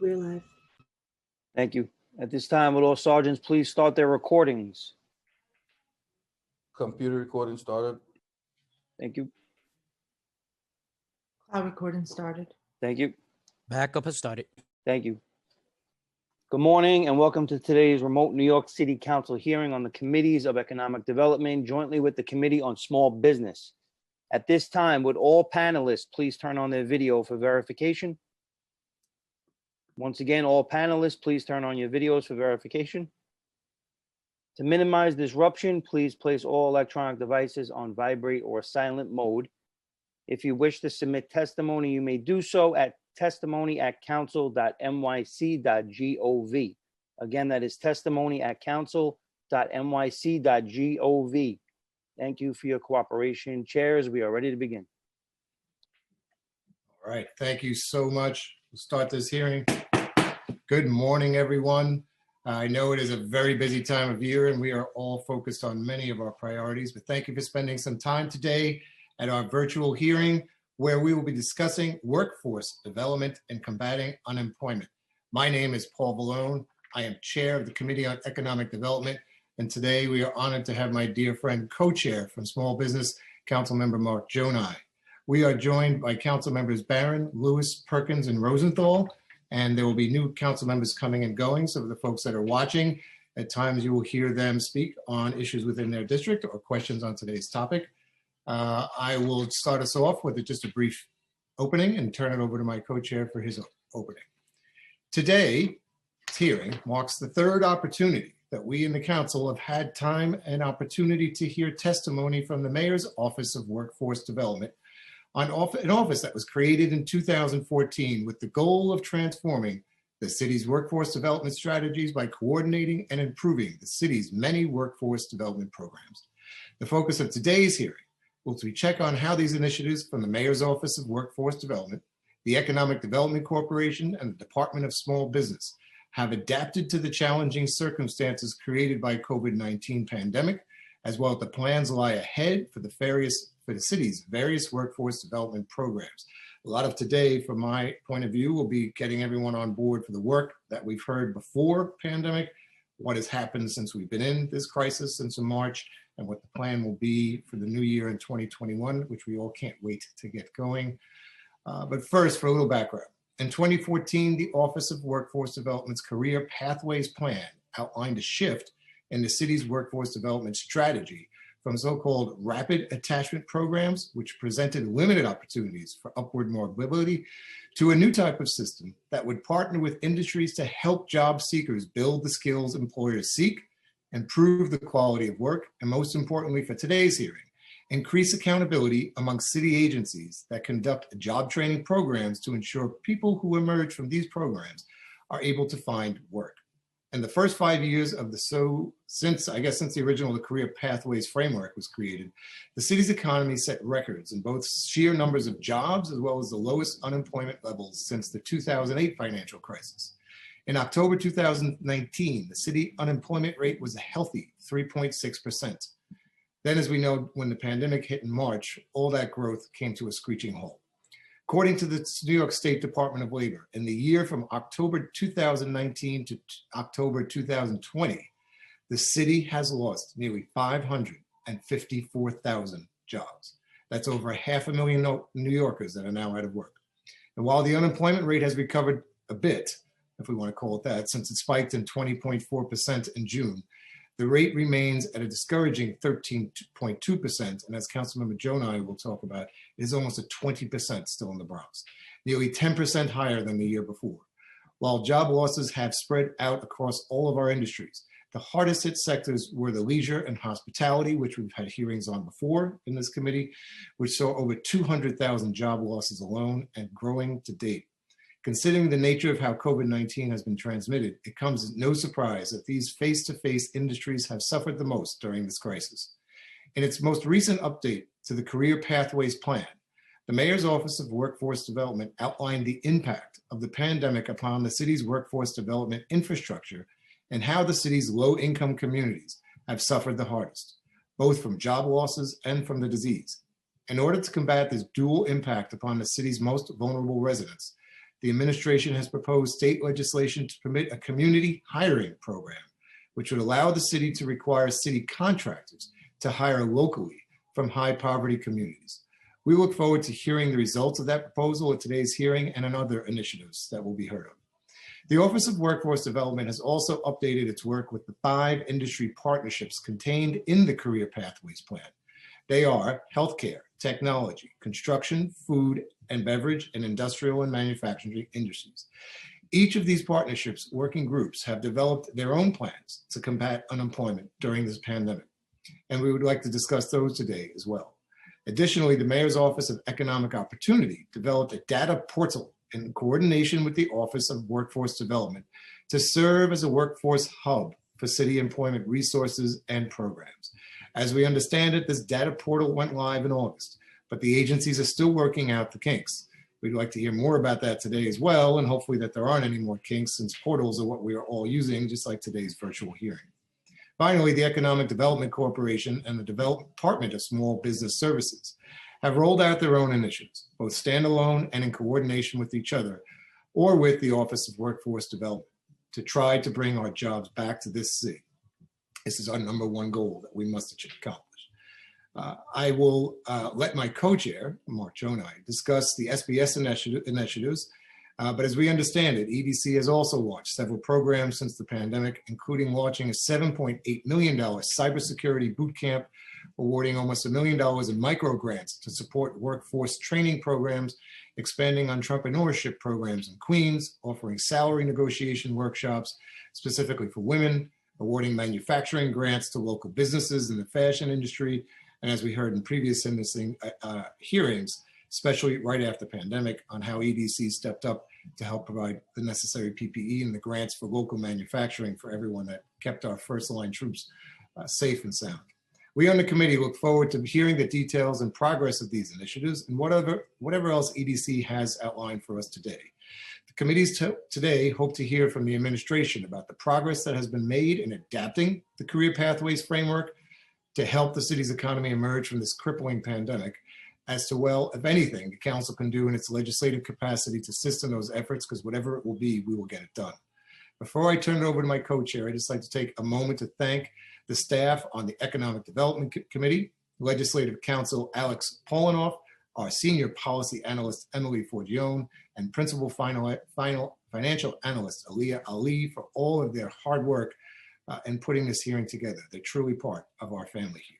We're live. Thank you. At this time, will all sergeants please start their recordings? Computer recording started. Thank you. Cloud recording started. Thank you. Backup has started. Thank you. Good morning and welcome to today's remote New York City Council hearing on the Committees of Economic Development jointly with the Committee on Small Business. At this time, would all panelists please turn on their video for verification? Once again, all panelists, please turn on your videos for verification. To minimize disruption, please place all electronic devices on vibrate or silent mode. If you wish to submit testimony, you may do so at testimony@council.nyc.gov. Again, that is testimony@council.nyc.gov. Thank you for your cooperation. Chairs, we are ready to begin. All right, thank you so much. We'll start this hearing. Good morning, everyone. I know it is a very busy time of year and we are all focused on many of our priorities, but thank you for spending some time today at our virtual hearing where we will be discussing workforce development and combating unemployment. My name is Paul Vallone. I am chair of the Committee on Economic Development, and today we are honored to have my dear friend, co-chair from Small Business, Councilmember Mark Jonai. We are joined by council members Barron, Lewis, Perkins, and Rosenthal, and there will be new council members coming and going. So for the folks that are watching, at times you will hear them speak on issues within their district or questions on today's topic. I will start us off with just a brief opening and turn it over to my co-chair for his opening. Today's hearing marks the third opportunity that we in the council have had time and opportunity to hear testimony from the Mayor's Office of Workforce Development on an office that was created in 2014 with the goal of transforming the city's workforce development strategies by coordinating and improving the city's many workforce development programs. The focus of today's hearing will be check on how these initiatives from the Mayor's Office of Workforce Development, the Economic Development Corporation, and the Department of Small Business have adapted to the challenging circumstances created by COVID-19 pandemic, as well as the plans lie ahead for the city's various workforce development programs. A lot of today, from my point of view, will be getting everyone on board for the work that we've heard before pandemic, what has happened since we've been in this crisis since March, and what the plan will be for the new year in 2021, which we all can't wait to get going. But first, for a little background. In 2014, the Office of Workforce Development's Career Pathways Plan outlined a shift in the city's workforce development strategy from so-called rapid attachment programs, which presented limited opportunities for upward mobility, to a new type of system that would partner with industries to help job seekers build the skills employers seek, improve the quality of work, and most importantly for today's hearing, increase accountability among city agencies that conduct job training programs to ensure people who emerge from these programs are able to find work. In the first 5 years of since the original the Career Pathways Framework was created, the city's economy set records in both sheer numbers of jobs as well as the lowest unemployment levels since the 2008 financial crisis. In October 2019, the city unemployment rate was a healthy 3.6%. Then, as we know, when the pandemic hit in March, all that growth came to a screeching halt. According to the New York State Department of Labor, in the year from October 2019 to October 2020, the city has lost nearly 554,000 jobs. That's over 500,000 New Yorkers that are now out of work. And while the unemployment rate has recovered a bit, if we want to call it that, since it spiked in 20.4% in June, the rate remains at a discouraging 13.2%, and as Councilmember Jonai will talk about, it is almost at 20% still in the Bronx, nearly 10% higher than the year before. While job losses have spread out across all of our industries, the hardest hit sectors were the leisure and hospitality, which we've had hearings on before in this committee, which saw over 200,000 job losses alone and growing to date. Considering the nature of how COVID-19 has been transmitted, it comes as no surprise that these face-to-face industries have suffered the most during this crisis. In its most recent update to the Career Pathways Plan, the Mayor's Office of Workforce Development outlined the impact of the pandemic upon the city's workforce development infrastructure and how the city's low-income communities have suffered the hardest, both from job losses and from the disease. In order to combat this dual impact upon the city's most vulnerable residents, the administration has proposed state legislation to permit a community hiring program, which would allow the city to require city contractors to hire locally from high poverty communities. We look forward to hearing the results of that proposal at today's hearing and in other initiatives that will be heard of. The Office of Workforce Development has also updated its work with the 5 industry partnerships contained in the Career Pathways Plan. They are healthcare, technology, construction, food and beverage, and industrial and manufacturing industries. Each of these partnerships working groups have developed their own plans to combat unemployment during this pandemic, and we would like to discuss those today as well. Additionally, the Mayor's Office of Economic Opportunity developed a data portal in coordination with the Office of Workforce Development to serve as a workforce hub for city employment resources and programs. As we understand it, this data portal went live in August, but the agencies are still working out the kinks. We'd like to hear more about that today as well, and hopefully that there aren't any more kinks, since portals are what we are all using, just like today's virtual hearing. Finally, the Economic Development Corporation and the Department of Small Business Services have rolled out their own initiatives, both standalone and in coordination with each other or with the Office of Workforce Development, to try to bring our jobs back to this city. This is our #1 goal that we must accomplish. I will let my co-chair, Mark Jonai, discuss the SBS initiatives, but as we understand it, EDC has also launched several programs since the pandemic, including launching a $7.8 million cybersecurity boot camp, awarding almost $1 million in micro grants to support workforce training programs, expanding entrepreneurship programs in Queens, offering salary negotiation workshops specifically for women, awarding manufacturing grants to local businesses in the fashion industry, and as we heard in previous hearings, especially right after the pandemic, on how EDC stepped up to help provide the necessary PPE and the grants for local manufacturing for everyone that kept our first line troops safe and sound. We on the committee look forward to hearing the details and progress of these initiatives and whatever else EDC has outlined for us today. The committees today hope to hear from the administration about the progress that has been made in adapting the Career Pathways framework to help the city's economy emerge from this crippling pandemic, as to, well, if anything, the council can do in its legislative capacity to assist in those efforts, because whatever it will be, we will get it done. Before I turn it over to my co-chair, I'd just like to take a moment to thank the staff on the Economic Development Committee, Legislative Counsel Alex Polinoff, our Senior Policy Analyst Emily Forgione, and Principal Financial Analyst Aliyah Ali for all of their hard work in putting this hearing together. They're truly part of our family here.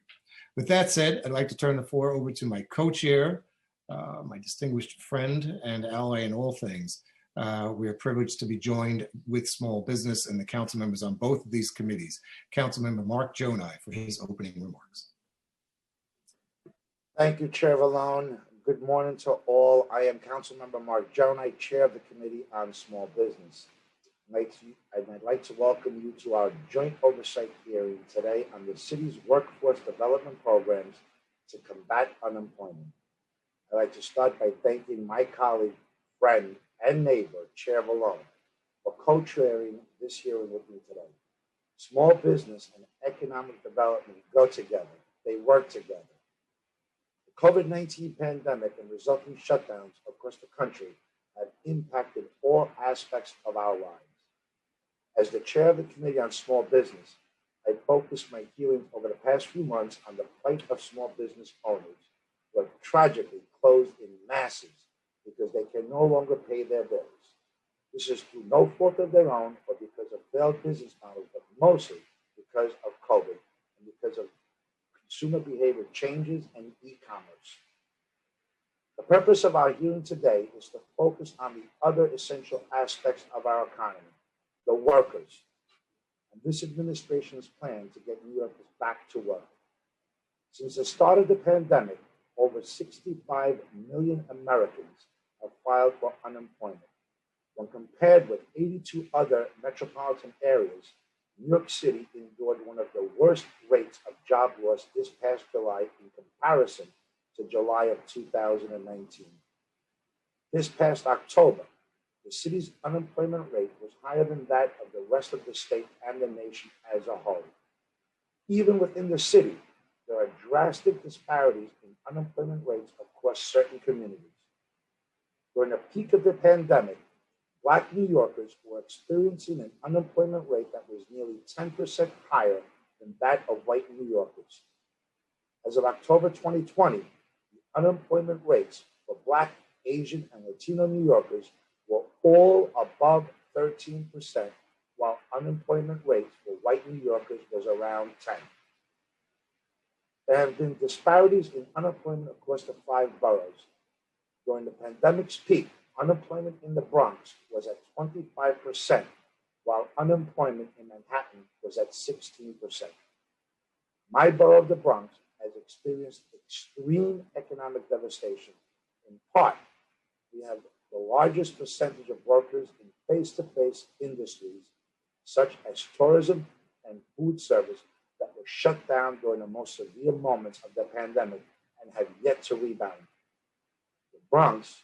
With that said, I'd like to turn the floor over to my co-chair, my distinguished friend and ally in all things. We are privileged to be joined with small business and the council members on both of these committees. Councilmember Mark Jonai for his opening remarks. Thank you, Chair Vallone. Good morning to all. I am Councilmember Mark Jonai, Chair of the Committee on Small Business. I'd like to welcome you to our joint oversight hearing today on the city's workforce development programs to combat unemployment. I'd like to start by thanking my colleague, friend, and neighbor, Chair Vallone, for co-chairing this hearing with me today. Small business and economic development go together. They work together. The COVID-19 pandemic and resulting shutdowns across the country have impacted all aspects of our lives. As the chair of the Committee on Small Business, I focused my hearings over the past few months on the plight of small business owners who have tragically closed in masses because they can no longer pay their bills. This is through no fault of their own or because of failed business models, but mostly because of COVID and because of consumer behavior changes and e-commerce. The purpose of our hearing today is to focus on the other essential aspects of our economy, the workers, and this administration's plan to get New Yorkers back to work. Since the start of the pandemic, over 65 million Americans have filed for unemployment. When compared with 82 other metropolitan areas, New York City endured one of the worst rates of job loss this past July in comparison to July of 2019. This past October, the city's unemployment rate was higher than that of the rest of the state and the nation as a whole. Even within the city, there are drastic disparities in unemployment rates across certain communities. During the peak of the pandemic, Black New Yorkers were experiencing an unemployment rate that was nearly 10% higher than that of white New Yorkers. As of October 2020, the unemployment rates for Black, Asian, and Latino New Yorkers were all above 13%, while unemployment rates for white New Yorkers was around 10. There have been disparities in unemployment across the 5 boroughs. During the pandemic's peak, unemployment in the Bronx was at 25%, while unemployment in Manhattan was at 16%. My borough of the Bronx has experienced extreme economic devastation. In part, we have the largest percentage of workers in face-to-face industries, such as tourism and food service, that were shut down during the most severe moments of the pandemic and have yet to rebound. The Bronx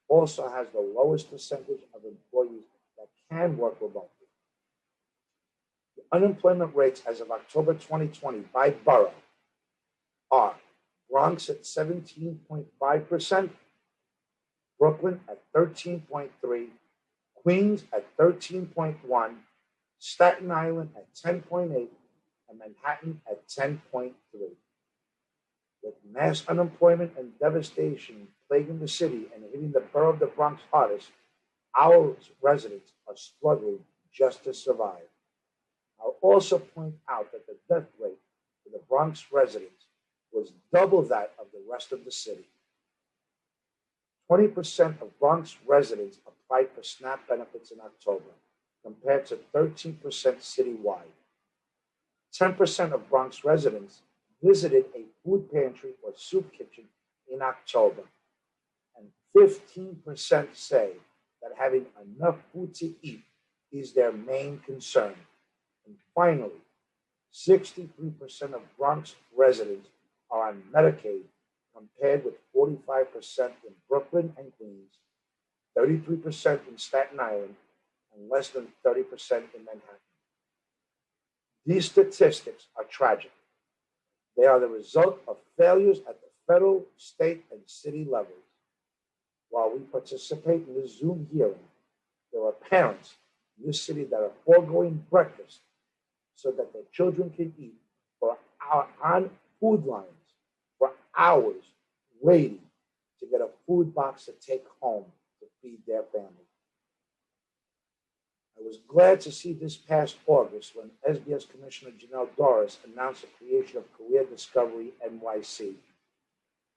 also has the lowest percentage of employees that can work remotely. The unemployment rates as of October 2020 by borough are Bronx at 17.5%, Brooklyn at 13.3%, Queens at 13.1%, Staten Island at 10.8%, and Manhattan at 10.3%. With mass unemployment and devastation plaguing the city and hitting the borough of the Bronx hardest, our residents are struggling just to survive. I'll also point out that the death rate for the Bronx residents was double that of the rest of the city. 20% of Bronx residents applied for SNAP benefits in October, compared to 13% citywide. 10% of Bronx residents visited a food pantry or soup kitchen in October, and 15% say that having enough food to eat is their main concern. And finally, 63% of Bronx residents are on Medicaid, compared with 45% in Brooklyn and Queens, 33% in Staten Island, and less than 30% in Manhattan. These statistics are tragic. They are the result of failures at the federal, state, and city levels. While we participate in this Zoom hearing, there are parents in this city that are foregoing breakfast so that their children can eat or are on food lines for hours waiting to get a food box to take home to feed their family. I was glad to see this past August when SBS Commissioner Janelle Doris announced the creation of Career Discovery NYC,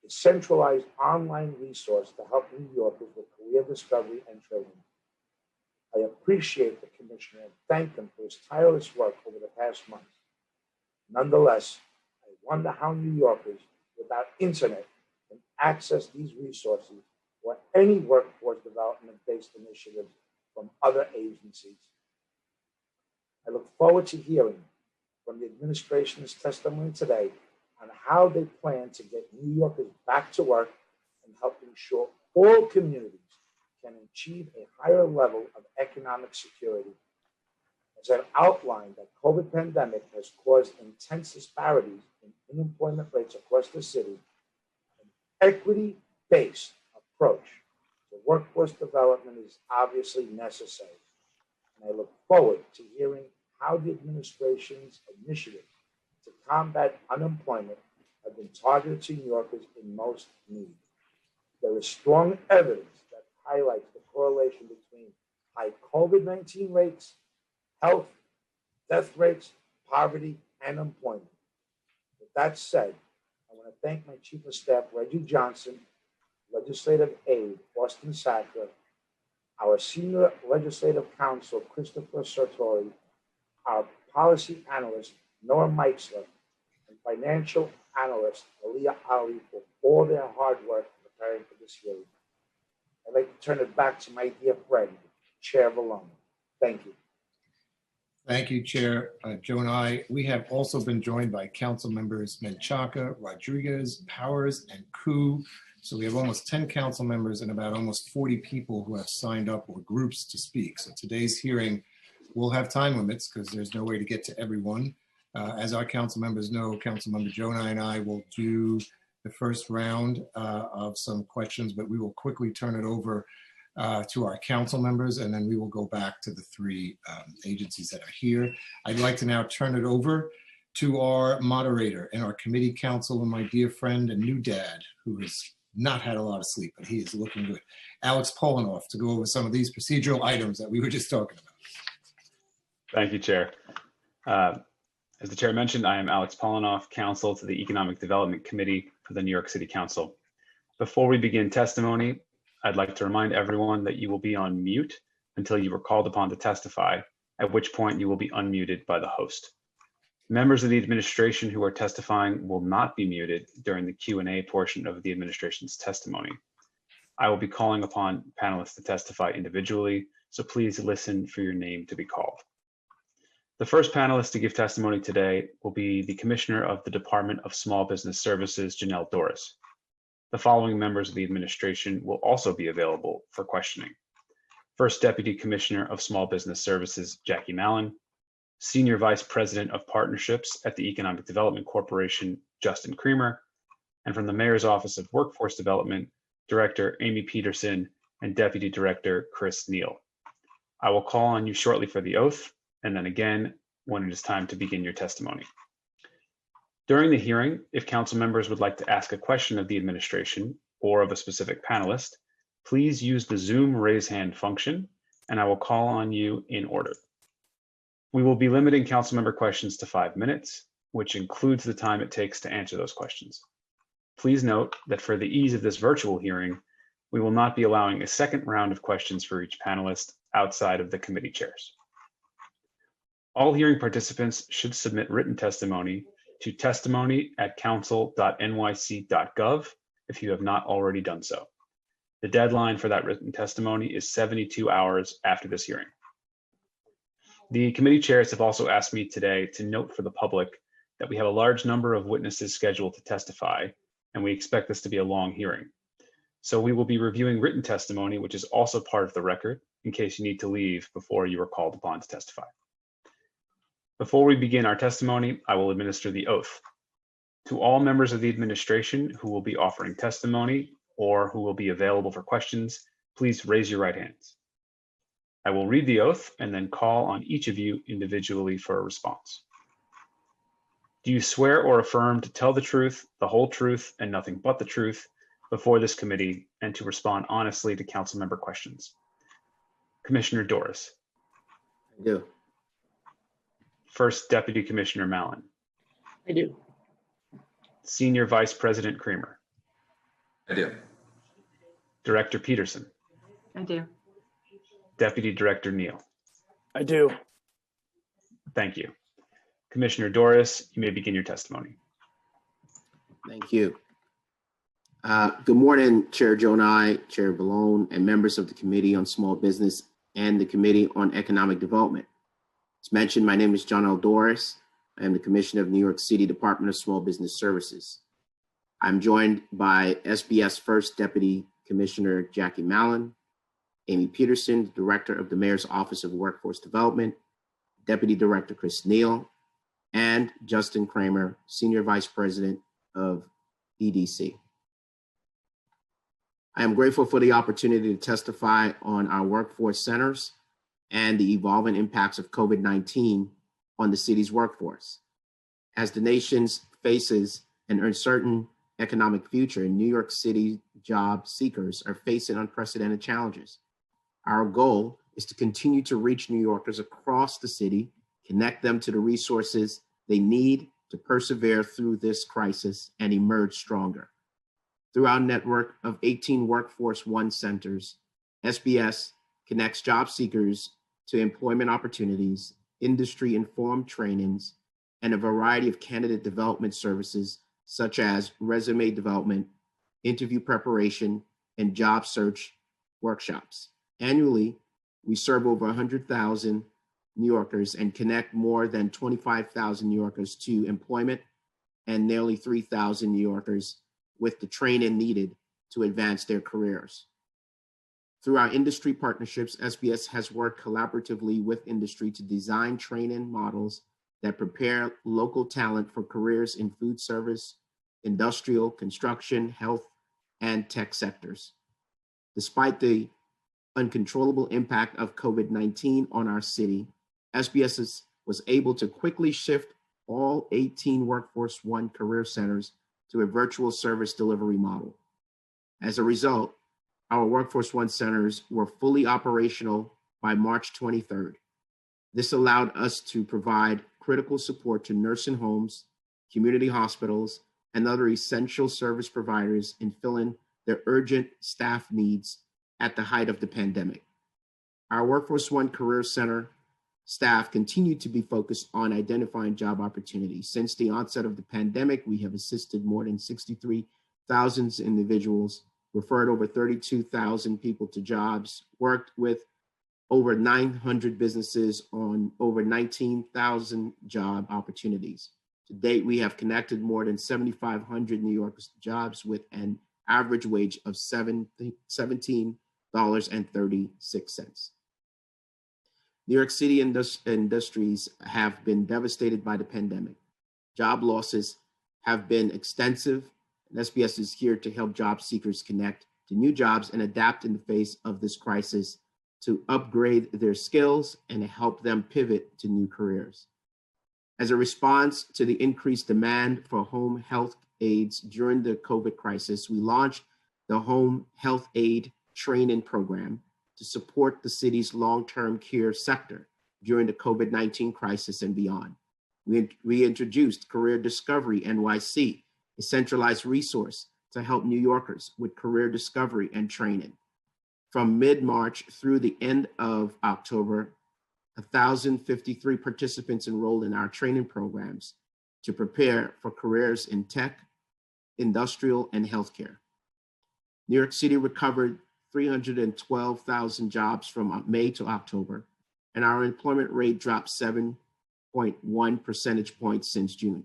a centralized online resource to help New Yorkers with career discovery and training. I appreciate the Commissioner and thank him for his tireless work over the past months. Nonetheless, I wonder how New Yorkers without internet can access these resources or any workforce development-based initiatives from other agencies. I look forward to hearing from the administration's testimony today on how they plan to get New Yorkers back to work and help ensure all communities can achieve a higher level of economic security. As I've outlined, the COVID pandemic has caused intense disparities in unemployment rates across the city. An equity-based approach to workforce development is obviously necessary, and I look forward to hearing how the administration's initiatives to combat unemployment have been targeted to New Yorkers in most need. There is strong evidence that highlights the correlation between high COVID-19 rates, health, death rates, poverty, and employment. With that said, I want to thank my Chief of Staff, Reggie Johnson, Legislative Aide, Austin Sacker, our Senior Legislative Counsel, Christopher Sartori, our Policy Analyst, Noah Meixler, and Financial Analyst, Aliyah Ali, for all their hard work preparing for this hearing. I'd like to turn it back to my dear friend, Chair Vallone. Thank you. Thank you, Chair. Joe and I, we have also been joined by Council Members Menchaca, Rodriguez, Powers, and Koo. So we have almost 10 council members and about almost 40 people who have signed up, or groups, to speak. So today's hearing will have time limits because there's no way to get to everyone. As our council members know, Councilmember Jonah and I will do the first round of some questions, but we will quickly turn it over to our council members, and then we will go back to the three agencies that are here. I'd like to now turn it over to our moderator and our committee council and my dear friend and new dad, who has not had a lot of sleep, but he is looking good, Alex Polinoff, to go over some of these procedural items that we were just talking about. Thank you, Chair. As the Chair mentioned, I am Alex Polinoff, counsel to the Economic Development Committee for the New York City Council. Before we begin testimony, I'd like to remind everyone that you will be on mute until you are called upon to testify, at which point you will be unmuted by the host. Members of the administration who are testifying will not be muted during the Q&A portion of the administration's testimony. I will be calling upon panelists to testify individually, so please listen for your name to be called. The first panelist to give testimony today will be the Commissioner of the Department of Small Business Services, Janelle Doris. The following members of the administration will also be available for questioning. First Deputy Commissioner of Small Business Services, Jackie Mallon. Senior Vice President of Partnerships at the Economic Development Corporation, Justin Creamer. And from the Mayor's Office of Workforce Development, Director Amy Peterson and Deputy Director Chris Neal. I will call on you shortly for the oath, and then again when it is time to begin your testimony. During the hearing, if council members would like to ask a question of the administration or of a specific panelist, please use the Zoom raise hand function, and I will call on you in order. We will be limiting council member questions to 5 minutes, which includes the time it takes to answer those questions. Please note that for the ease of this virtual hearing, we will not be allowing a second round of questions for each panelist outside of the committee chairs. All hearing participants should submit written testimony to testimony@council.nyc.gov if you have not already done so. The deadline for that written testimony is 72 hours after this hearing. The committee chairs have also asked me today to note for the public that we have a large number of witnesses scheduled to testify, and we expect this to be a long hearing. So we will be reviewing written testimony, which is also part of the record, in case you need to leave before you are called upon to testify. Before we begin our testimony, I will administer the oath. To all members of the administration who will be offering testimony or who will be available for questions, please raise your right hands. I will read the oath and then call on each of you individually for a response. Do you swear or affirm to tell the truth, the whole truth, and nothing but the truth before this committee and to respond honestly to council member questions? Commissioner Doris. I do. First Deputy Commissioner Mallon. I do. Senior Vice President Creamer. I do. Director Peterson. I do. Deputy Director Neal. I do. Thank you. Commissioner Doris, you may begin your testimony. Thank you. Good morning, Chair Jonai, Chair Ballone, and members of the Committee on Small Business and the Committee on Economic Development. As mentioned, my name is John L. Doris. I am the Commissioner of New York City Department of Small Business Services. I'm joined by SBS First Deputy Commissioner Jackie Mallon, Amy Peterson, Director of the Mayor's Office of Workforce Development, Deputy Director Chris Neal, and Justin Creamer, Senior Vice President of EDC. I am grateful for the opportunity to testify on our workforce centers and the evolving impacts of COVID-19 on the city's workforce. As the nation faces an uncertain economic future, New York City job seekers are facing unprecedented challenges. Our goal is to continue to reach New Yorkers across the city, connect them to the resources they need to persevere through this crisis and emerge stronger. Through our network of 18 Workforce One centers, SBS connects job seekers to employment opportunities, industry-informed trainings, and a variety of candidate development services such as resume development, interview preparation, and job search workshops. Annually, we serve over 100,000 New Yorkers and connect more than 25,000 New Yorkers to employment and nearly 3,000 New Yorkers with the training needed to advance their careers. Through our industry partnerships, SBS has worked collaboratively with industry to design training models that prepare local talent for careers in food service, industrial, construction, health, and tech sectors. Despite the uncontrollable impact of COVID-19 on our city, SBS was able to quickly shift all 18 Workforce One career centers to a virtual service delivery model. As a result, our Workforce One centers were fully operational by March 23rd. This allowed us to provide critical support to nursing homes, community hospitals, and other essential service providers in filling their urgent staff needs at the height of the pandemic. Our Workforce One Career Center staff continue to be focused on identifying job opportunities. Since the onset of the pandemic, we have assisted more than 63,000 individuals, referred over 32,000 people to jobs, worked with over 900 businesses on over 19,000 job opportunities. To date, we have connected more than 7,500 New Yorkers to jobs with an average wage of $17.36. New York City industries have been devastated by the pandemic. Job losses have been extensive, and SBS is here to help job seekers connect to new jobs and adapt in the face of this crisis, to upgrade their skills and help them pivot to new careers. As a response to the increased demand for home health aides during the COVID crisis, we launched the Home Health Aide Training Program to support the city's long-term care sector during the COVID-19 crisis and beyond. We introduced Career Discovery NYC, a centralized resource to help New Yorkers with career discovery and training. From mid-March through the end of October, 1,053 participants enrolled in our training programs to prepare for careers in tech, industrial, and healthcare. New York City recovered 312,000 jobs from May to October, and our employment rate dropped 7.1 percentage points since June.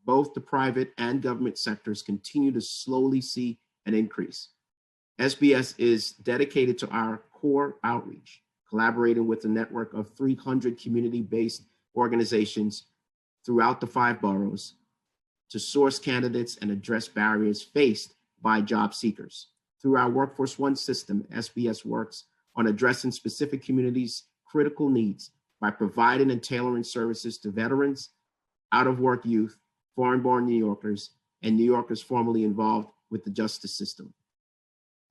Both the private and government sectors continue to slowly see an increase. SBS is dedicated to our core outreach, collaborating with a network of 300 community-based organizations throughout the 5 boroughs to source candidates and address barriers faced by job seekers. Through our Workforce One system, SBS works on addressing specific communities' critical needs by providing and tailoring services to veterans, out-of-work youth, foreign-born New Yorkers, and New Yorkers formerly involved with the justice system.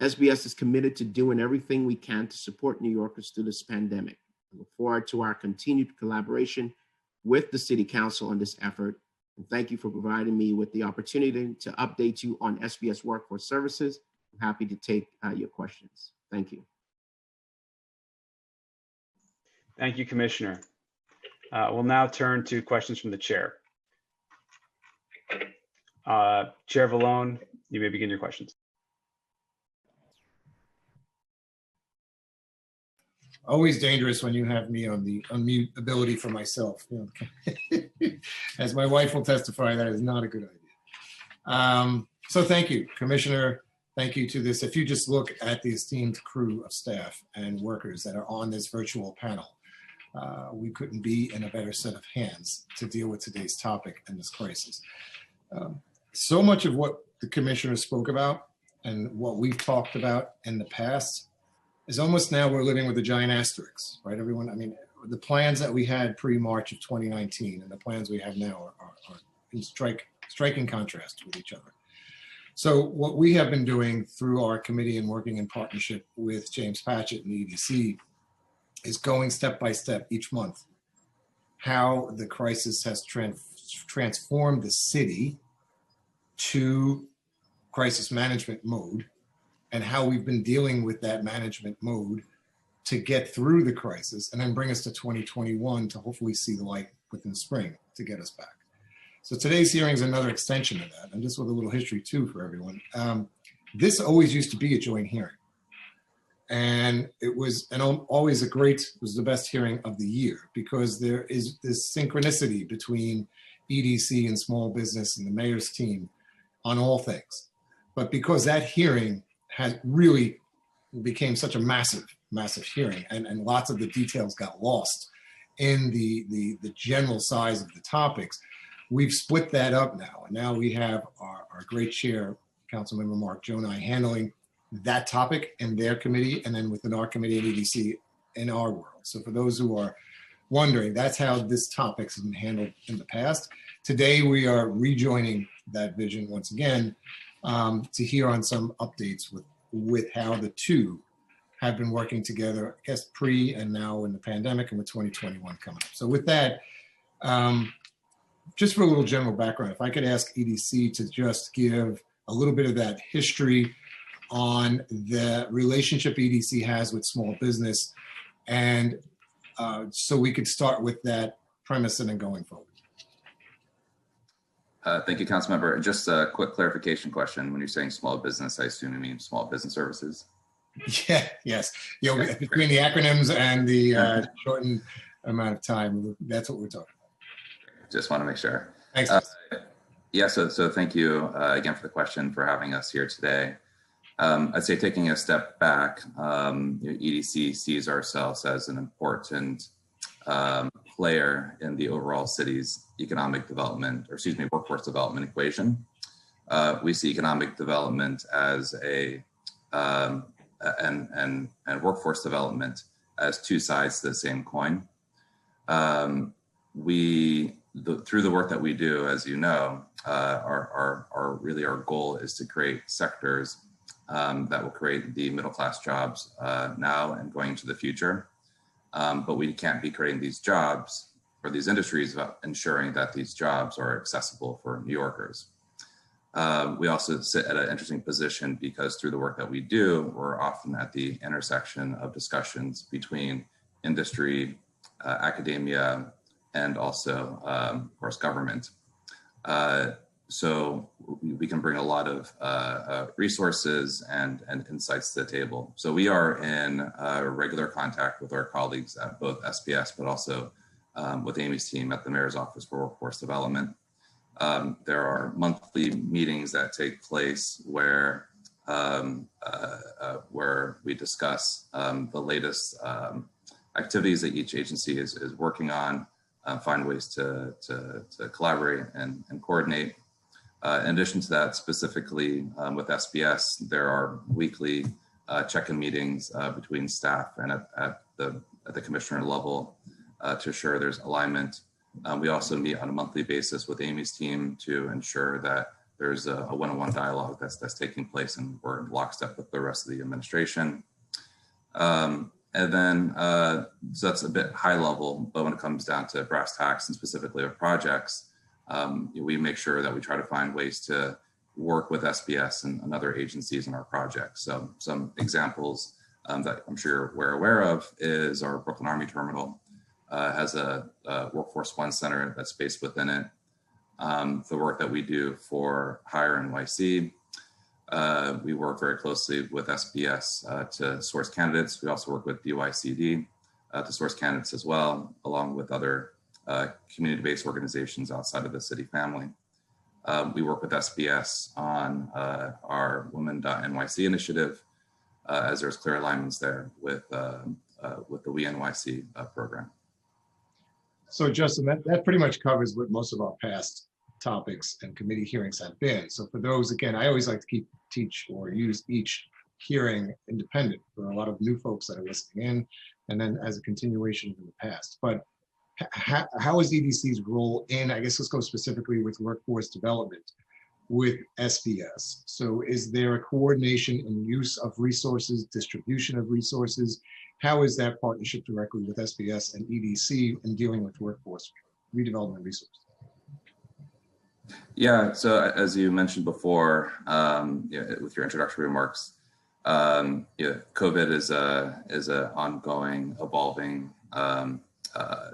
SBS is committed to doing everything we can to support New Yorkers through this pandemic. I look forward to our continued collaboration with the City Council on this effort, and thank you for providing me with the opportunity to update you on SBS Workforce Services. I'm happy to take your questions. Thank you. Thank you, Commissioner. We'll now turn to questions from the chair. Chair Vallone, you may begin your questions. Always dangerous when you have me on the unmute ability for myself. As my wife will testify, that is not a good idea. So thank you, Commissioner. Thank you to this. If you just look at the esteemed crew of staff and workers that are on this virtual panel, we couldn't be in a better set of hands to deal with today's topic and this crisis. So much of what the Commissioner spoke about and what we've talked about in the past is almost now we're living with a giant asterisk, right, everyone? I mean, the plans that we had pre-March of 2019 and the plans we have now are in striking contrast with each other. So what we have been doing through our committee and working in partnership with James Patchett and the EDC is going step by step each month how the crisis has transformed the city to crisis management mode, and how we've been dealing with that management mode to get through the crisis and then bring us to 2021 to hopefully see the light within spring to get us back. So today's hearing is another extension of that, and just with a little history too for everyone. This always used to be a joint hearing, and it was always was the best hearing of the year, because there is this synchronicity between EDC and small business and the mayor's team on all things. But because that hearing had really became such a massive hearing, and lots of the details got lost in the general size of the topics, we've split that up now. And now we have our great chair, Councilmember Mark Jonai, handling that topic in their committee and then within our committee and EDC in our world. So for those who are wondering, that's how this topic's been handled in the past. Today, we are rejoining that vision once again to hear on some updates with how the two have been working together, I guess pre and now in the pandemic and with 2021 coming up. So with that, just for a little general background, if I could ask EDC to just give a little bit of that history on the relationship EDC has with small business, and so we could start with that premise and then going forward. Thank you, Councilmember. Just a quick clarification question. When you're saying small business, I assume you mean small business services? Yeah, yes. You know, between the acronyms and the shortened amount of time, that's what we're talking about. Just want to make sure. Thanks. Yeah, so thank you again for the question, for having us here today. I'd say taking a step back, EDC sees ourselves as an important player in the overall city's economic development, or excuse me, workforce development equation. We see economic development as and workforce development as two sides to the same coin. Through the work that we do, as you know, our goal is to create sectors that will create the middle-class jobs now and going into the future. But we can't be creating these jobs or these industries without ensuring that these jobs are accessible for New Yorkers. We also sit at an interesting position because through the work that we do, we're often at the intersection of discussions between industry, academia, and also, of course, government. So we can bring a lot of resources and insights to the table. So we are in regular contact with our colleagues at both SPS, but also with Amy's team at the Mayor's Office for Workforce Development. There are monthly meetings that take place where we discuss the latest activities that each agency is working on, find ways to collaborate and coordinate. In addition to that, specifically with SPS, there are weekly check-in meetings between staff and at the commissioner level to ensure there's alignment. We also meet on a monthly basis with Amy's team to ensure that there's a one-on-one dialogue that's taking place, and we're in lockstep with the rest of the administration. And then, so that's a bit high level, but when it comes down to brass tacks and specifically of projects, we make sure that we try to find ways to work with SPS and other agencies in our projects. So some examples that I'm sure we're aware of is our Brooklyn Army Terminal has a Workforce One Center that's based within it. The work that we do for Hire NYC, we work very closely with SPS to source candidates. We also work with DYCD to source candidates as well, along with other community-based organizations outside of the city family. We work with SPS on our Women.NYC initiative, as there's clear alignments there with the We NYC program. So Justin, that pretty much covers what most of our past topics and committee hearings have been. So for those, again, I always like to teach or use each hearing independent for a lot of new folks that are listening in, and then as a continuation from the past. But how is EDC's role in, I guess let's go specifically with workforce development with SPS? So is there a coordination in use of resources, distribution of resources? How is that partnership directly with SPS and EDC in dealing with workforce redevelopment resources? Yeah, so as you mentioned before, with your introductory remarks, COVID is a ongoing, evolving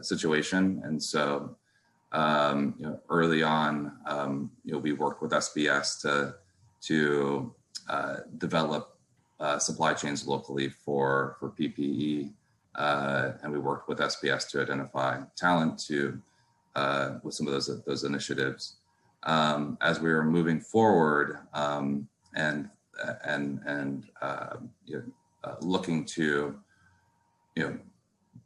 situation, and so early on, we worked with SPS to develop supply chains locally for PPE, and we worked with SPS to identify talent with some of those initiatives. As we were moving forward and looking to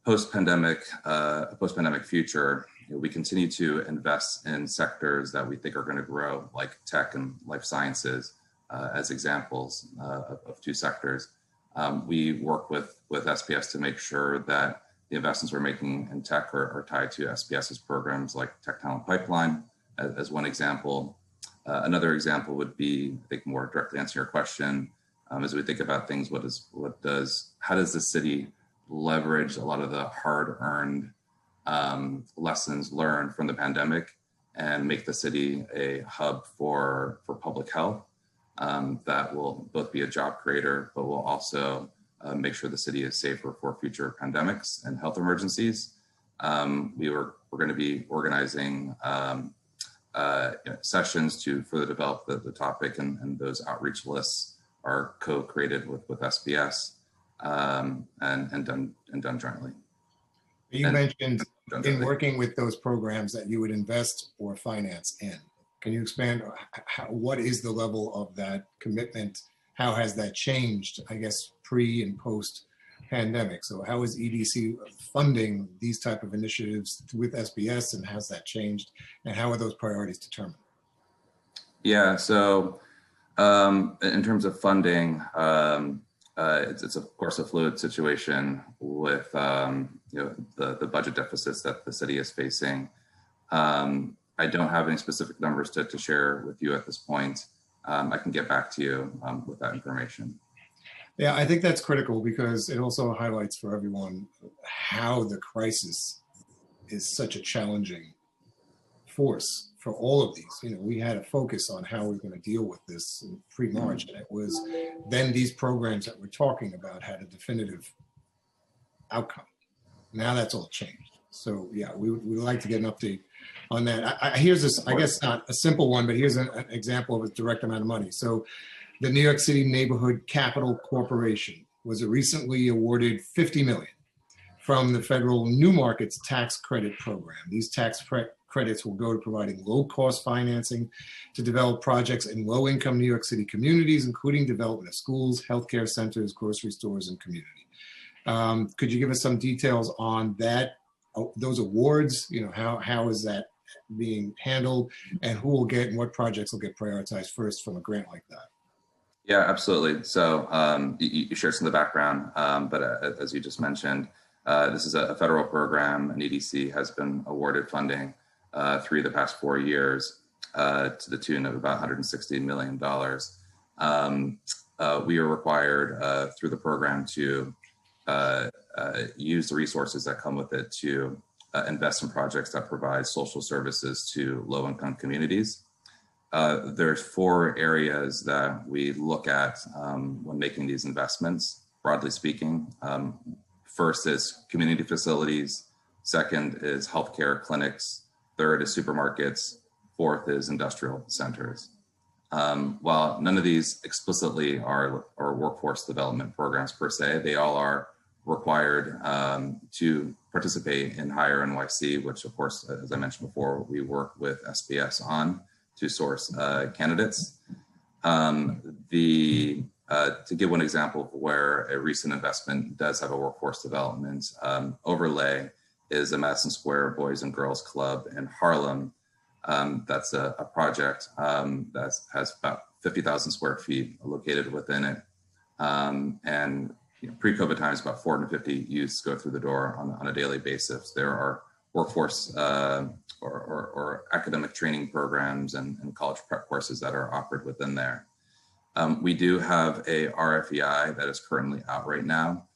post-pandemic future, we continue to invest in sectors that we think are going to grow, like tech and life sciences, as examples of two sectors. We work with SPS to make sure that the investments we're making in tech are tied to SPS's programs like Tech Talent Pipeline as one example. Another example would be, I think, more directly answer your question, as we think about things, how does the city leverage a lot of the hard-earned lessons learned from the pandemic and make the city a hub for public health that will both be a job creator, but will also make sure the city is safer for future pandemics and health emergencies. We're going to be organizing sessions to further develop the topic, and those outreach lists are co-created with SPS and done jointly. You mentioned in working with those programs that you would invest or finance in. Can you expand what is the level of that commitment? How has that changed, I guess, pre and post pandemic? So how is EDC funding these type of initiatives with SPS, and how's that changed? And how are those priorities determined? Yeah, so in terms of funding, it's of course a fluid situation with the budget deficits that the city is facing. I don't have any specific numbers to share with you at this point. I can get back to you with that information. Yeah, I think that's critical because it also highlights for everyone how the crisis is such a challenging force for all of these. We had a focus on how we're going to deal with this in pre-March, and it was then these programs that we're talking about had a definitive outcome. Now that's all changed. So yeah, we would like to get an update on that. Here's this, I guess not a simple one, but here's an example of a direct amount of money. So the New York City Neighborhood Capital Corporation was recently awarded $50 million from the federal New Markets Tax Credit Program. These tax credits will go to providing low-cost financing to develop projects in low-income New York City communities, including development of schools, healthcare centers, grocery stores, and community. Could you give us some details on that, those awards? How is that being handled, and who will get and what projects will get prioritized first from a grant like that? Yeah, absolutely. So you shared some of the background, but as you just mentioned, this is a federal program, and EDC has been awarded funding through the past 4 years to the tune of about $160 million. We are required through the program to use the resources that come with it to invest in projects that provide social services to low-income communities. There's 4 areas that we look at when making these investments, broadly speaking. First is community facilities. Second is healthcare clinics. Third is supermarkets. Fourth is industrial centers. While none of these explicitly are workforce development programs per se, they all are required to participate in Hire NYC, which of course, as I mentioned before, we work with SPS on to source candidates. To give one example of where a recent investment does have a workforce development overlay is a Madison Square Boys and Girls Club in Harlem. That's a project that has about 50,000 square feet located within it. And pre-COVID times, about 450 youths go through the door on a daily basis. There are workforce or academic training programs and college prep courses that are offered within there. We do have a RFEI that is currently out right now,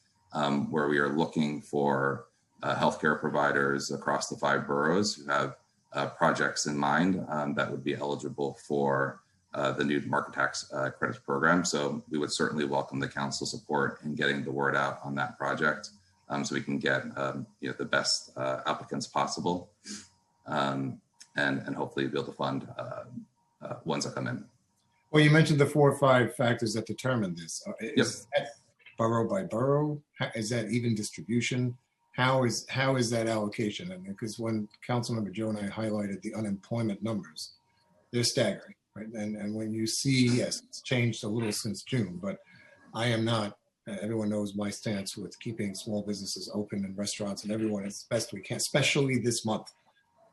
where we are looking for healthcare providers across the 5 boroughs who have projects in mind that would be eligible for the new market tax credits program. So we would certainly welcome the council support in getting the word out on that project, so we can get the best applicants possible, and hopefully be able to fund ones that come in. Well, you mentioned the 4 or 5 factors that determine this. Is that borough by borough? Is that even distribution? How is that allocation? And because when Councilmember Joe and I highlighted the unemployment numbers, they're staggering, right? And when you see, yes, it's changed a little since June, but I am not. Everyone knows my stance with keeping small businesses open and restaurants and everyone as best we can, especially this month.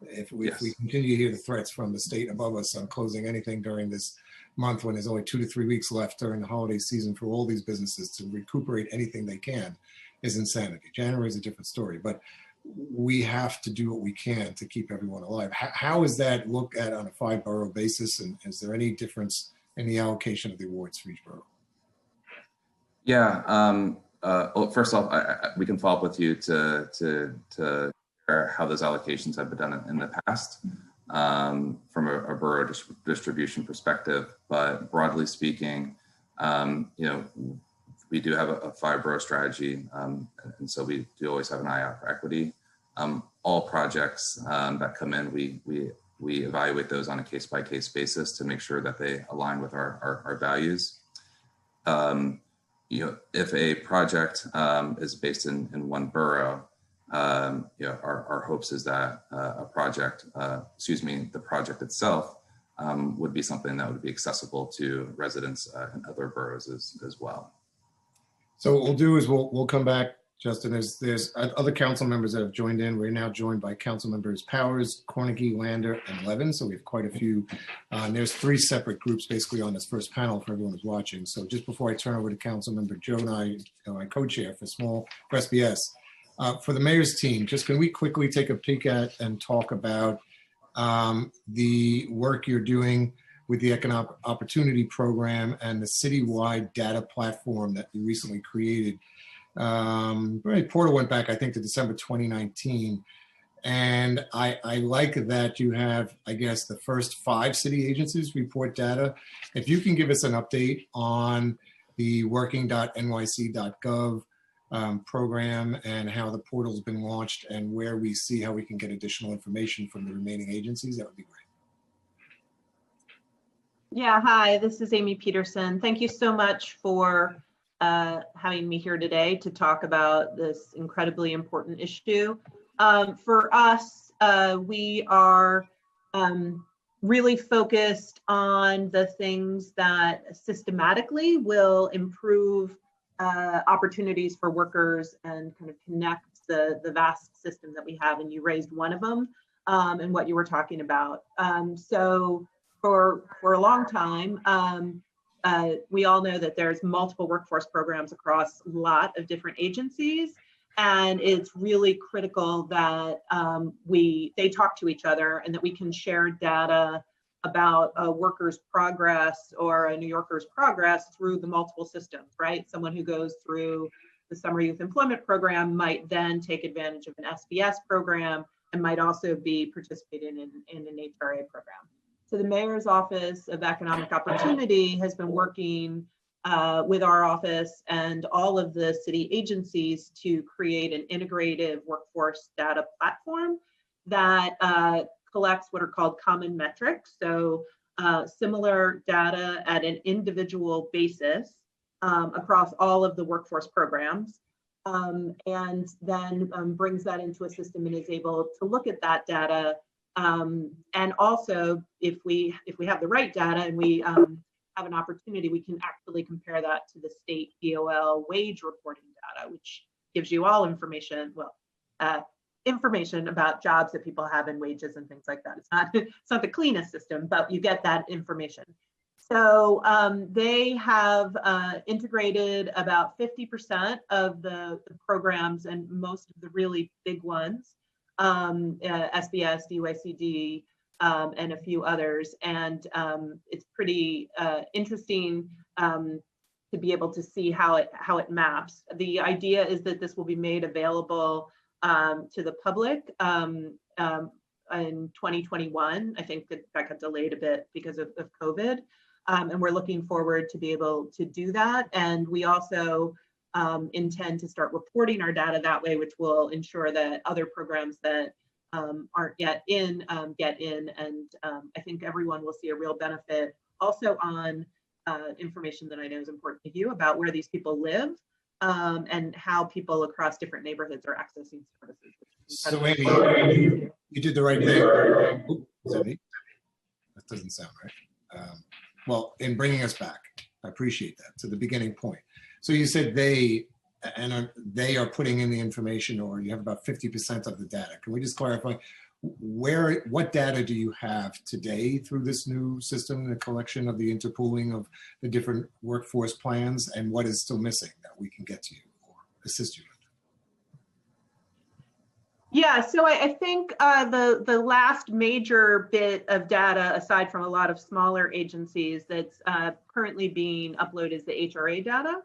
If we continue to hear the threats from the state above us on closing anything during this month when there's only 2 to 3 weeks left during the holiday season for all these businesses to recuperate anything they can is insanity. January is a different story, but we have to do what we can to keep everyone alive. How is that looked at on a 5-borough basis? And is there any difference in the allocation of the awards for each borough? Yeah. Well, first off, we can follow up with you to share how those allocations have been done in the past from a borough distribution perspective. But broadly speaking, we do have a 5-borough strategy, and so we do always have an eye out for equity. All projects that come in, we evaluate those on a case-by-case basis to make sure that they align with our values. If a project is based in one borough, our hopes is that the project itself would be something that would be accessible to residents in other boroughs as well. So what we'll do is we'll come back, Justin. There's other council members that have joined in. We're now joined by council members Powers, Cornegie, Lander, and Levin. So we have quite a few. And there's 3 separate groups basically on this first panel for everyone who's watching. So just before I turn over to council member Joe and I co-chair for SBS. For the mayor's team, just can we quickly take a peek at and talk about the work you're doing with the Economic Opportunity Program and the citywide data platform that you recently created. Portal went back, I think, to December 2019. And I like that you have, I guess, the first 5 city agencies report data. If you can give us an update on the working.nyc.gov program and how the portal's been launched and where we see how we can get additional information from the remaining agencies, that would be great. Yeah, hi, this is Amy Peterson. Thank you so much for having me here today to talk about this incredibly important issue. For us, we are really focused on the things that systematically will improve opportunities for workers and kind of connect the vast system that we have. And you raised one of them and what you were talking about. So for a long time, we all know that there's multiple workforce programs across a lot of different agencies. And it's really critical that they talk to each other and that we can share data about a worker's progress or a New Yorker's progress through the multiple systems, right? Someone who goes through the Summer Youth Employment Program might then take advantage of an SBS program and might also be participating in an HRA program. So the Mayor's Office of Economic Opportunity has been working with our office and all of the city agencies to create an integrative workforce data platform that collects what are called common metrics. So similar data at an individual basis across all of the workforce programs, and then brings that into a system and is able to look at that data. And also, if we have the right data and we have an opportunity, we can actually compare that to the state DOL wage reporting data, which gives you all information, information about jobs that people have and wages and things like that. It's not the cleanest system, but you get that information. So they have integrated about 50% of the programs and most of the really big ones, SBS, DYCD, and a few others. And it's pretty interesting to be able to see how it maps. The idea is that this will be made available to the public in 2021. I think that got delayed a bit because of COVID. And we're looking forward to be able to do that. And we also intend to start reporting our data that way, which will ensure that other programs that aren't yet in get in. And I think everyone will see a real benefit also on information that I know is important to you about where these people live and how people across different neighborhoods are accessing services. So Amy, you did the right thing. Ooh, is that me? That doesn't sound right. Well, in bringing us back, I appreciate that, to the beginning point. So you said they are putting in the information, or you have about 50% of the data. Can we just clarify, what data do you have today through this new system, the collection of the interpooling of the different workforce plans, and what is still missing that we can get to you or assist you with? Yeah, so I think the last major bit of data, aside from a lot of smaller agencies, that's currently being uploaded is the HRA data,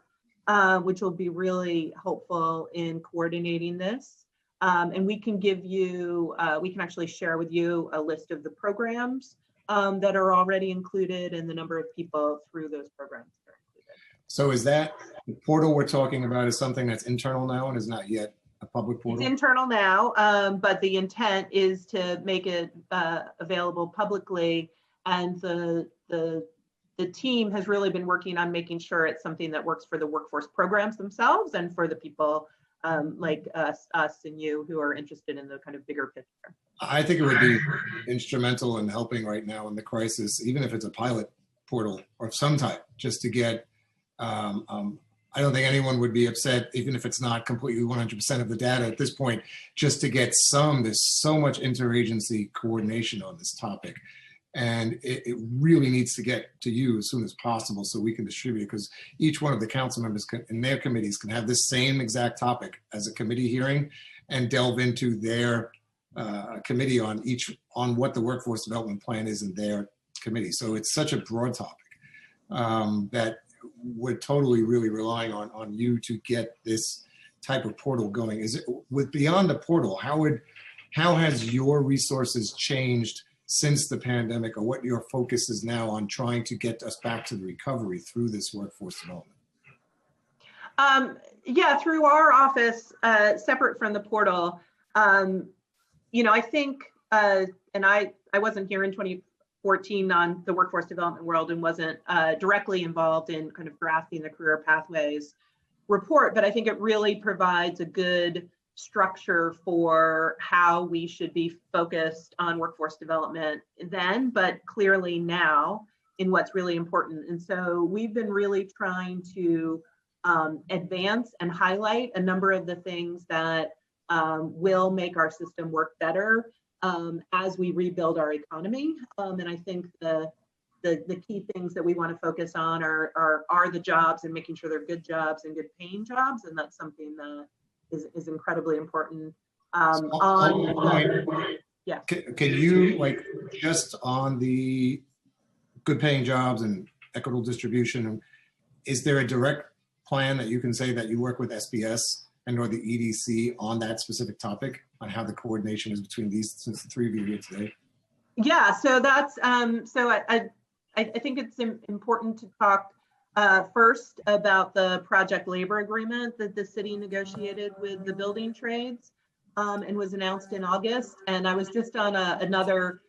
which will be really helpful in coordinating this. And we can give you, we can actually share with you a list of the programs that are already included and the number of people through those programs that are included. So is that the portal we're talking about is something that's internal now and is not yet a public portal? It's internal now, but the intent is to make it available publicly. And the team has really been working on making sure it's something that works for the workforce programs themselves and for the people like us and you who are interested in the kind of bigger picture. I think it would be instrumental in helping right now in the crisis, even if it's a pilot portal of some type, just to get, I don't think anyone would be upset, even if it's not completely 100% of the data at this point, just to get there's so much interagency coordination on this topic. And it really needs to get to you as soon as possible so we can distribute it, because each one of the council members in their committees can have this same exact topic as a committee hearing and delve into their committee on what the workforce development plan is in their committee. So it's such a broad topic that we're totally really relying on you to get this type of portal going. Is it with beyond the portal, how has your resources changed since the pandemic, or what your focus is now on trying to get us back to the recovery through this workforce development? Yeah, through our office, separate from the portal, you know, I think, and I wasn't here in 2014 on the workforce development world and wasn't directly involved in kind of drafting the career pathways report, but I think it really provides a good structure for how we should be focused on workforce development then, but clearly now in what's really important. And so we've been really trying to advance and highlight a number of the things that will make our system work better as we rebuild our economy. And I think the key things that we want to focus on are the jobs and making sure they're good jobs and good paying jobs. And that's something that is incredibly important. Yeah. Can you, like, just on the good paying jobs and equitable distribution, is there a direct plan that you can say that you work with SBS and or the EDC on that specific topic, on how the coordination is between these, since the three of you here today? Yeah, so that's, so I think it's important to talk first about the project labor agreement that the city negotiated with the building trades and was announced in August. And I was just on another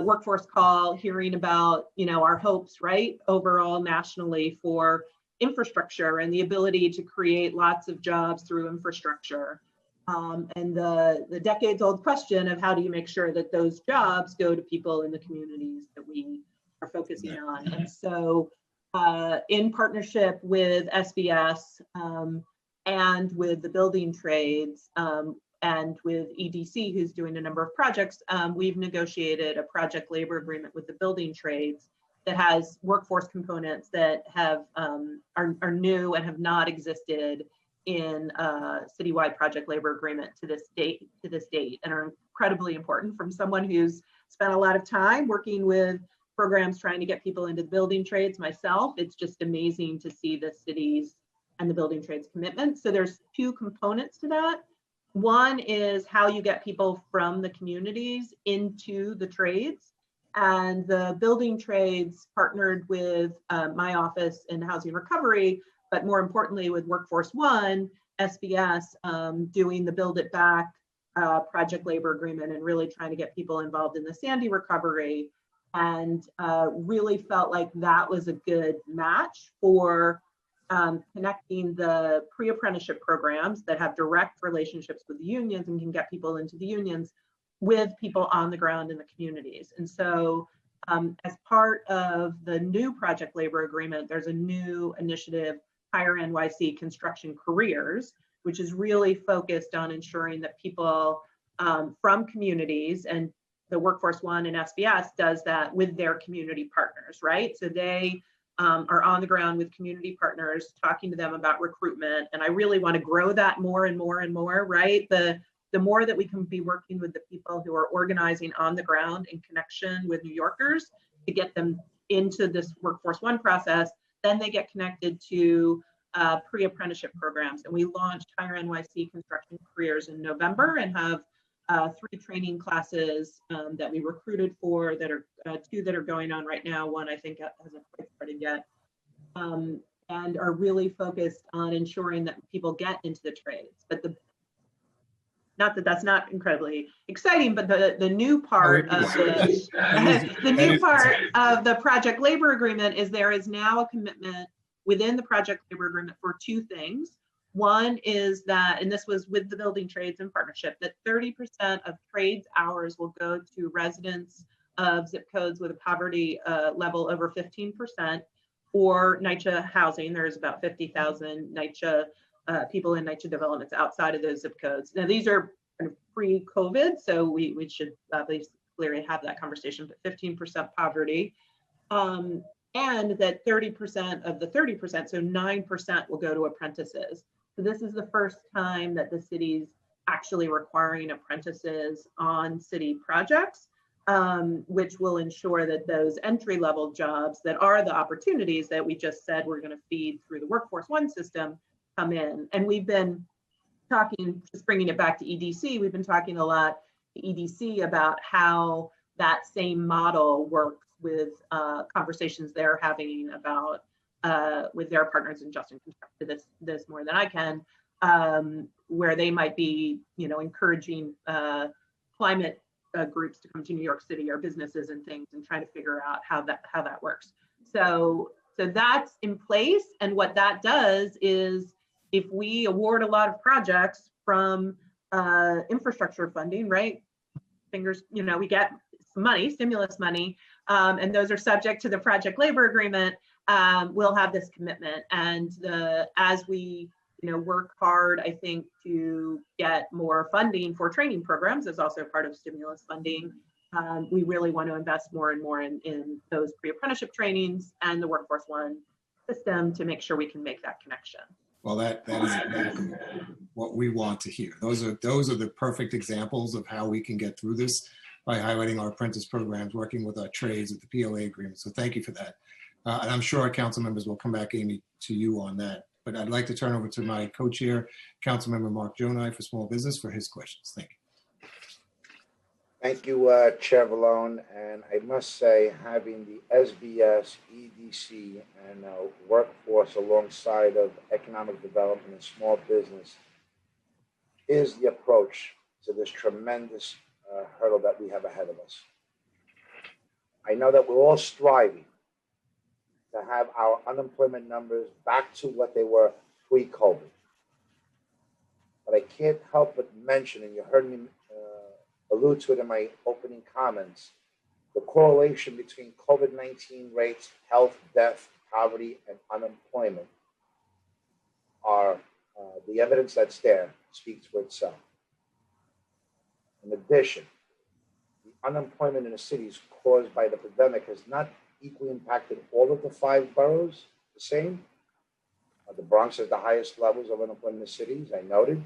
workforce call hearing about, you know, our hopes, right, overall nationally for infrastructure and the ability to create lots of jobs through infrastructure. And the decades-old question of how do you make sure that those jobs go to people in the communities that we are focusing on. And so in partnership with SBS and with the building trades and with EDC, who's doing a number of projects, we've negotiated a project labor agreement with the building trades that has workforce components that have are new and have not existed in a citywide project labor agreement to this date and are incredibly important from someone who's spent a lot of time working with programs trying to get people into the building trades myself. It's just amazing to see the cities and the building trades commitment. So there's two components to that. One is how you get people from the communities into the trades. And the building trades partnered with my office in housing recovery, but more importantly with Workforce One, SBS, doing the Build It Back project labor agreement and really trying to get people involved in the Sandy recovery. And really felt like that was a good match for connecting the pre-apprenticeship programs that have direct relationships with the unions and can get people into the unions with people on the ground in the communities. And so as part of the new project labor agreement, there's a new initiative, Hire NYC Construction Careers, which is really focused on ensuring that people from communities, and the Workforce One and SBS does that with their community partners, right? So they are on the ground with community partners, talking to them about recruitment. And I really want to grow that more and more and more, right? The more that we can be working with the people who are organizing on the ground in connection with New Yorkers to get them into this Workforce One process, then they get connected to pre-apprenticeship programs. And we launched Hire NYC Construction Careers in November and have 3 training classes that we recruited for, that are 2 that are going on right now. One I think hasn't quite started yet, and are really focused on ensuring that people get into the trades. But not that that's not incredibly exciting, but the new part of the new part of the project labor agreement is there is now a commitment within the project labor agreement for 2 things. One is that, and this was with the building trades in partnership, that 30% of trades hours will go to residents of zip codes with a poverty level over 15%, or NYCHA housing. There's about 50,000 NYCHA people in NYCHA developments outside of those zip codes. Now, these are kind of pre-COVID, so we should clearly have that conversation, but 15% poverty. And that 30% of the 30%, so 9% will go to apprentices. So this is the first time that the city's actually requiring apprentices on city projects, which will ensure that those entry-level jobs that are the opportunities that we just said we're going to feed through the Workforce One system come in. And we've been talking, just bringing it back to EDC, we've been talking a lot to EDC about how that same model works with conversations they're having about with their partners, and Justin can talk to this more than I can, where they might be, encouraging climate groups to come to New York City, or businesses and things, and trying to figure out how that works. So that's in place, and what that does is, if we award a lot of projects from infrastructure funding, right? We get some money, stimulus money, and those are subject to the project labor agreement. We'll have this commitment, and as we work hard, I think, to get more funding for training programs as also part of stimulus funding, we really want to invest more and more in those pre-apprenticeship trainings and the Workforce One system to make sure we can make that connection. Well, that is exactly what we want to hear. Those are the perfect examples of how we can get through this, by highlighting our apprentice programs, working with our trades, with the PLA agreement. So thank you for that. And I'm sure our council members will come back, Amy, to you on that. But I'd like to turn over to my co-chair, Councilmember Mark Jonai for Small Business, for his questions. Thank you. Thank you, Chair Vallone. And I must say, having the SBS, EDC, and workforce alongside of economic development and small business is the approach to this tremendous hurdle that we have ahead of us. I know that we're all striving to have our unemployment numbers back to what they were pre-COVID. But I can't help but mention, and you heard me allude to it in my opening comments, the correlation between COVID-19 rates, health, death, poverty, and unemployment are the evidence that's there speaks for itself. In addition, the unemployment in the cities caused by the pandemic has not equally impacted all of the 5 boroughs the same. The Bronx has the highest levels of unemployment in the cities, I noted.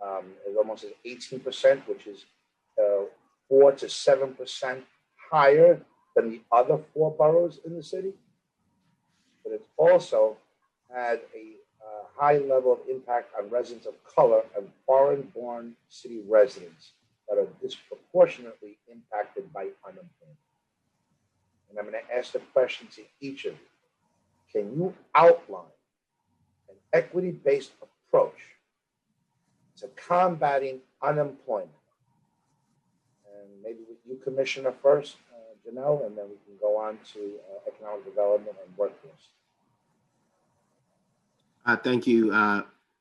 It almost is 18%, which is 4 to 7% higher than the other 4 boroughs in the city. But it's also had a high level of impact on residents of color and foreign-born city residents that are disproportionately impacted by unemployment. And I'm going to ask the question to each of you. Can you outline an equity-based approach to combating unemployment? And maybe with you, Commissioner, first, Janelle, and then we can go on to economic development and workforce. Thank you,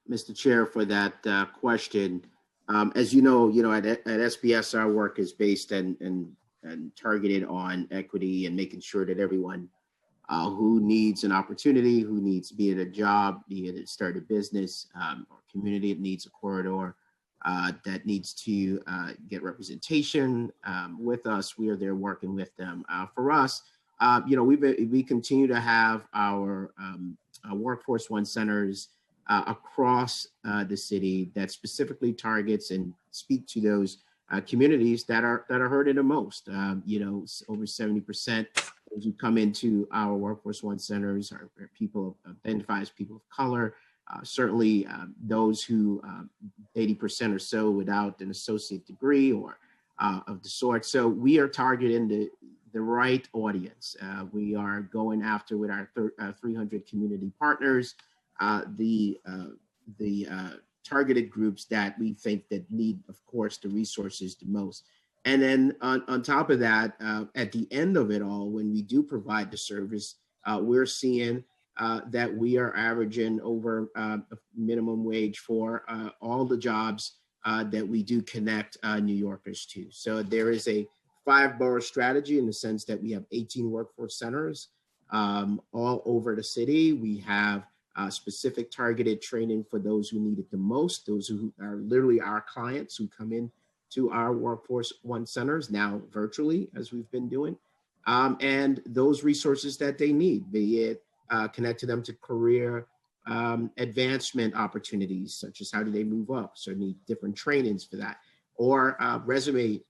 Mr. Chair, for that question. As you know, at SBS, our work is based and targeted on equity and making sure that everyone who needs an opportunity, who needs, be it a job, be it start a business, or community that needs a corridor, that needs to get representation with us, we are there working with them. For us, we continue to have our Workforce One centers across the city that specifically targets and speak to those communities that are hurting the most. Over 70% those who come into our Workforce One centers are people identified as people of color. Certainly those who 80% or so without an associate degree or of the sort. So we are targeting the right audience. We are going after with our 300 community partners, the targeted groups that we think that need, of course, the resources the most. And then on top of that, at the end of it all, when we do provide the service, we're seeing that we are averaging over a minimum wage for all the jobs that we do connect New Yorkers to. So there is a 5-borough strategy in the sense that we have 18 workforce centers all over the city. We have specific targeted training for those who need it the most, those who are literally our clients who come in to our Workforce One centers, now virtually, as we've been doing, and those resources that they need, be it connect to them to career advancement opportunities, such as how do they move up, so need different trainings for that, or resume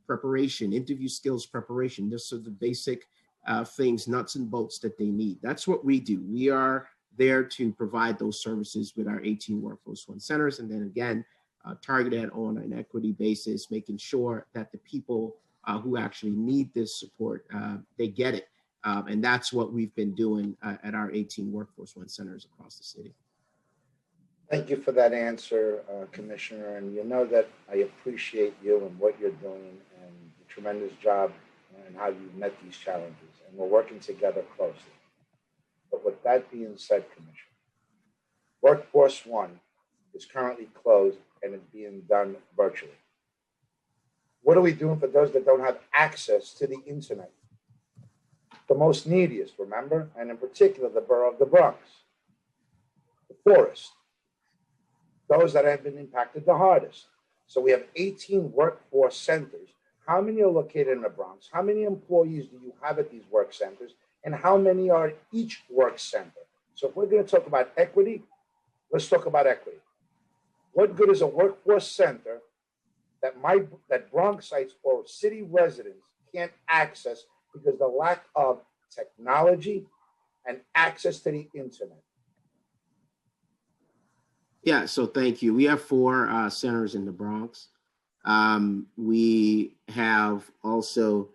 preparation, interview skills preparation. Those are the basic things, nuts and bolts that they need. That's what we do. We are there to provide those services with our 18 Workforce One centers, and then again, targeted on an equity basis, making sure that the people who actually need this support, they get it. And that's what we've been doing at our 18 Workforce One centers across the city. Thank you for that answer, Commissioner. And you know that I appreciate you and what you're doing and the tremendous job and how you've met these challenges. And we're working together closely. But with that being said, Commissioner, Workforce One is currently closed and it's being done virtually. What are we doing for those that don't have access to the internet? The most neediest, remember? And in particular, the borough of the Bronx, the poorest, those that have been impacted the hardest. So we have 18 workforce centers. How many are located in the Bronx? How many employees do you have at these work centers? And how many are at each work center? So if we're going to talk about equity, let's talk about equity. What good is a workforce center that Bronxites or city residents can't access because of the lack of technology and access to the internet? Yeah, so thank you. We have 4 centers in the Bronx. We have also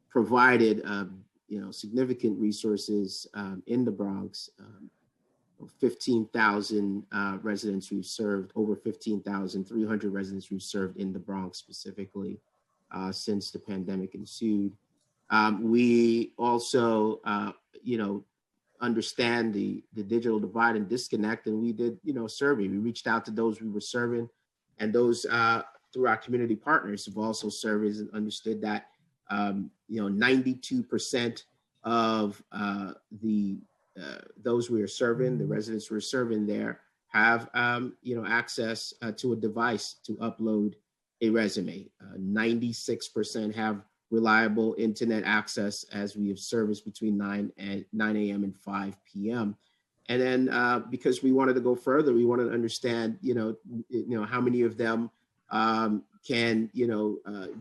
provided significant resources in the Bronx. 15,000 residents we've served, over 15,300 residents we've served in the Bronx specifically since the pandemic ensued. We also, understand the digital divide and disconnect, and we did, a survey. We reached out to those we were serving, and those through our community partners have also surveyed and understood that 92% of those we are serving, the residents we're serving there, have access to a device to upload a resume. 96% have reliable internet access, as we have service between 9 a.m. and 5 p.m. And then because we wanted to go further, we wanted to understand, how many of them can,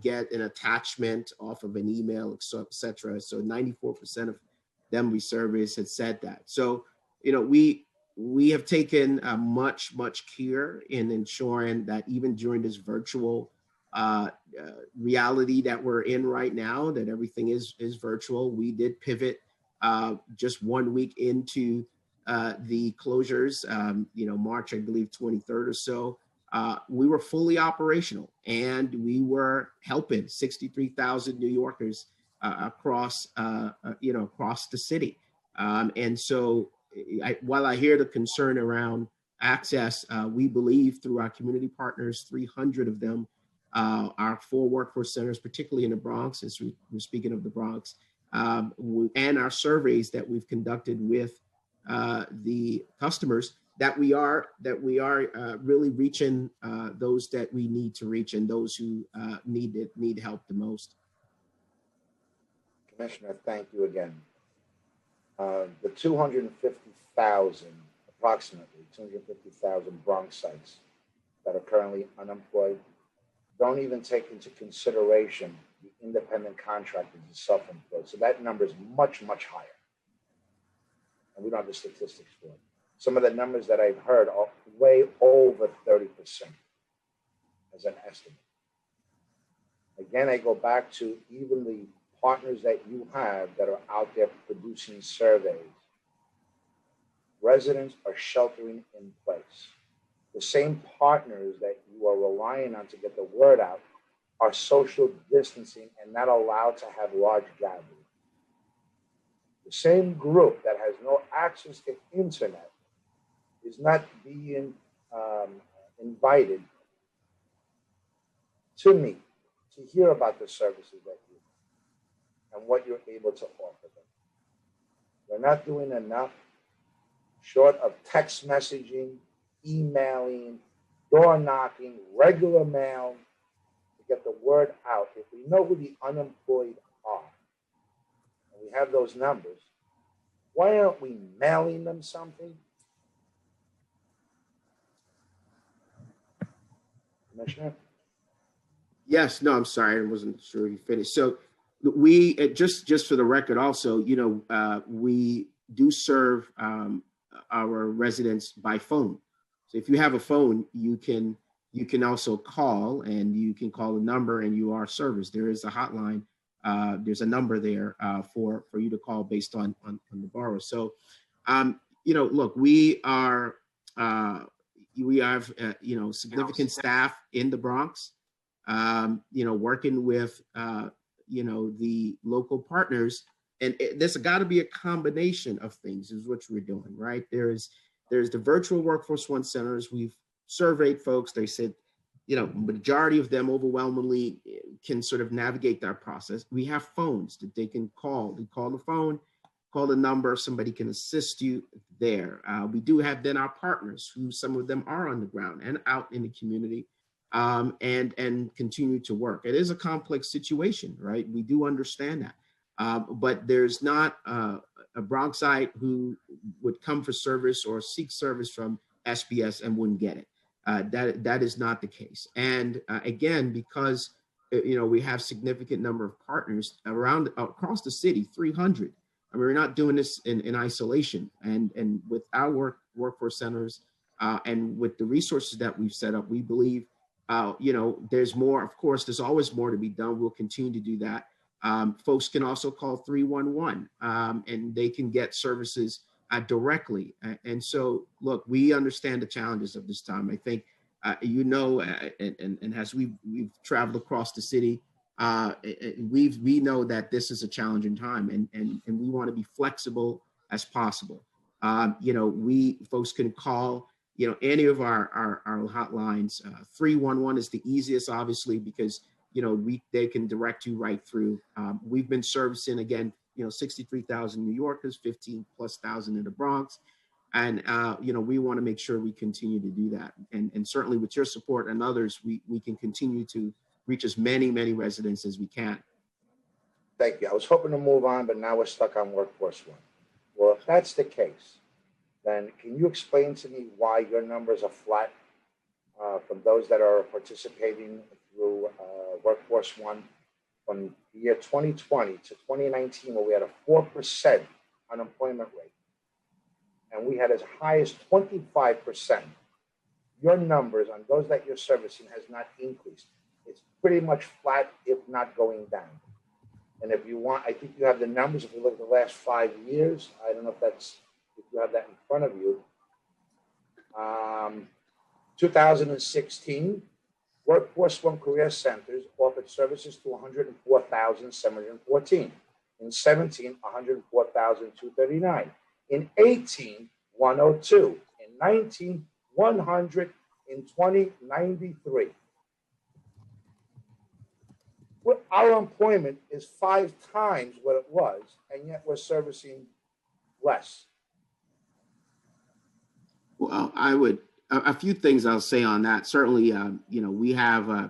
get an attachment off of an email, et cetera. So 94% of them we surveyed had said that. So, we have taken much care in ensuring that even during this virtual reality that we're in right now, that everything is virtual. We did pivot just 1 week into the closures, March, I believe 23rd or so. We were fully operational, and we were helping 63,000 New Yorkers across the city. And so while I hear the concern around access, we believe through our community partners, 300 of them, our 4 workforce centers, particularly in the Bronx, as we're speaking of the Bronx, and our surveys that we've conducted with the customers, that we are really reaching those that we need to reach and those who need help the most. Commissioner, thank you again. The 250,000, approximately 250,000 Bronxites that are currently unemployed don't even take into consideration the independent contractors and self-employed. So that number is much, much higher. And we don't have the statistics for it. Some of the numbers that I've heard are way over 30% as an estimate. Again, I go back to even the partners that you have that are out there producing surveys. Residents are sheltering in place. The same partners that you are relying on to get the word out are social distancing and not allowed to have large gatherings. The same group that has no access to internet is not being invited to meet, to hear about the services that you and what you're able to offer them. We're not doing enough, short of text messaging, emailing, door knocking, regular mail, to get the word out. If we know who the unemployed are, and we have those numbers, why aren't we mailing them something? Commissioner? Yes, no, I'm sorry, I wasn't sure you finished. So we just for the record, also, we do serve our residents by phone. So if you have a phone, you can also call, and you can call a number, and you are serviced. There is a hotline. There's a number there for you to call based on the borrower. So, look, we have significant staff in the Bronx, working with the local partners, and there's got to be a combination of things is what we're doing, right? There's the virtual Workforce One centers. We've surveyed folks. They said, majority of them overwhelmingly can sort of navigate that process. We have phones that they can call. They call the phone, call the number, somebody can assist you there. We do have then our partners, who some of them are on the ground and out in the community, and continue to work. It is a complex situation, right? We do understand that. But there's not a Bronxite who would come for service or seek service from SBS and wouldn't get it. That is not the case. And again, because we have significant number of partners across the city, 300. I mean, we're not doing this in isolation. And with our workforce centers and with the resources that we've set up, we believe there's more. Of course, there's always more to be done. We'll continue to do that. Folks can also call 311 and they can get services directly. And so, look, we understand the challenges of this time. I think, and as we've traveled across the city, we know that this is a challenging time, and we want to be flexible as possible. Folks can call, any of our hotlines. 311 is the easiest, obviously, because they can direct you right through. We've been servicing, again, 63,000 New Yorkers, 15,000+ in the Bronx. And, we want to make sure we continue to do that. And certainly with your support and others, we can continue to reach as many residents as we can. Thank you. I was hoping to move on, but now we're stuck on Workforce One. Well, if that's the case, then can you explain to me why your numbers are flat from those that are participating through Workforce One from the year 2020 to 2019, where we had a 4% unemployment rate, and we had as high as 25%. Your numbers on those that you're servicing has not increased. It's pretty much flat, if not going down. And if you want, I think you have the numbers. If you look at the last 5 years, I don't know if you have that in front of you. 2016, Workforce One Career Centers offered services to 104,714. In 17, 104,239. In 18, 102. In 19, 100. In 20, 93. Our employment is 5 times what it was, and yet we're servicing less. Well, I would, a few things I'll say on that. Certainly, we have,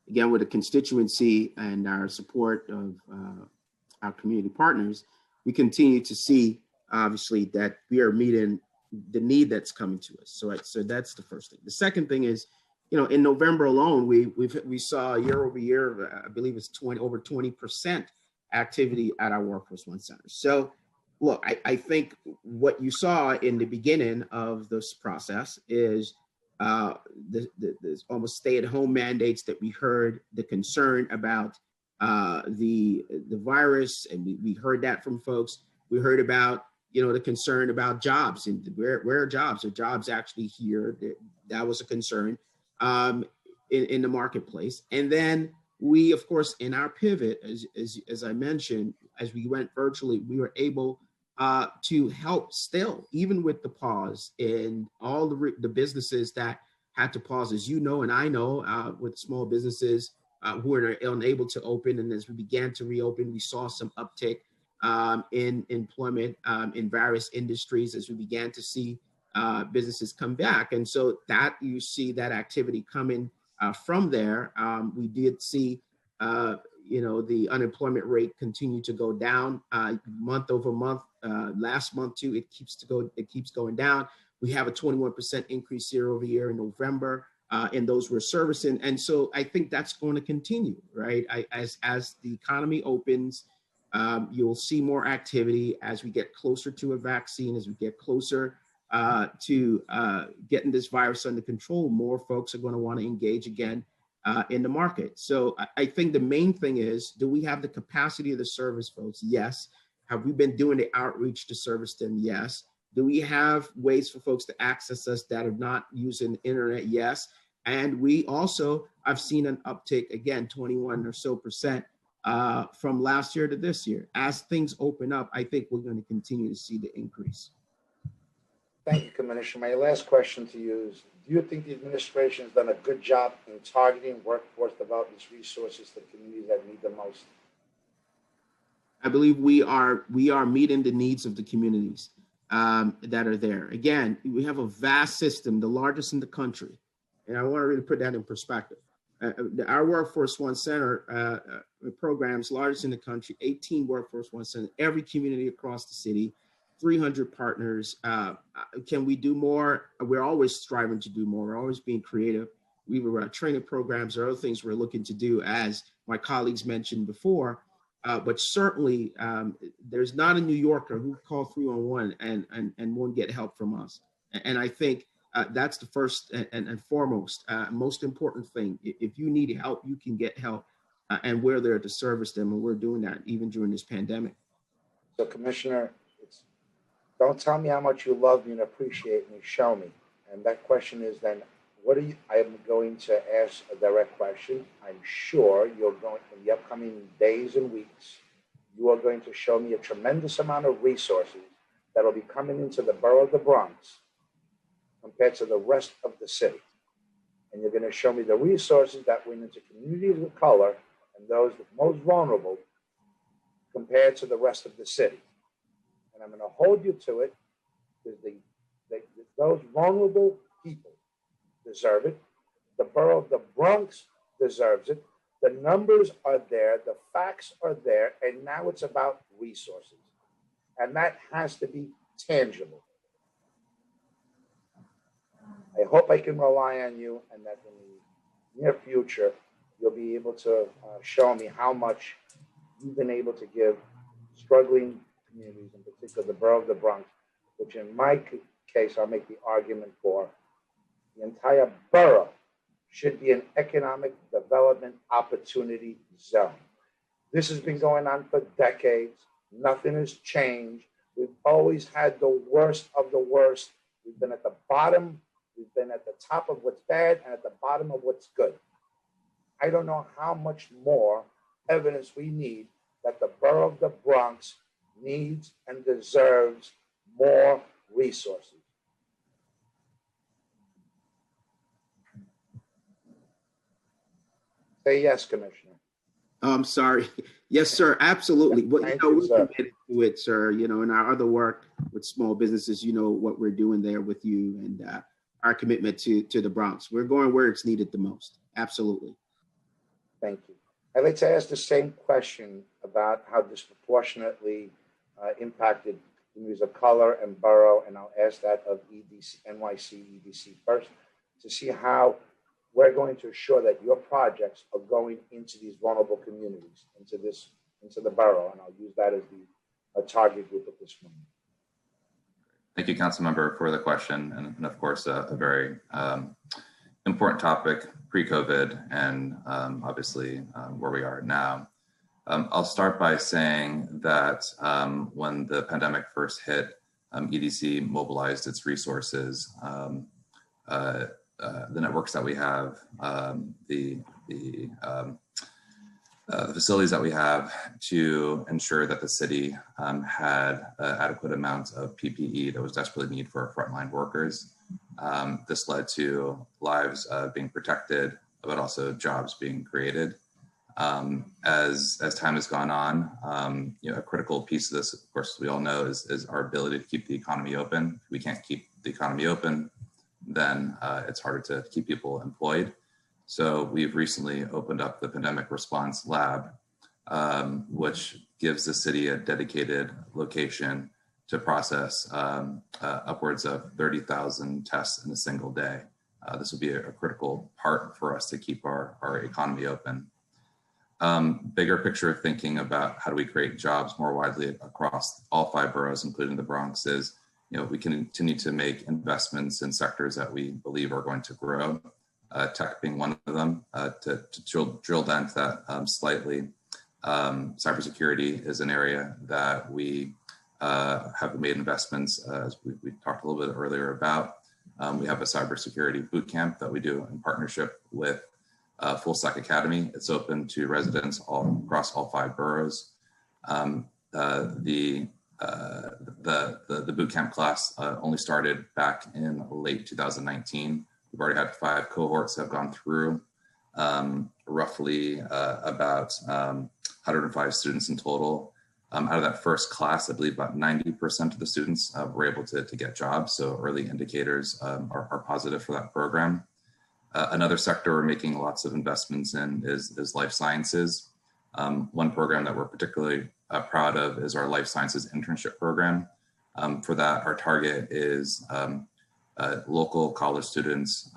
again, with the constituency and our support of our community partners, we continue to see, obviously, that we are meeting the need that's coming to us. So that's the first thing. The second thing is, in November alone, we saw year over year, I believe it's over 20% activity at our Workforce One centers. So look, I think what you saw in the beginning of this process is the almost stay-at-home mandates that we heard, the concern about the virus, and we heard that from folks. We heard about the concern about jobs and where are jobs? Are jobs actually here? That was a concern in the marketplace. And then we, of course, in our pivot, as I mentioned, as we went virtually, we were able to help still, even with the pause in all the businesses that had to pause, as you know, and I know, with small businesses who are unable to open. And as we began to reopen, we saw some uptick in employment in various industries as we began to see businesses come back. And so that you see that activity coming from there. We did see the unemployment rate continue to go down month over month. Last month too, it keeps going down. We have a 21% increase year over year in November in those we're servicing. And so I think that's going to continue, right? As the economy opens, you'll see more activity as we get closer to a vaccine, as we get closer to getting this virus under control. More folks are going to want to engage again in the market. So I think the main thing is, do we have the capacity of the service folks? Yes. Have we been doing the outreach to service them? Yes. Do we have ways for folks to access us that are not using the internet? Yes. And we also, I've seen an uptick, again, 21% or so from last year to this year. As things open up, I think we're going to continue to see the increase. Thank you, Commissioner. My last question to you is, do you think the administration has done a good job in targeting workforce development resources to communities that need the most? I believe we are meeting the needs of the communities that are there. Again, we have a vast system, the largest in the country. And I want to really put that in perspective. Our Workforce One Center programs, largest in the country, 18 Workforce One Center, every community across the city, 300 partners. Can we do more? We're always striving to do more. We're always being creative. We were training programs or other things we're looking to do, as my colleagues mentioned before. But certainly, there's not a New Yorker who call 311 and won't get help from us. And I think that's the first and foremost, most important thing. If you need help, you can get help, and we're there to service them. And we're doing that even during this pandemic. So, Commissioner, don't tell me how much you love me and appreciate me, show me. And that question is then, I'm going to ask a direct question. I'm sure you're going, in the upcoming days and weeks, you are going to show me a tremendous amount of resources that'll be coming into the borough of the Bronx compared to the rest of the city. And you're going to show me the resources that went into communities of color and those most vulnerable compared to the rest of the city. And I'm going to hold you to it, because those vulnerable people deserve it. The borough of the Bronx deserves it. The numbers are there, the facts are there, and now it's about resources. And that has to be tangible. I hope I can rely on you, and that in the near future, you'll be able to show me how much you've been able to give struggling communities, in particular the borough of the Bronx, which in my case, I'll make the argument for the entire borough should be an economic development opportunity zone. This has been going on for decades. Nothing has changed. We've always had the worst of the worst. We've been at the bottom. We've been at the top of what's bad and at the bottom of what's good. I don't know how much more evidence we need that the borough of the Bronx needs and deserves more resources. Say yes, Commissioner. I'm sorry. Yes, sir. Absolutely. Well, Thank you, we're sir. committed to it, sir. In our other work with small businesses, what we're doing there with you and our commitment to the Bronx. We're going where it's needed the most. Absolutely. Thank you. I'd like to ask the same question about how disproportionately impacted communities of color and borough, and I'll ask that of EDC, NYC EDC first, to see how we're going to ensure that your projects are going into these vulnerable communities, into the borough, and I'll use that as the target group at this moment. Thank you, Council Member, for the question, and of course, a very important topic pre-COVID and obviously where we are now. I'll start by saying that when the pandemic first hit, EDC mobilized its resources, the networks that we have, the facilities that we have to ensure that the city had adequate amounts of PPE that was desperately needed for our frontline workers. This led to lives being protected, but also jobs being created. As time has gone on, a critical piece of this, of course, we all know is our ability to keep the economy open. If we can't keep the economy open, then it's harder to keep people employed. So we've recently opened up the Pandemic Response Lab, which gives the city a dedicated location to process upwards of 30,000 tests in a single day. This will be a critical part for us to keep our economy open. Bigger picture thinking about how do we create jobs more widely across all 5 boroughs, including the Bronx, is we continue to make investments in sectors that we believe are going to grow. Tech being one of them. To drill down to that slightly, cybersecurity is an area that we have made investments, as we talked a little bit earlier about. We have a cybersecurity boot camp that we do in partnership with Full Stack Academy. It's open to residents across all 5 boroughs. The boot camp class only started back in late 2019. We've already had 5 cohorts that have gone through, roughly about 105 students in total. Out of that first class, I believe about 90% of the students were able to get jobs. So early indicators are positive for that program. Another sector we're making lots of investments in is life sciences. One program that we're particularly proud of is our life sciences internship program. For that, our target is local college students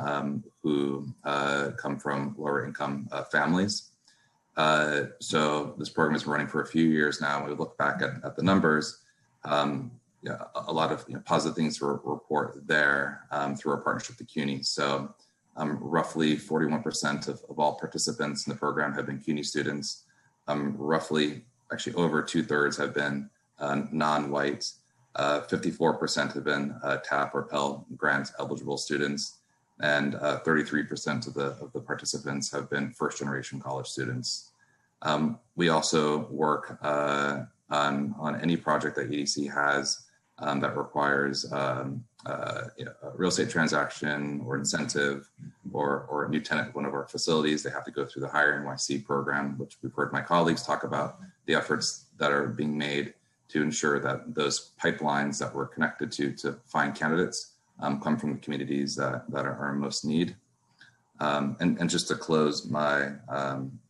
who come from lower income families. So this program is running for a few years now. When we look back at the numbers, a lot of positive things to report there through our partnership with CUNY. So roughly 41% of all participants in the program have been CUNY students. Roughly, actually over 2/3 have been non-white. 54% have been TAP or Pell Grant eligible students, and 33% of the participants have been first-generation college students. We also work on any project that EDC has that requires a real estate transaction or incentive or a new tenant at one of our facilities. They have to go through the Hire NYC program, which we've heard my colleagues talk about the efforts that are being made to ensure that those pipelines that we're connected to find candidates come from the communities that are in most need. And just to close my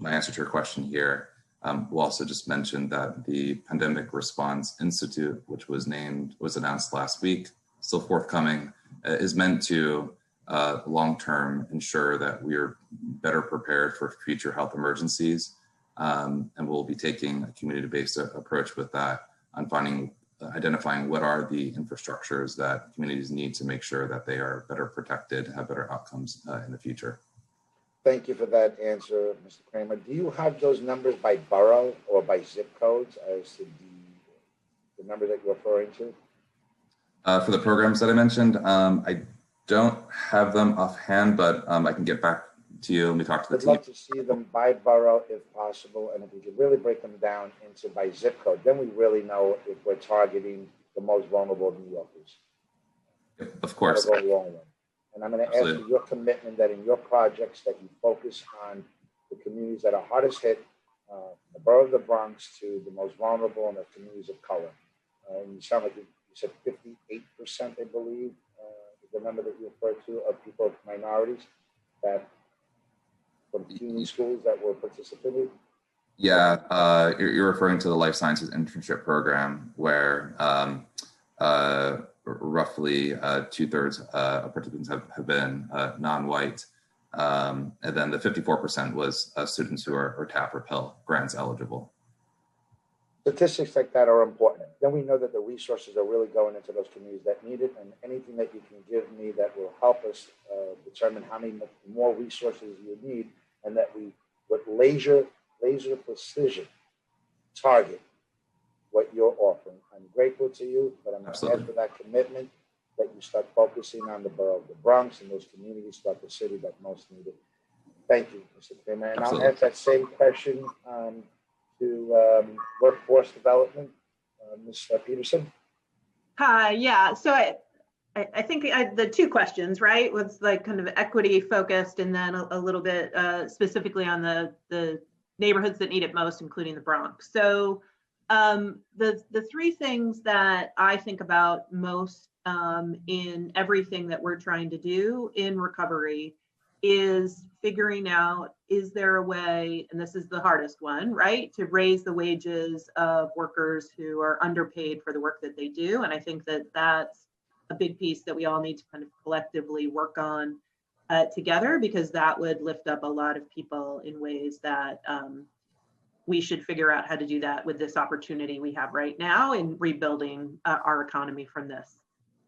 answer to your question here, we'll also just mention that the Pandemic Response Institute, which was announced last week, still forthcoming, is meant to long-term ensure that we are better prepared for future health emergencies. And we'll be taking a community-based approach with that on identifying what are the infrastructures that communities need to make sure that they are better protected, have better outcomes in the future. Thank you for that answer, Mr. Kramer. Do you have those numbers by borough or by zip codes as to the number that you're referring to? For the programs that I mentioned, I don't have them offhand, but I can get back to you and we talk to the team. I'd love to see them by borough if possible, and if we could really break them down into by zip code, then we really know if we're targeting the most vulnerable New Yorkers. Of course. And I'm going to ask for your commitment that in your projects that you focus on the communities that are hardest hit from the borough of the Bronx to the most vulnerable and the communities of color. And you sound like you said 58%, I believe, the number that you referred to, of people of minorities that from community schools that were participating. Yeah, you're referring to the life sciences internship program where roughly 2/3 of participants have been non-white. And then the 54% was students who are TAP or Pell grants eligible. Statistics like that are important. Then we know that the resources are really going into those communities that need it, and anything that you can give me that will help us determine how many more resources you need, and that we, with laser precision, target what you're offering. I'm grateful to you, but I'm going to ask for that commitment that you start focusing on the borough of the Bronx and those communities throughout the city that most need it. Thank you, Mr. Kramer. And I'll ask that same question to workforce development, Ms. Peterson. Hi, yeah. So I think the two questions, right, was like kind of equity focused, and then a little bit specifically on the neighborhoods that need it most, including the Bronx. So the three things that I think about most in everything that we're trying to do in recovery is figuring out, is there a way, and this is the hardest one, right, to raise the wages of workers who are underpaid for the work that they do. And I think that that's a big piece that we all need to kind of collectively work on together, because that would lift up a lot of people in ways that we should figure out how to do that with this opportunity we have right now in rebuilding our economy from this.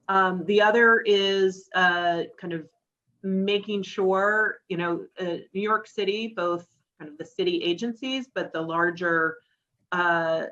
The other is kind of making sure, New York City, both kind of the city agencies, but the larger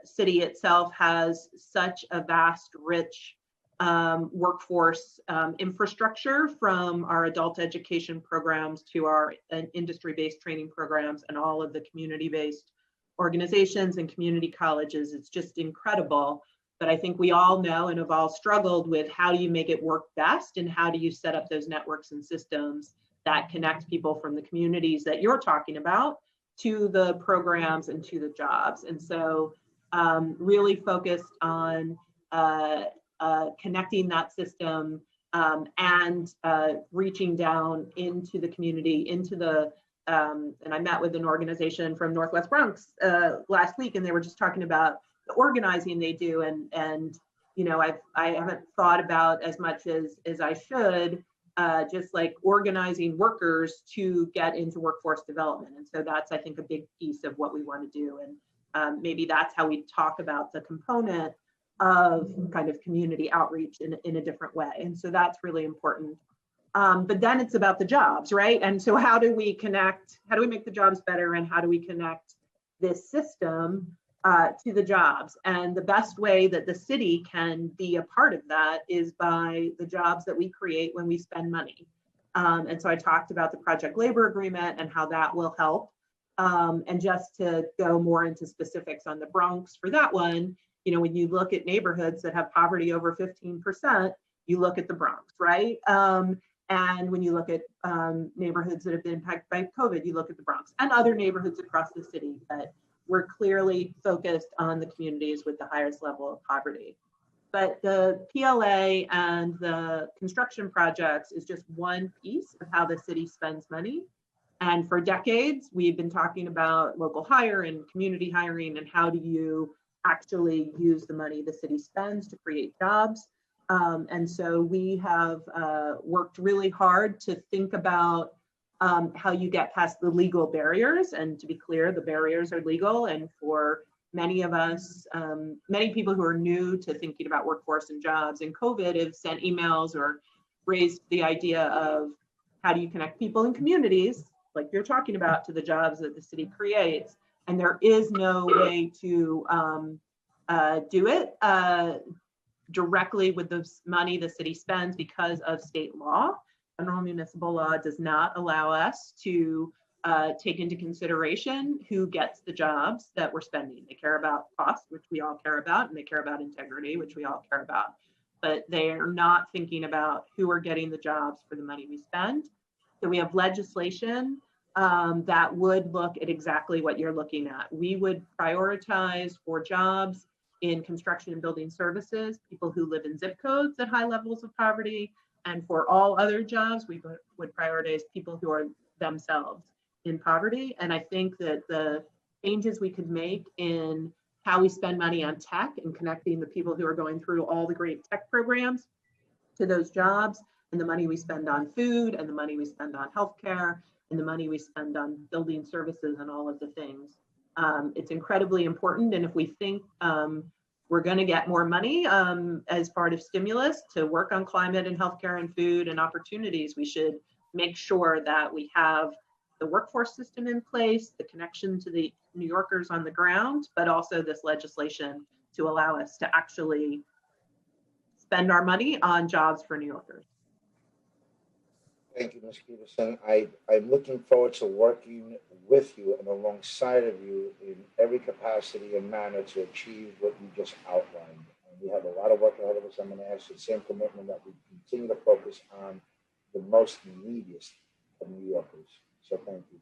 city itself has such a vast, rich workforce infrastructure, from our adult education programs to our industry-based training programs and all of the community-based organizations and community colleges. It's just incredible. But I think we all know and have all struggled with, how do you make it work best, and how do you set up those networks and systems that connect people from the communities that you're talking about to the programs and to the jobs. And so really focused on connecting that system and reaching down into the community, into the, and I met with an organization from Northwest Bronx last week, and they were just talking about the organizing they do. And I haven't thought about as much as I should, just like organizing workers to get into workforce development. And so that's, I think, a big piece of what we want to do. And maybe that's how we talk about the component of kind of community outreach in a different way. And so that's really important. But then it's about the jobs, right? And so how do we connect, how do we make the jobs better, and how do we connect this system to the jobs? And the best way that the city can be a part of that is by the jobs that we create when we spend money. And so I talked about the project labor agreement and how that will help. And just to go more into specifics on the Bronx for that one, when you look at neighborhoods that have poverty over 15%, you look at the Bronx, right? And when you look at neighborhoods that have been impacted by COVID, you look at the Bronx and other neighborhoods across the city. But we're clearly focused on the communities with the highest level of poverty. But the PLA and the construction projects is just one piece of how the city spends money. And for decades, we've been talking about local hire and community hiring, and how do you actually use the money the city spends to create jobs. And so we have worked really hard to think about how you get past the legal barriers. And to be clear, the barriers are legal. And for many of us, many people who are new to thinking about workforce and jobs in COVID have sent emails or raised the idea of, how do you connect people in communities, like you're talking about, to the jobs that the city creates? And there is no way to do it directly with the money the city spends because of state law. General municipal law does not allow us to take into consideration who gets the jobs that we're spending. They care about cost, which we all care about, and they care about integrity, which we all care about. But they are not thinking about who are getting the jobs for the money we spend. So we have legislation that would look at exactly what you're looking at. We would prioritize for jobs in construction and building services, people who live in zip codes at high levels of poverty. And for all other jobs, we would prioritize people who are themselves in poverty. And I think that the changes we could make in how we spend money on tech and connecting the people who are going through all the great tech programs to those jobs, and the money we spend on food, and the money we spend on healthcare, and the money we spend on building services and all of the things. It's incredibly important. And if we think we're going to get more money as part of stimulus to work on climate and healthcare and food and opportunities, we should make sure that we have the workforce system in place, the connection to the New Yorkers on the ground, but also this legislation to allow us to actually spend our money on jobs for New Yorkers. Thank you, Ms. Peterson. I'm looking forward to working with you and alongside of you in every capacity and manner to achieve what you just outlined. And we have a lot of work ahead of us. I'm going to ask the same commitment that we continue to focus on the most neediest of New Yorkers. So thank you.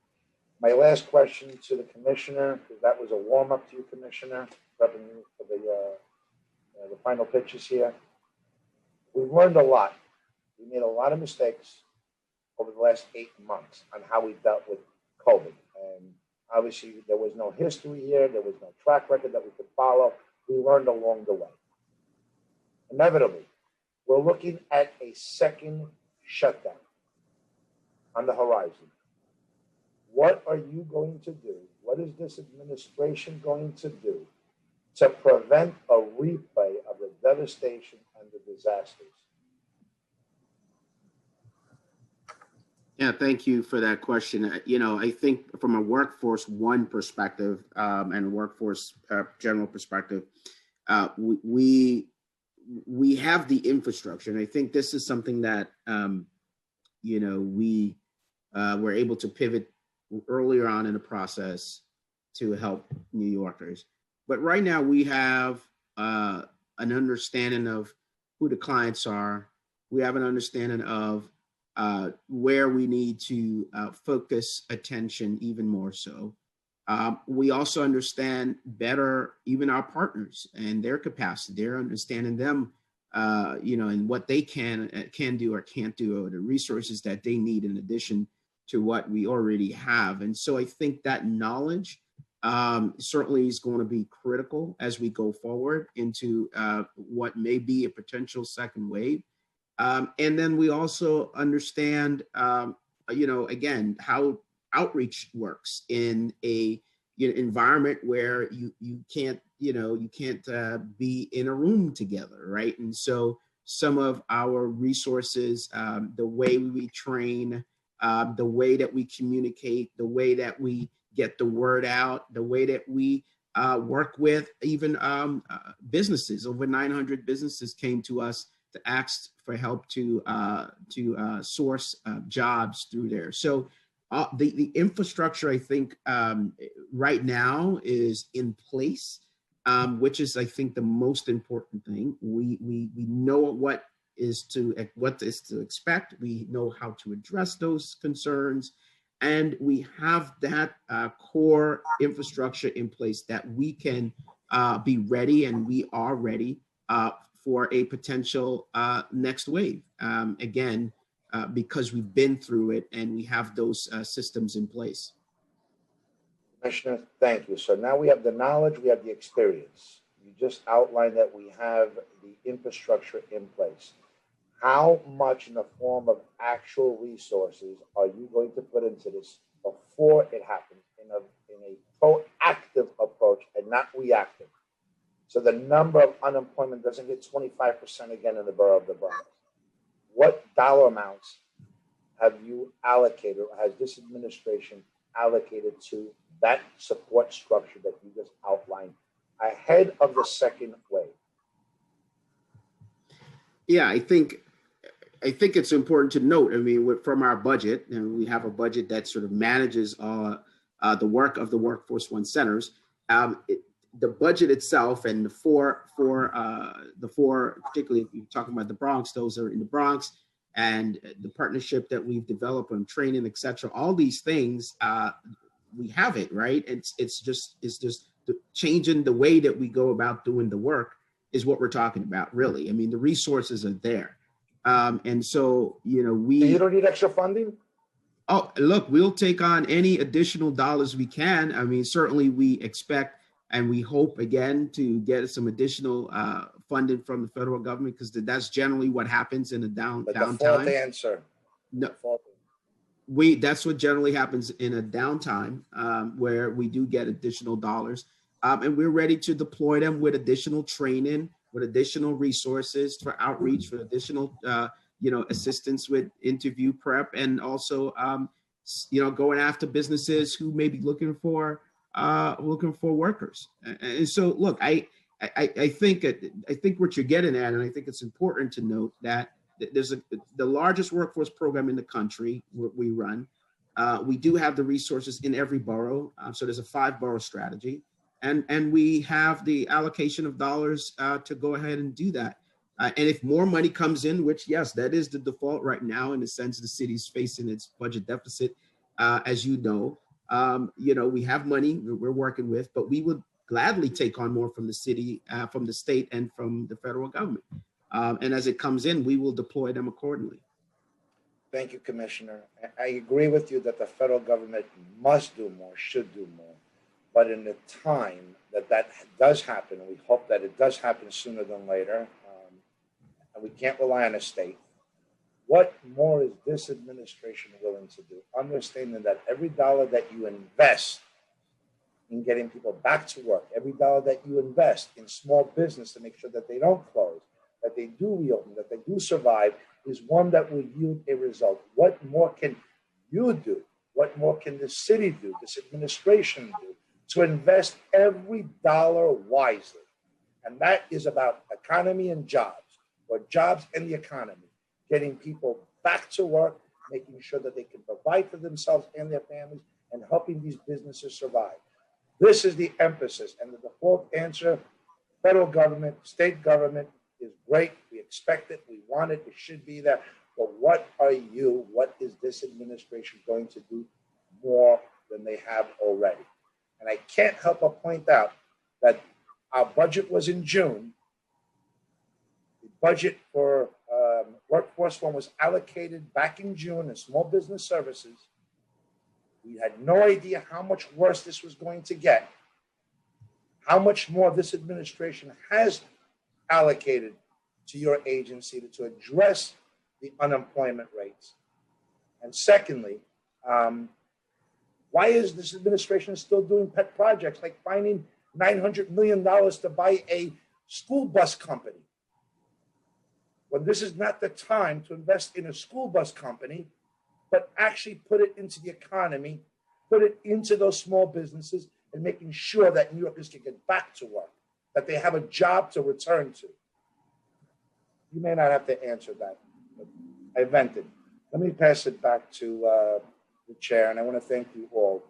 My last question to the commissioner, because that was a warm-up to you, Commissioner, prepping you for the final pitches here. We've learned a lot. We made a lot of mistakes over the last 8 months on how we dealt with COVID. And obviously there was no history here. There was no track record that we could follow. We learned along the way. Inevitably, we're looking at a second shutdown on the horizon. What are you going to do? What is this administration going to do to prevent a replay of the devastation and the disasters? Yeah, thank you for that question. You know, I think from a Workforce One perspective and workforce general perspective, we have the infrastructure, and I think this is something that you know, we were able to pivot earlier on in the process to help New Yorkers. But right now we have an understanding of who the clients are. We have an understanding of where we need to focus attention even more so. We also understand better even our partners and their capacity. They're understanding them, you know, and what they can do or can't do, or the resources that they need in addition to what we already have. And so I think that knowledge certainly is going to be critical as we go forward into what may be a potential second wave. And then we also understand, you know, again, how outreach works in a environment where you can't, you know, you can't be in a room together, right? And so some of our resources, the way we train, the way that we communicate, the way that we get the word out, the way that we work with even businesses. Over 900 businesses came to us to ask for help to source jobs through there. So the infrastructure, I think, right now is in place, which is, I think, the most important thing. We know what is to expect. We know how to address those concerns, and we have that core infrastructure in place that we can be ready, and we are ready for a potential next wave. Again, because we've been through it and we have those systems in place. Commissioner, thank you. So now we have the knowledge, we have the experience. You just outlined that we have the infrastructure in place. How much in the form of actual resources are you going to put into this before it happens in a proactive approach and not reactive? So the number of unemployment doesn't get 25% again in the borough of the Bronx. What dollar amounts have you allocated, or has this administration allocated to that support structure that you just outlined ahead of the second wave? Yeah, I think it's important to note, I mean, from our budget, and we have a budget that sort of manages the work of the Workforce One centers. The budget itself and the four, particularly if you're talking about the Bronx, those are in the Bronx, and the partnership that we've developed on training, et cetera, all these things, we have it, right? It's just changing the way that we go about doing the work is what we're talking about, really. I mean, the resources are there. And so, you know, You don't need extra funding? Oh, look, we'll take on any additional dollars we can. I mean, certainly we expect and we hope again to get some additional funding from the federal government, because that's generally what happens in a The default downtime. answer. No, Default. that's what generally happens in a downtime, where we do get additional dollars, and we're ready to deploy them with additional training, with additional resources for outreach, for additional assistance with interview prep, and also going after businesses who may be looking for workers. And so, look, I think what you're getting at, and I think it's important to note that there's the largest workforce program in the country we run. We do have the resources in every borough, so there's a 5-borough strategy, and we have the allocation of dollars to go ahead and do that. And if more money comes in, which yes, that is the default right now, in the sense the city's facing its budget deficit, as you know, we have money we're working with, but we would gladly take on more from the city, from the state, and from the federal government. And as it comes in, we will deploy them accordingly. Thank you, Commissioner. I agree with you that the federal government must do more, should do more. But in the time that does happen, and we hope that it does happen sooner than later, and we can't rely on the state, what more is this administration willing to do? Understanding that every dollar that you invest in getting people back to work, every dollar that you invest in small business to make sure that they don't close, that they do reopen, that they do survive, is one that will yield a result. What more can you do? What more can the city do, this administration do, to invest every dollar wisely? And that is about economy and jobs, or jobs and the economy, getting people back to work, making sure that they can provide for themselves and their families, and helping these businesses survive. This is the emphasis, and the default answer, federal government, state government, is great. We expect it, we want it, it should be there. But what is this administration going to do more than they have already? And I can't help but point out that our budget was in June. The budget for workforce one was allocated back in June in small business services. We had no idea how much worse this was going to get, how much more this administration has allocated to your agency to address the unemployment rates. And secondly, why is this administration still doing pet projects like finding $900 million to buy a school bus company, when this is not the time to invest in a school bus company, but actually put it into the economy, put it into those small businesses, and making sure that New Yorkers can get back to work, that they have a job to return to? You may not have to answer that, but I vented. Let me pass it back to the chair, and I want to thank you all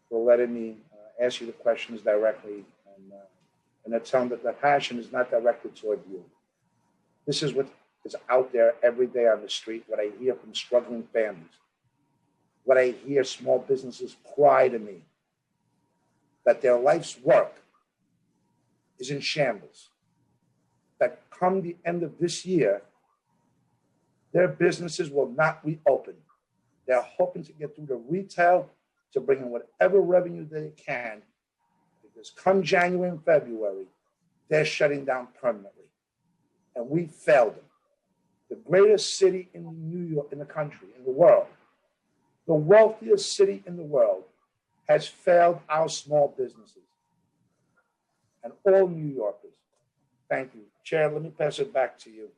for letting me ask you the questions directly, and to tell them that the passion is not directed toward you. This is what is out there every day on the street, what I hear from struggling families, what I hear small businesses cry to me, that their life's work is in shambles, that come the end of this year, their businesses will not reopen. They're hoping to get through the retail, to bring in whatever revenue they can, because come January and February, they're shutting down permanently. And we failed them. The greatest city in New York, in the country, in the world, the wealthiest city in the world, has failed our small businesses and all New Yorkers. Thank you. Chair, let me pass it back to you.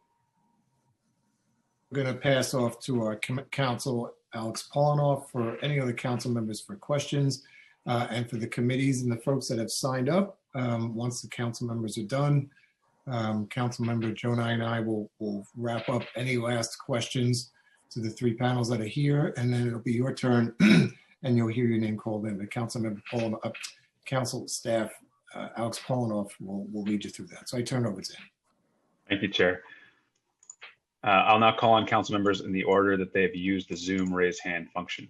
We're going to pass off to our counsel, Alex Polinoff, for any other council members for questions, and for the committees and the folks that have signed up. Once the council members are done, Councilmember Jonai and I will wrap up any last questions to the 3 panels that are here, and then it'll be your turn, and you'll hear your name called in. The Councilmember Polinoff, council staff, Alex Polinoff will lead you through that. So I turn it over to him. Thank you, Chair. I'll now call on council members in the order that they have used the Zoom raise hand function.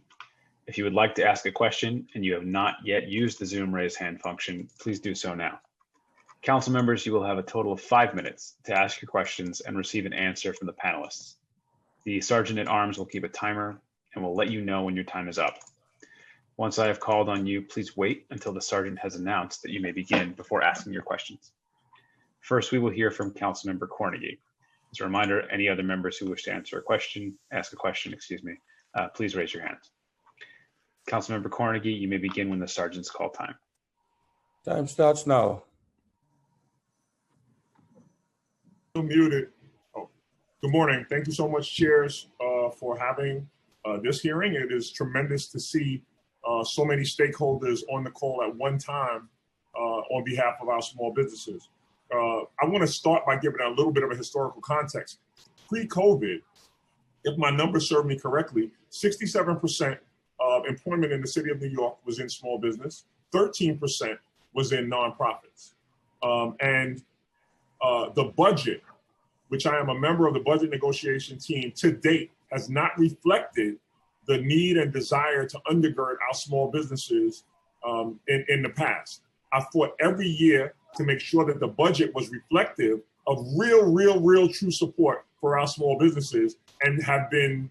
If you would like to ask a question and you have not yet used the Zoom raise hand function, please do so now. Council members, you will have a total of 5 minutes to ask your questions and receive an answer from the panelists. The Sergeant at Arms will keep a timer and will let you know when your time is up. Once I have called on you, please wait until the Sergeant has announced that you may begin before asking your questions. First, we will hear from Councilmember Cornegy. As a reminder, any other members who wish to ask a question, please raise your hand. Councilmember Cornegy, you may begin when the Sergeant's call time. Time starts now. Muted. Oh, good morning. Thank you so much, chairs, for having this hearing. It is tremendous to see so many stakeholders on the call at one time on behalf of our small businesses. I want to start by giving a little bit of a historical context. Pre-COVID, if my numbers serve me correctly, 67% of employment in the city of New York was in small business, 13% was in nonprofits. The budget, which I am a member of the budget negotiation team, to date has not reflected the need and desire to undergird our small businesses in the past. I fought every year to make sure that the budget was reflective of real true support for our small businesses, and have been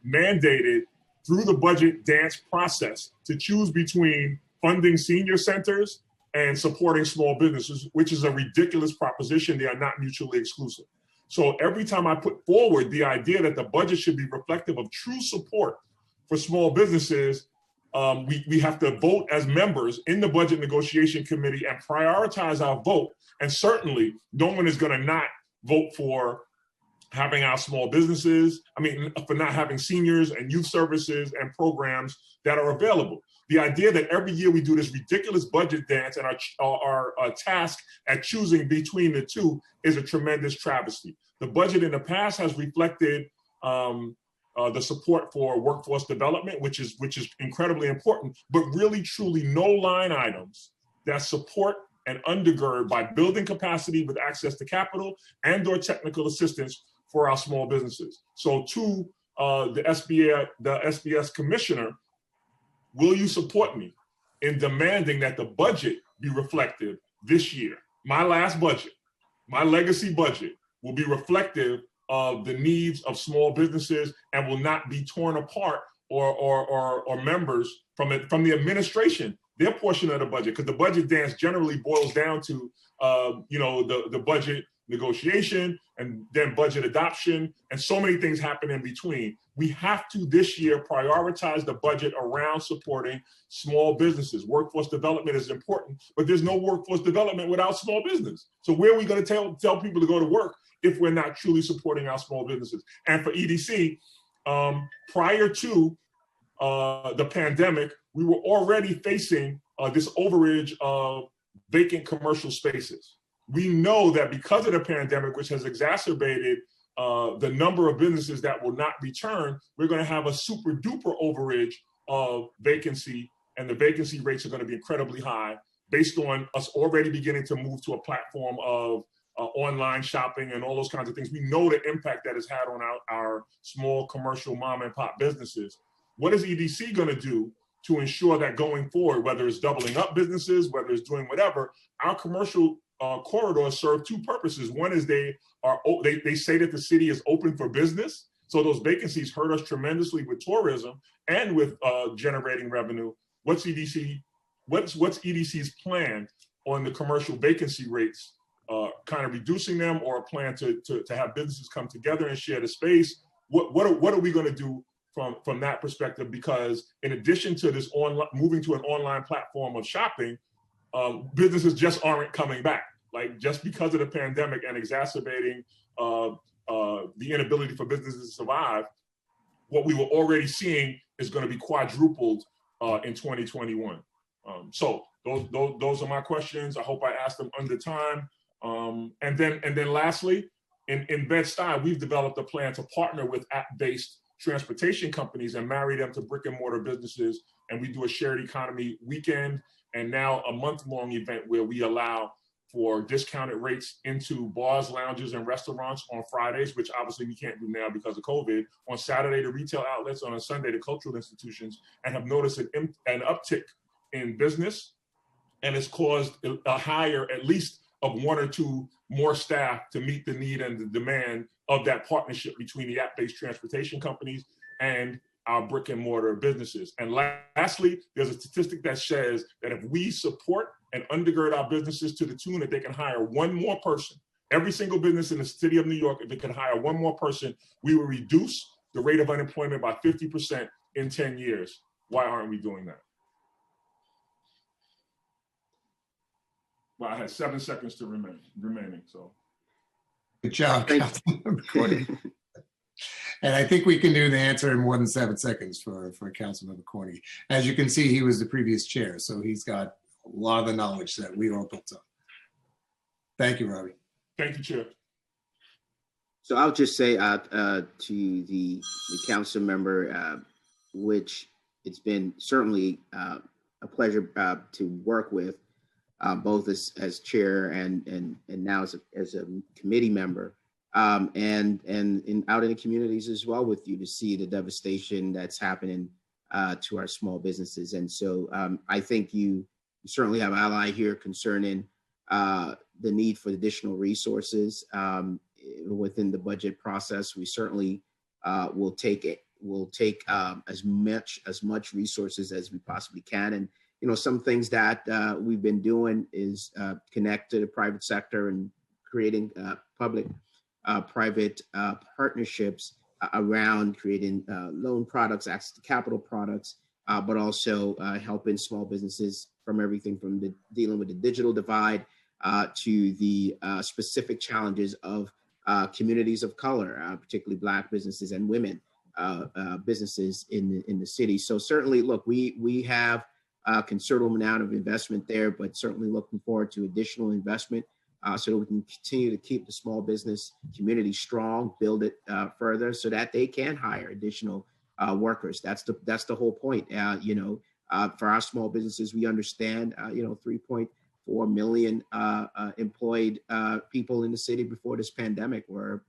mandated through the budget dance process to choose between funding senior centers and supporting small businesses, which is a ridiculous proposition. They are not mutually exclusive. So every time I put forward the idea that the budget should be reflective of true support for small businesses, we have to vote as members in the budget negotiation committee and prioritize our vote. And certainly no one is going to not vote for having our small businesses, for not having seniors and youth services and programs that are available. The idea that every year we do this ridiculous budget dance and our task at choosing between the two is a tremendous travesty. The budget in the past has reflected the support for workforce development, which is incredibly important, but really truly no line items that support and undergird by building capacity with access to capital and or technical assistance for our small businesses. So to the SBS commissioner, will you support me in demanding that the budget be reflective this year? My last budget, my legacy budget, will be reflective of the needs of small businesses and will not be torn apart or members from the administration, their portion of the budget, because the budget dance generally boils down to the budget negotiation and then budget adoption, and so many things happen in between. We have to this year prioritize the budget around supporting small businesses. Workforce development is important, but there's no workforce development without small business. So where are we going to tell people to go to work if we're not truly supporting our small businesses? And for EDC, prior to the pandemic, we were already facing this overage of vacant commercial spaces. We know that because of the pandemic, which has exacerbated the number of businesses that will not return, we're going to have a super duper overage of vacancy, and the vacancy rates are going to be incredibly high based on us already beginning to move to a platform of online shopping and all those kinds of things. We know the impact that has had on our small commercial mom and pop businesses. What is EDC going to do to ensure that going forward, whether it's doubling up businesses, whether it's doing whatever, our commercial corridors serve two purposes. One is they say that the city is open for business. So those vacancies hurt us tremendously with tourism and with generating revenue. What's EDC's plan on the commercial vacancy rates, kind of reducing them, or a plan to have businesses come together and share the space? What are we going to do from that perspective? Because in addition to this moving to an online platform of shopping, businesses just aren't coming back. Like, just because of the pandemic and exacerbating the inability for businesses to survive, what we were already seeing is going to be quadrupled in 2021. So those are my questions. I hope I asked them under time. And then lastly, in Bed-Stuy, we've developed a plan to partner with app-based transportation companies and marry them to brick and mortar businesses. And we do a shared economy weekend and now a month-long event where we allow for discounted rates into bars, lounges, and restaurants on Fridays, which obviously we can't do now because of COVID, on Saturday to retail outlets, on a Sunday to cultural institutions, and have noticed an uptick in business, and it's caused a hire at least of 1 or 2 more staff to meet the need and the demand of that partnership between the app-based transportation companies and our brick and mortar businesses. And lastly, there's a statistic that says that if we support and undergird our businesses to the tune that they can hire 1 more person, every single business in the city of New York, if it can hire 1 more person, we will reduce the rate of unemployment by 50% in 10 years. Why aren't we doing that? Well, I had 7 seconds to remaining, so. Good job, Councilmember Corny. And I think we can do the answer in more than 7 seconds for Councilmember Corny. As you can see, he was the previous chair, so he's got a lot of the knowledge that we all built up. Thank you, Robbie. Thank you, Chair. So I'll just say to the council member, which it's been certainly a pleasure to work with, both as chair and now as a committee member, and out in the communities as well with you, to see the devastation that's happening to our small businesses. And so I think you certainly have ally here concerning the need for additional resources within the budget process. We certainly will take as much resources as we possibly can. And some things that we've been doing is connect to the private sector and creating public-private partnerships around creating loan products, access to capital products, but also helping small businesses from everything from dealing with the digital divide to the specific challenges of communities of color, particularly Black businesses and women businesses in the city. So certainly, look, we have a considerable amount of investment there, but certainly looking forward to additional investment so that we can continue to keep the small business community strong, build it further so that they can hire additional workers. That's the whole point. For our small businesses, we understand 3.4 million employed people in the city before this pandemic were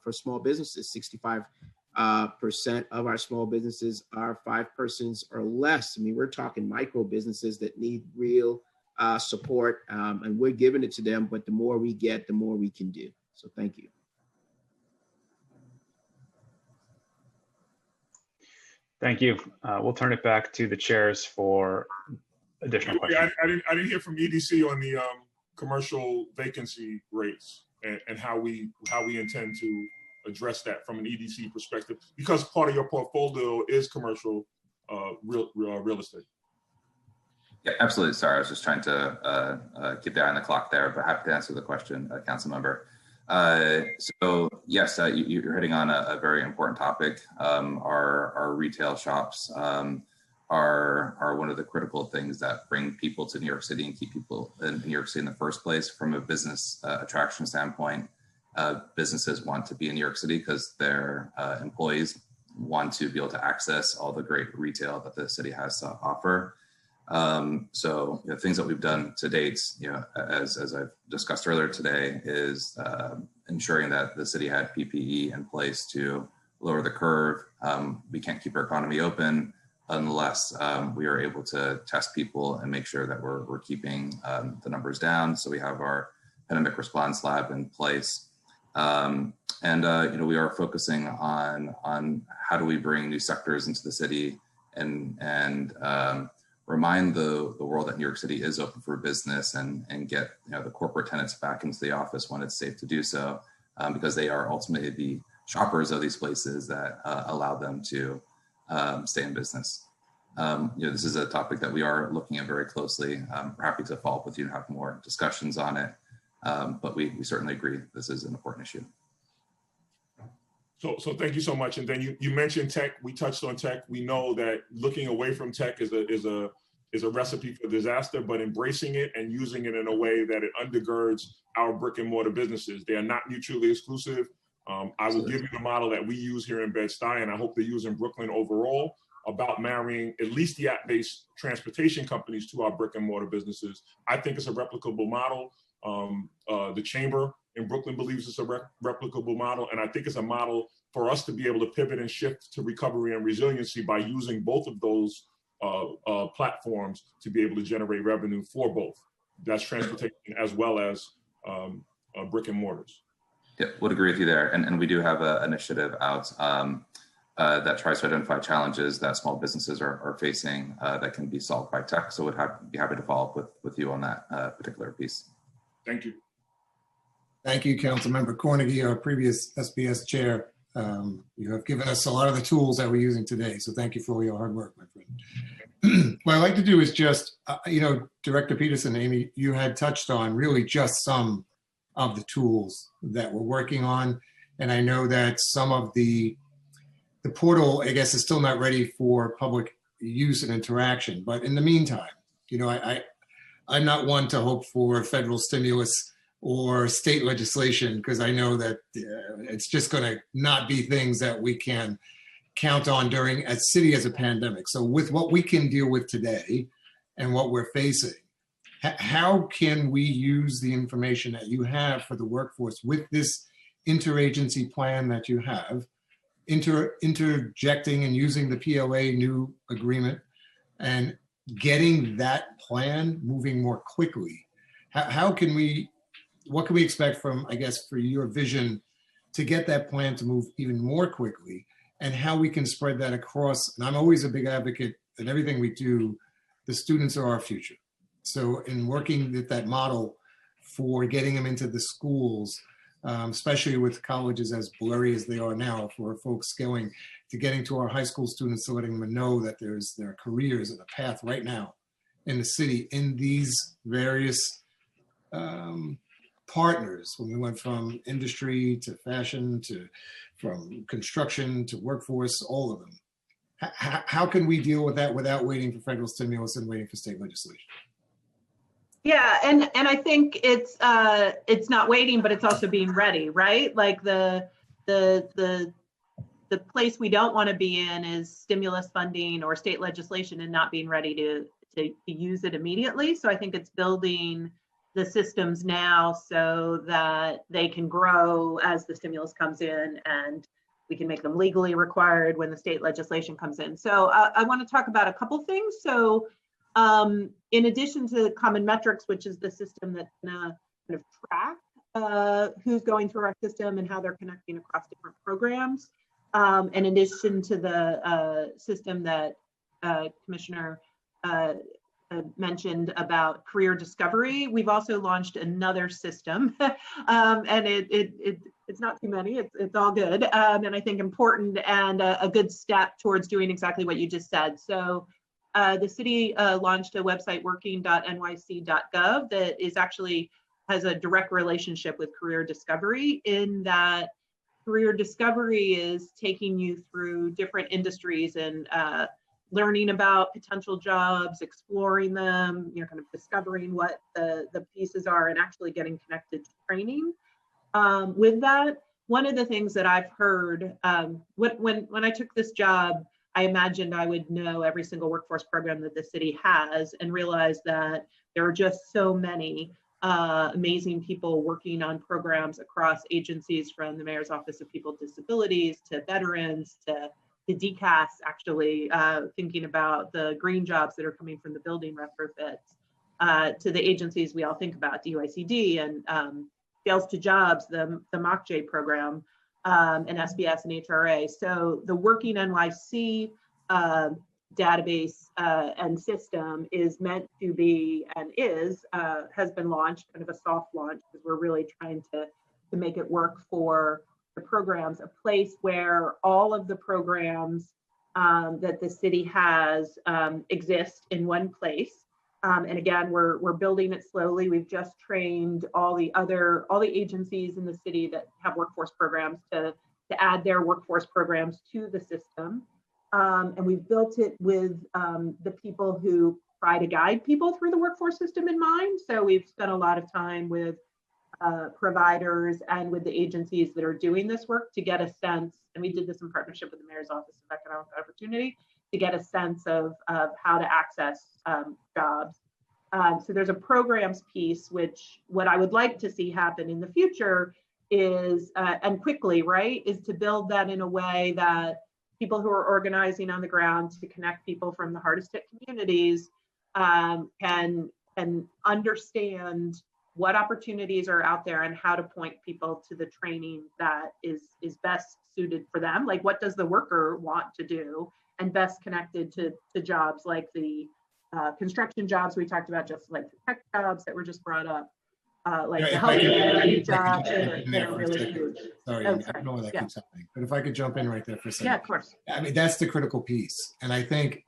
for small businesses. 65% of our small businesses are 5 persons or less. I mean, we're talking micro businesses that need real support, and we're giving it to them, but the more we get, the more we can do. So thank you. Thank you. We'll turn it back to the chairs for additional questions. I didn't hear from EDC on the commercial vacancy rates and how we intend to address that from an EDC perspective, because part of your portfolio is commercial real estate. Yeah, absolutely. Sorry, I was just trying to keep the eye on the clock there, but happy to answer the question, council member. So yes, you're hitting on a very important topic. Our retail shops are one of the critical things that bring people to New York City and keep people in New York City in the first place. From a business attraction standpoint, businesses want to be in New York City because their employees want to be able to access all the great retail that the city has to offer. So things that we've done to date, as I've discussed earlier today, is ensuring that the city had PPE in place to lower the curve. We can't keep our economy open unless we are able to test people and make sure that we're keeping the numbers down. So we have our pandemic response lab in place. And we are focusing on how do we bring new sectors into the city and remind the world that New York City is open for business and get the corporate tenants back into the office when it's safe to do so, because they are ultimately the shoppers of these places that allow them to stay in business. This is a topic that we are looking at very closely. We're happy to follow up with you and have more discussions on it, but we certainly agree this is an important issue. So thank you so much. And then you mentioned tech. We touched on tech. We know that looking away from tech is a recipe for disaster, but embracing it and using it in a way that it undergirds our brick and mortar businesses. They are not mutually exclusive. I will give you the model that we use here in Bed-Stuy, and I hope they use in Brooklyn overall, about marrying at least the app-based transportation companies to our brick and mortar businesses. I think it's a replicable model. The chamber in Brooklyn believes it's a replicable model, and I think it's a model for us to be able to pivot and shift to recovery and resiliency by using both of those platforms to be able to generate revenue for both. That's transportation as well as brick and mortars. Yeah, would agree with you there. And we do have an initiative out that tries to identify challenges that small businesses are facing that can be solved by tech. So would be happy to follow up with you on that particular piece. Thank you. Thank you, Councilmember Cornegie, our previous SBS chair. You have given us a lot of the tools that we're using today. So thank you for all your hard work, my friend. What I'd like to do is just, Director Peterson, Amy, you had touched on really just some of the tools that we're working on. And I know that some of the portal, I guess, is still not ready for public use and interaction. But in the meantime, I'm not one to hope for federal stimulus or state legislation, because I know that it's just going to not be things that we can count on during a city as a pandemic. So with what we can deal with today and what we're facing, how can we use the information that you have for the workforce with this interagency plan that you have, interjecting and using the PLA new agreement and getting that plan moving more quickly? What can we expect from, I guess, for your vision to get that plan to move even more quickly, and how we can spread that across? And I'm always a big advocate in everything we do, the students are our future. So in working with that model for getting them into the schools, especially with colleges as blurry as they are now, for folks getting to our high school students, to letting them know that there are careers and a path right now in the city in these various partners, when we went from industry to fashion from construction to workforce, all of them. How can we deal with that without waiting for federal stimulus and waiting for state legislation? Yeah, and I think it's not waiting, but it's also being ready, right? Like the place we don't want to be in is stimulus funding or state legislation and not being ready to use it immediately. So I think it's building the systems now so that they can grow as the stimulus comes in, and we can make them legally required when the state legislation comes in. So I want to talk about a couple things. So in addition to Common Metrics, which is the system that's gonna kind of track who's going through our system and how they're connecting across different programs, in addition to the system that Commissioner mentioned about career discovery, we've also launched another system, and it's not too many. It's all good, and I think important and a good step towards doing exactly what you just said. So the city launched a website, working.nyc.gov, that has a direct relationship with career discovery, in that career discovery is taking you through different industries and learning about potential jobs, exploring them, kind of discovering what the pieces are, and actually getting connected to training. With that, one of the things that I've heard, when I took this job, I imagined I would know every single workforce program that the city has, and realized that there are just so many amazing people working on programs across agencies, from the Mayor's Office of People with Disabilities to veterans to DCAS, actually thinking about the green jobs that are coming from the building retrofits, to the agencies we all think about, DUICD and Sales to Jobs, the MOCJ program, and SBS and HRA. So the Working NYC database and system is meant to be, and has been launched, kind of a soft launch, because we're really trying to make it work for the programs, a place where all of the programs that the city has exist in one place. And again, we're building it slowly. We've just trained all the agencies in the city that have workforce programs to add their workforce programs to the system. And we've built it with the people who try to guide people through the workforce system in mind. So we've spent a lot of time with providers and with the agencies that are doing this work to get a sense, and we did this in partnership with the Mayor's Office of Economic Opportunity, to get a sense of how to access jobs. So there's a programs piece, which what I would like to see happen in the future is, and quickly, right, is to build that in a way that people who are organizing on the ground to connect people from the hardest hit communities can understand what opportunities are out there and how to point people to the training that is best suited for them. Like, what does the worker want to do, and best connected to jobs like the construction jobs we talked about, just like the tech jobs that were just brought up, like the healthcare jobs that are really huge. Sorry, Oh, I sorry. don't know why that Yeah. keeps happening, but if I could jump in right there for a second. Yeah, of course. I mean, that's the critical piece. And I think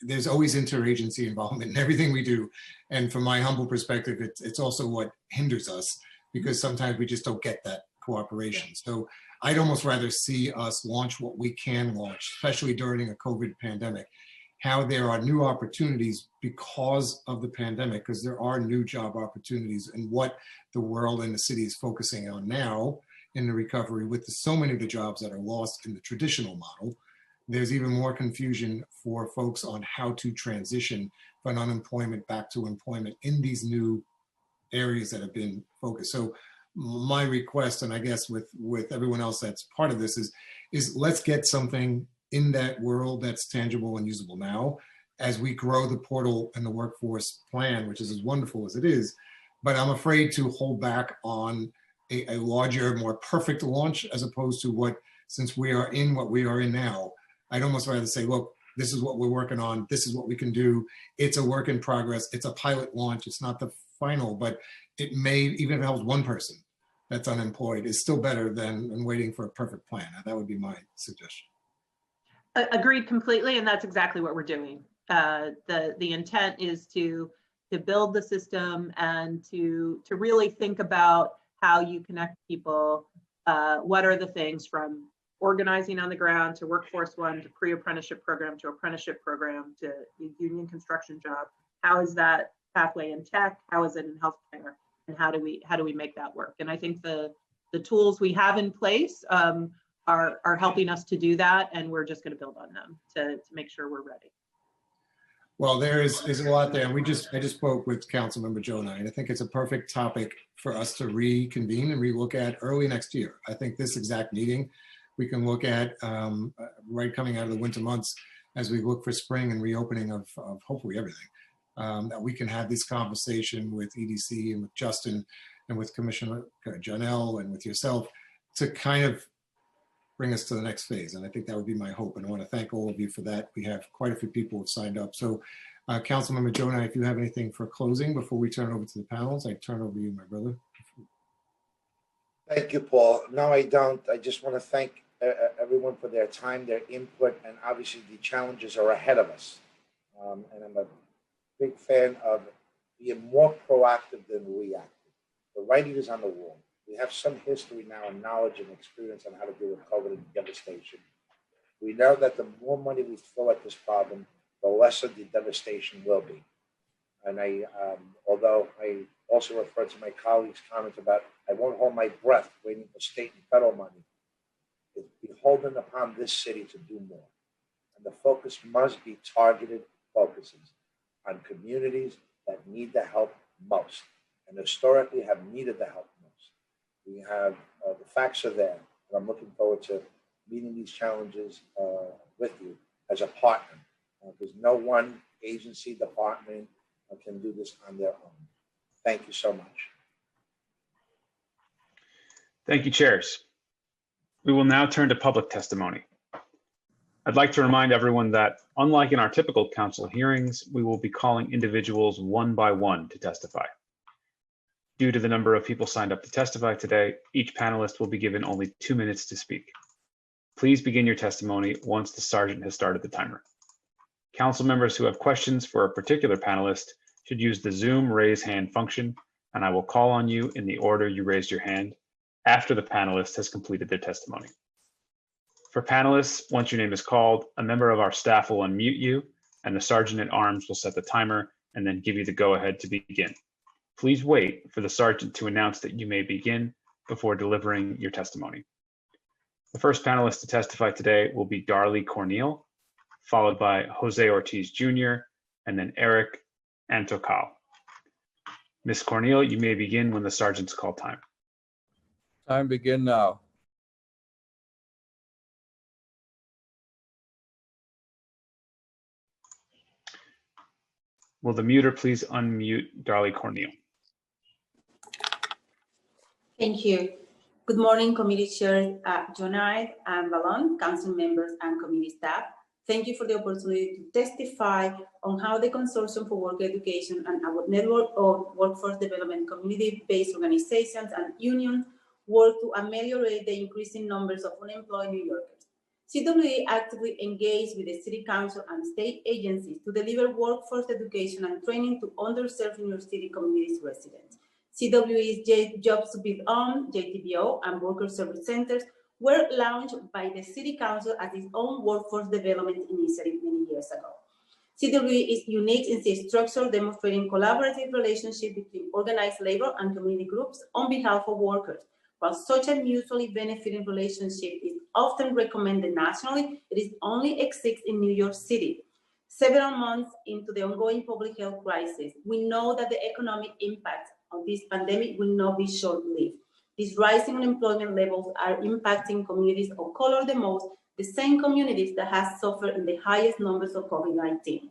there's always interagency involvement in everything we do. And from my humble perspective, it's also what hinders us, because sometimes we just don't get that cooperation. So I'd almost rather see us launch what we can launch, especially during a COVID pandemic, how there are new opportunities because of the pandemic, because there are new job opportunities, and what the world and the city is focusing on now in the recovery with so many of the jobs that are lost in the traditional model. There's even more confusion for folks on how to transition from unemployment back to employment in these new areas that have been focused. So my request, and I guess with everyone else that's part of this, is let's get something in that world that's tangible and usable now as we grow the portal and the workforce plan, which is as wonderful as it is. But I'm afraid to hold back on a larger, more perfect launch, as opposed to since we are in what we are in now, I'd almost rather say, look, this is what we're working on. This is what we can do. It's a work in progress. It's a pilot launch. It's not the final, but it may, even if it helps one person that's unemployed, is still better than waiting for a perfect plan. That would be my suggestion. Agreed completely, and that's exactly what we're doing. The intent is to build the system and to really think about how you connect people. What are the things from organizing on the ground to Workforce One to pre-apprenticeship program to apprenticeship program to union construction job? How is that pathway in tech? How is it in healthcare? And how do we make that work? And I think the tools we have in place are helping us to do that, and we're just going to build on them to make sure we're ready. Well, there's a lot there. I just spoke with Councilmember Jonah, and I think it's a perfect topic for us to reconvene and relook at early next year. I think this exact meeting we can look at right coming out of the winter months as we look for spring and reopening of hopefully everything. That we can have this conversation with EDC and with Justin and with Commissioner Janelle and with yourself to kind of bring us to the next phase. And I think that would be my hope. And I want to thank all of you for that. We have quite a few people who have signed up. So Councilmember Jonah, if you have anything for closing before we turn over to the panels, I turn over to you, my brother. Thank you, Paul. No, I don't. I just want to thank everyone for their time, their input, and obviously the challenges are ahead of us. And I'm a big fan of being more proactive than reactive. The writing is on the wall. We have some history now and knowledge and experience on how to deal with COVID and devastation. We know that the more money we throw at this problem, the lesser the devastation will be. And although I also referred to my colleagues' comments about I won't hold my breath waiting for state and federal money, it's beholden upon this city to do more. And the focus must be targeted focuses on communities that need the help most, and historically have needed the help most. We have the facts are there, and I'm looking forward to meeting these challenges with you as a partner, because no one agency, department can do this on their own. Thank you so much. Thank you, chairs. We will now turn to public testimony. I'd like to remind everyone that, unlike in our typical council hearings, we will be calling individuals one by one to testify. Due to the number of people signed up to testify today, each panelist will be given only 2 minutes to speak. Please begin your testimony once the sergeant has started the timer. Council members who have questions for a particular panelist should use the Zoom raise hand function, and I will call on you in the order you raised your hand after the panelist has completed their testimony. For panelists, once your name is called, a member of our staff will unmute you, and the sergeant at arms will set the timer and then give you the go-ahead to begin. Please wait for the sergeant to announce that you may begin before delivering your testimony. The first panelist to testify today will be Darley Corneal, followed by Jose Ortiz Jr., and then Eric Antokal. Ms. Corneal, you may begin when the sergeants call time. Time begin now. Will the muter please unmute Darlie Corneal? Thank you. Good morning, Committee Chair Jonai and Ballon, Council members and committee staff. Thank you for the opportunity to testify on how the Consortium for Work Education and our network of workforce development community-based organizations and unions work to ameliorate the increasing numbers of unemployed New Yorkers. CWE actively engaged with the City Council and state agencies to deliver workforce education and training to underserved New York City communities residents. CWE's Jobs to Build On, JTBO, and Worker Service Centers were launched by the City Council as its own workforce development initiative many years ago. CWE is unique in its structure, demonstrating collaborative relationship between organized labor and community groups on behalf of workers. While such a mutually benefiting relationship is often recommended nationally, it only exists in New York City. Several months into the ongoing public health crisis, we know that the economic impact of this pandemic will not be short-lived. These rising unemployment levels are impacting communities of color the most, the same communities that have suffered in the highest numbers of COVID-19.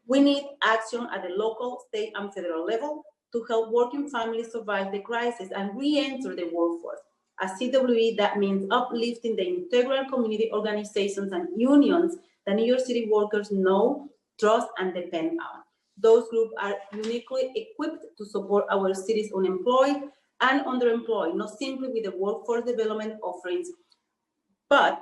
We need action at the local, state, and federal level to help working families survive the crisis and re-enter the workforce. At CWE, that means uplifting the integral community organizations and unions that New York City workers know, trust, and depend on. Those groups are uniquely equipped to support our city's unemployed and underemployed, not simply with the workforce development offerings, but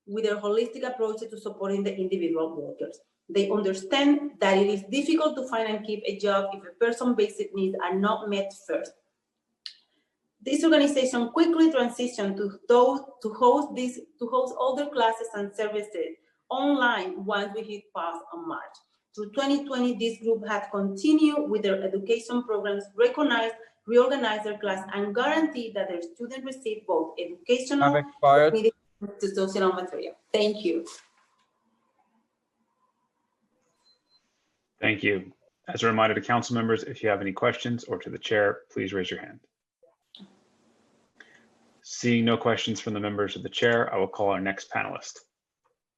with their holistic approach to supporting the individual workers. They understand that it is difficult to find and keep a job if a person's basic needs are not met first. This organization quickly transitioned to host older classes and services online once we hit pause on March. Through 2020, this group had continued with their education programs, recognized, reorganized their class, and guaranteed that their students receive both educational and institutional material. Thank you. Thank you. As a reminder to council members, if you have any questions or to the chair, please raise your hand. Seeing no questions from the members of the chair, I will call our next panelist.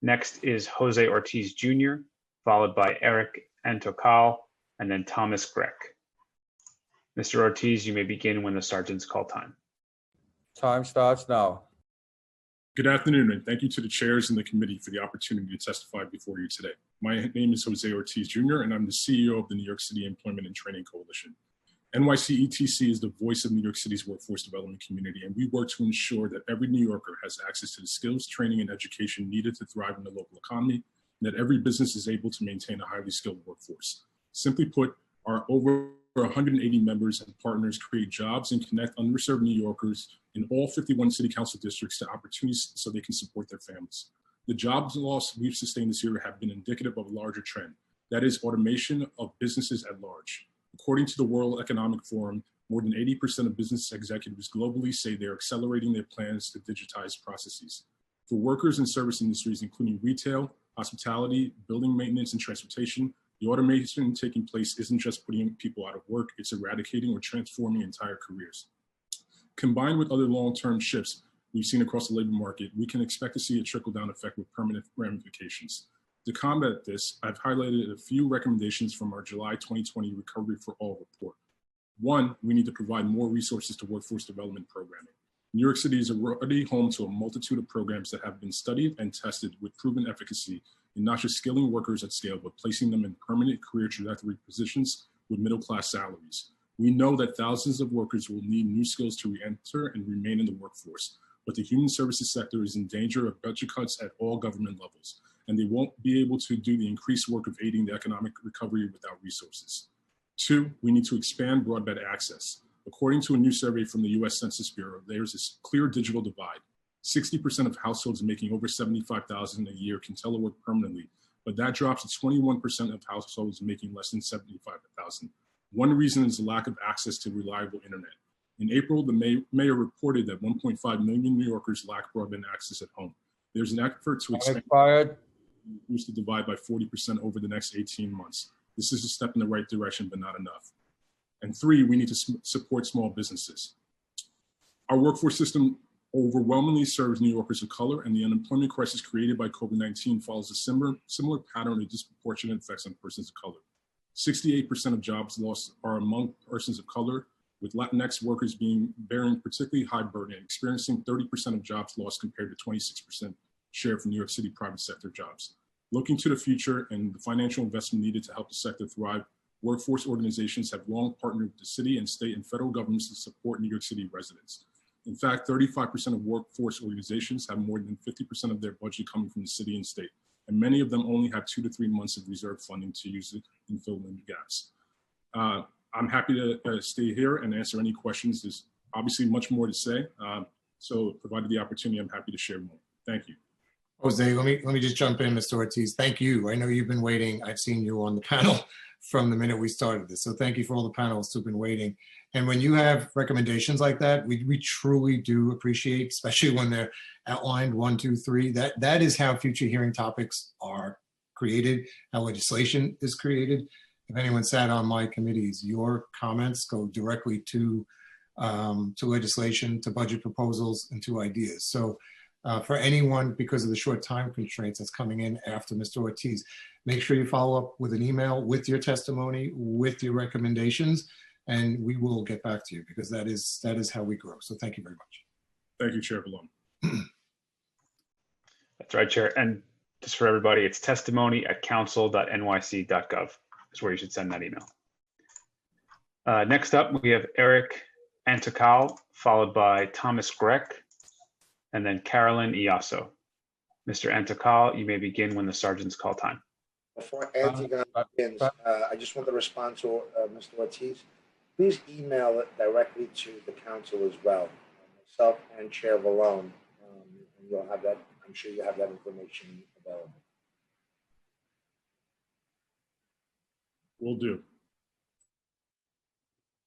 Next is Jose Ortiz Jr., followed by Eric Antokal, and then Thomas Greck. Mr. Ortiz, you may begin when the sergeants call time. Time starts now. Good afternoon, and thank you to the chairs and the committee for the opportunity to testify before you today. My name is Jose Ortiz Jr., and I'm the CEO of the New York City Employment and Training Coalition. NYCETC is the voice of New York City's workforce development community, and we work to ensure that every New Yorker has access to the skills, training, and education needed to thrive in the local economy, and that every business is able to maintain a highly skilled workforce. Simply put, our over 180 members and partners create jobs and connect underserved New Yorkers in all 51 city council districts to opportunities so they can support their families. The jobs loss we've sustained this year have been indicative of a larger trend, that is automation of businesses at large. According to the World Economic Forum, more than 80% of business executives globally say they're accelerating their plans to digitize processes. For workers in service industries, including retail, hospitality, building maintenance, and transportation, the automation taking place isn't just putting people out of work, it's eradicating or transforming entire careers. Combined with other long-term shifts we've seen across the labor market, we can expect to see a trickle-down effect with permanent ramifications. To combat this, I've highlighted a few recommendations from our July 2020 Recovery for All report. One, we need to provide more resources to workforce development programming. New York City is already home to a multitude of programs that have been studied and tested with proven efficacy in not just skilling workers at scale, but placing them in permanent career trajectory positions with middle-class salaries. We know that thousands of workers will need new skills to re-enter and remain in the workforce, but the human services sector is in danger of budget cuts at all government levels, and they won't be able to do the increased work of aiding the economic recovery without resources. Two, we need to expand broadband access. According to a new survey from the US Census Bureau, there's a clear digital divide. 60% of households making over $75,000 a year can telework permanently, but that drops to 21% of households making less than $75,000. One reason is the lack of access to reliable internet. In April, the mayor reported that 1.5 million New Yorkers lack broadband access at home. There's an effort to expand reduce the divide by 40% over the next 18 months. This is a step in the right direction, but not enough. And 3, we need to support small businesses. Our workforce system overwhelmingly serves New Yorkers of color, and the unemployment crisis created by COVID-19 follows a similar pattern of disproportionate effects on persons of color. 68% of jobs lost are among persons of color, with Latinx workers bearing particularly high burden, experiencing 30% of jobs lost compared to 26% share from New York City private sector jobs. Looking to the future and the financial investment needed to help the sector thrive, workforce organizations have long partnered with the city and state and federal governments to support New York City residents. In fact, 35% of workforce organizations have more than 50% of their budget coming from the city and state, and many of them only have 2 to 3 months of reserve funding to use it and fill in the gaps. I'm happy to stay here and answer any questions. There's obviously much more to say, so provided the opportunity, I'm happy to share more. Thank you. Jose, let me just jump in, Mr. Ortiz. Thank you. I know you've been waiting. I've seen you on the panel from the minute we started this. So thank you for all the panelists who've been waiting. And when you have recommendations like that, we truly do appreciate, especially when they're outlined 1, 2, 3. That is how future hearing topics are created, how legislation is created. If anyone sat on my committees, your comments go directly to legislation, to budget proposals, and to ideas. So for anyone, because of the short time constraints that's coming in after Mr. Ortiz, make sure you follow up with an email with your testimony, with your recommendations, and we will get back to you, because that is how we grow. So thank you very much. Thank you, Chair Valone. That's right, Chair. And just for everybody, it's testimony@council.nyc.gov is where you should send that email. Next up, we have Eric Antikal, followed by Thomas Grech, and then Carolyn Iaso. Mr. Antikal, you may begin when the sergeants call time. Before Antigone begins, I just want to respond to Mr. Ortiz. Please email it directly to the council as well, myself and Chair Valone, and you'll have that. I'm sure you have that information available. Will do.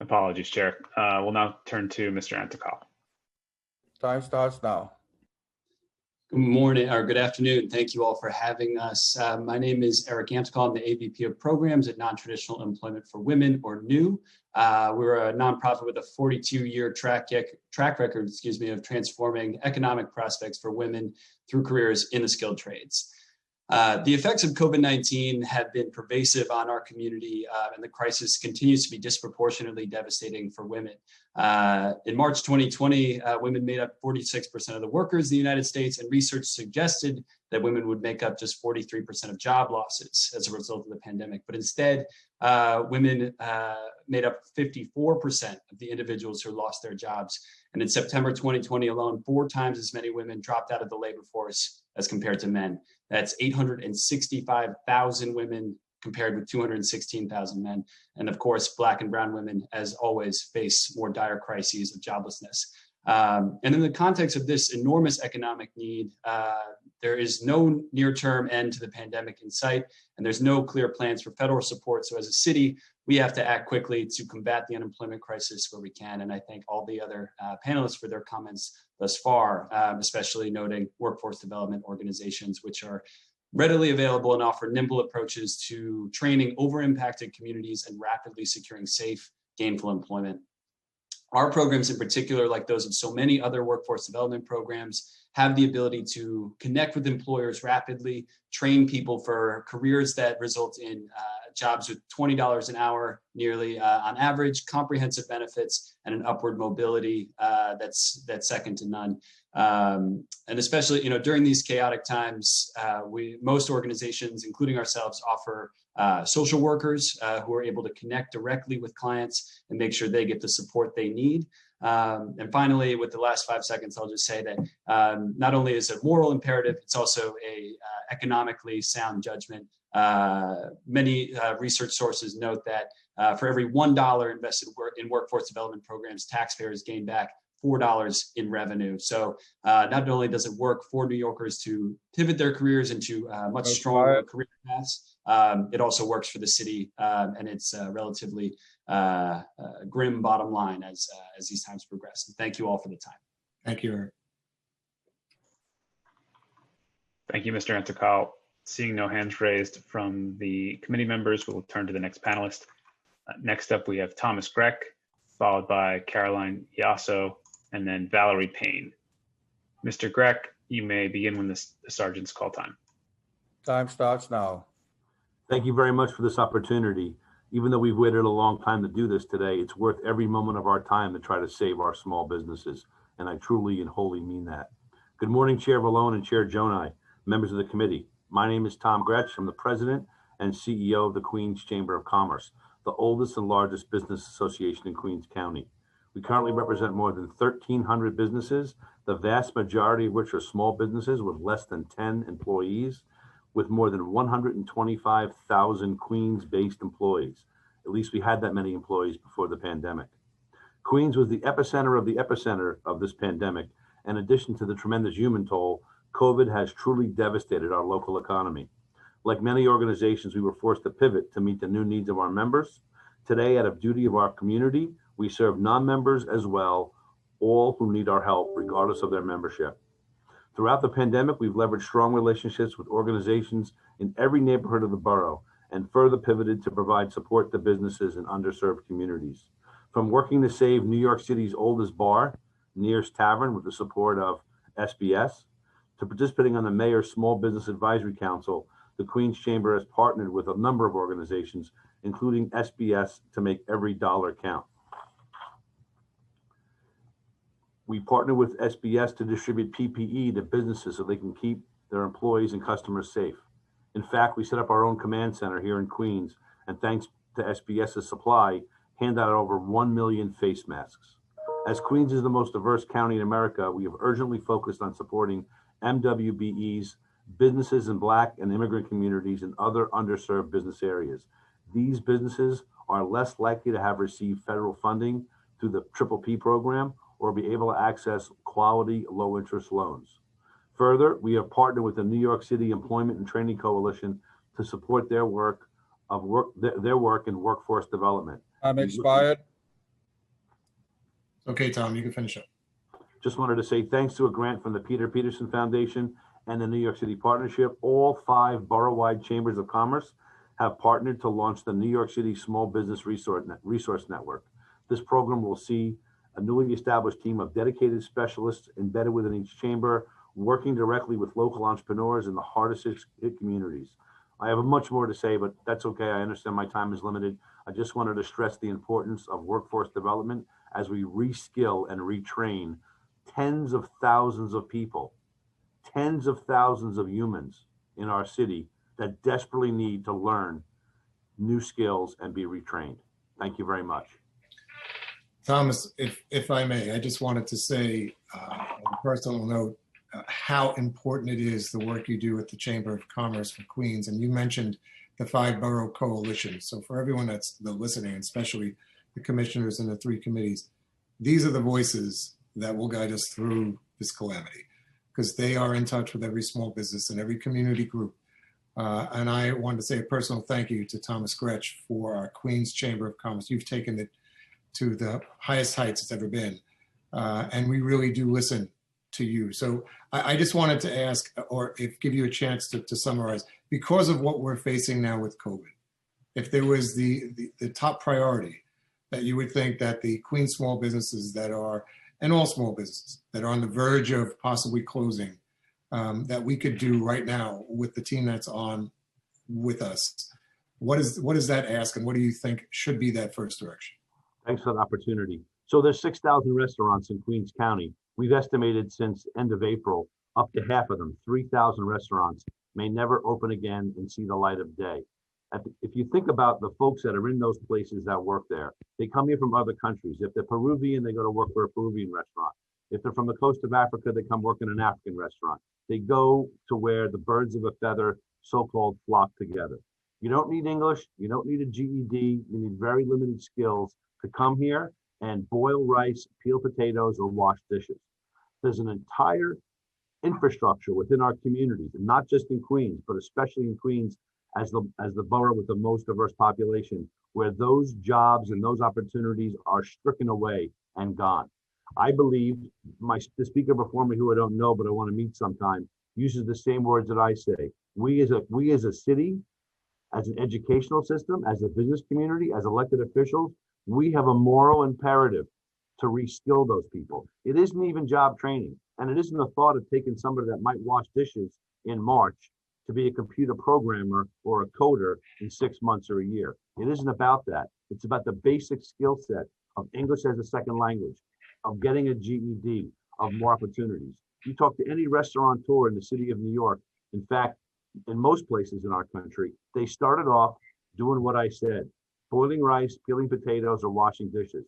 Apologies, Chair. We'll now turn to Mr. Antikal. Time starts now. Good morning or good afternoon. Thank you all for having us. My name is Eric Antikal. I'm the AVP of Programs at Non-Traditional Employment for Women, or NEW. We're a nonprofit with a 42-year track record, of transforming economic prospects for women through careers in the skilled trades. The effects of COVID-19 have been pervasive on our community, and the crisis continues to be disproportionately devastating for women. In March 2020, women made up 46% of the workers in the United States, and research suggested that women would make up just 43% of job losses as a result of the pandemic. But instead, women made up 54% of the individuals who lost their jobs. And in September 2020 alone, 4 times as many women dropped out of the labor force as compared to men. That's 865,000 women compared with 216,000 men. And of course, Black and brown women, as always, face more dire crises of joblessness. And in the context of this enormous economic need, there is no near-term end to the pandemic in sight, and there's no clear plans for federal support. So as a city, we have to act quickly to combat the unemployment crisis where we can. And I thank all the other panelists for their comments thus far, especially noting workforce development organizations, which are readily available and offer nimble approaches to training over-impacted communities and rapidly securing safe, gainful employment. Our programs in particular, like those of so many other workforce development programs, have the ability to connect with employers rapidly, train people for careers that result in jobs with $20 an hour nearly on average, comprehensive benefits, and an upward mobility that's second to none. And especially, during these chaotic times, most organizations, including ourselves, offer social workers who are able to connect directly with clients and make sure they get the support they need. And finally, with the last 5 seconds, I'll just say that not only is it a moral imperative, it's also a economically sound judgment. Many research sources note that for every $1 invested in workforce development programs, taxpayers gain back $4 in revenue. So not only does it work for New Yorkers to pivot their careers into much stronger career paths, it also works for the city, and it's a relatively grim bottom line as these times progress. And thank you all for the time. Thank you, Eric. Thank you, Mr. Antikal. Seeing no hands raised from the committee members, we'll turn to the next panelist. Next up, we have Thomas Greck, followed by Caroline Yasso, and then Valerie Payne. Mr. Greck, you may begin when the sergeant's call time. Time starts now. Thank you very much for this opportunity. Even though we've waited a long time to do this today, it's worth every moment of our time to try to save our small businesses. And I truly and wholly mean that. Good morning, Chair Vallone and Chair Jonai, members of the committee. My name is Tom Gretsch. I'm the president and CEO of the Queens Chamber of Commerce, the oldest and largest business association in Queens County. We currently represent more than 1,300 businesses, the vast majority of which are small businesses with less than 10 employees, with more than 125,000 Queens-based employees. At least we had that many employees before the pandemic. Queens was the epicenter of this pandemic. In addition to the tremendous human toll, COVID has truly devastated our local economy. Like many organizations, we were forced to pivot to meet the new needs of our members. Today, out of duty of our community, we serve non-members as well, all who need our help, regardless of their membership. Throughout the pandemic, we've leveraged strong relationships with organizations in every neighborhood of the borough and further pivoted to provide support to businesses in underserved communities. From working to save New York City's oldest bar, Near's Tavern, with the support of SBS, to participating on the Mayor's Small Business Advisory Council, the Queens Chamber has partnered with a number of organizations, including SBS, to make every dollar count. We partner with SBS to distribute PPE to businesses so they can keep their employees and customers safe. In fact, we set up our own command center here in Queens, and thanks to SBS's supply, hand out over 1 million face masks. As Queens is the most diverse county in America, we have urgently focused on supporting MWBEs, businesses in Black and immigrant communities and other underserved business areas. These businesses are less likely to have received federal funding through the PPP program or be able to access quality low-interest loans. Further, we have partnered with the New York City Employment and Training Coalition to support their work in workforce development. I'm expired. Okay, Tom, you can finish up. Just wanted to say thanks to a grant from the Peter Peterson Foundation and the New York City Partnership, all 5 borough-wide chambers of commerce have partnered to launch the New York City Small Business Resource Network. This program will see a newly established team of dedicated specialists embedded within each chamber, working directly with local entrepreneurs in the hardest hit communities. I have much more to say, but that's okay. I understand my time is limited. I just wanted to stress the importance of workforce development as we reskill and retrain tens of thousands of people, tens of thousands of humans in our city that desperately need to learn new skills and be retrained. Thank you very much. Thomas, if I may, I just wanted to say on a personal note, how important it is the work you do at the Chamber of Commerce for Queens. And you mentioned the 5 borough coalition. So for everyone that's listening, especially the commissioners and the 3 committees, these are the voices that will guide us through this calamity, because they are in touch with every small business and every community group. And I want to say a personal thank you to Thomas Gretsch for our Queens Chamber of Commerce. You've taken it to the highest heights it's ever been. And we really do listen to you. So I just wanted to ask, or give you a chance to summarize, because of what we're facing now with COVID, if there was the top priority that you would think that the Queens small businesses that are, and all small businesses that are on the verge of possibly closing, that we could do right now with the team that's on with us, what is that ask, and what do you think should be that first direction? Thanks for the opportunity. So there's 6,000 restaurants in Queens County. We've estimated since end of April, up to half of them, 3,000 restaurants, may never open again and see the light of day. If you think about the folks that are in those places that work there, they come here from other countries. If they're Peruvian, they go to work for a Peruvian restaurant. If they're from the coast of Africa, they come work in an African restaurant. They go to where the birds of a feather, so-called, flock together. You don't need English. You don't need a GED. You need very limited skills to come here and boil rice, peel potatoes, or wash dishes. There's an entire infrastructure within our communities, and not just in Queens, but especially in Queens as the borough with the most diverse population, where those jobs and those opportunities are stricken away and gone. I believe the speaker before me, who I don't know, but I want to meet sometime, uses the same words that I say. We as a city, as an educational system, as a business community, as elected officials, we have a moral imperative to reskill those people. It isn't even job training, and it isn't the thought of taking somebody that might wash dishes in March to be a computer programmer or a coder in 6 months or a year. It isn't about that. It's about the basic skill set of English as a second language, of getting a GED, of more opportunities. You talk to any restaurateur in the city of New York. In fact, in most places in our country, they started off doing what I said, boiling rice, peeling potatoes, or washing dishes.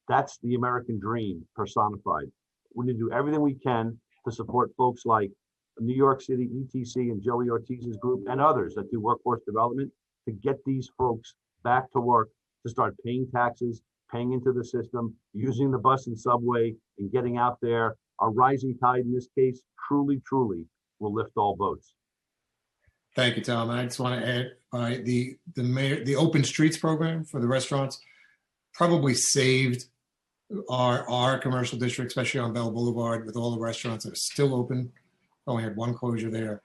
That's the American dream personified. We need to do everything we can to support folks like New York City, ETC, and Joey Ortiz's group, and others that do workforce development to get these folks back to work, to start paying taxes, paying into the system, using the bus and subway, and getting out there. A rising tide in this case truly, truly will lift all boats. Thank you, Tom. I just want to add the Open Streets program for the restaurants probably saved our commercial district, especially on Bell Boulevard, with all the restaurants that are still open. Only had one closure there.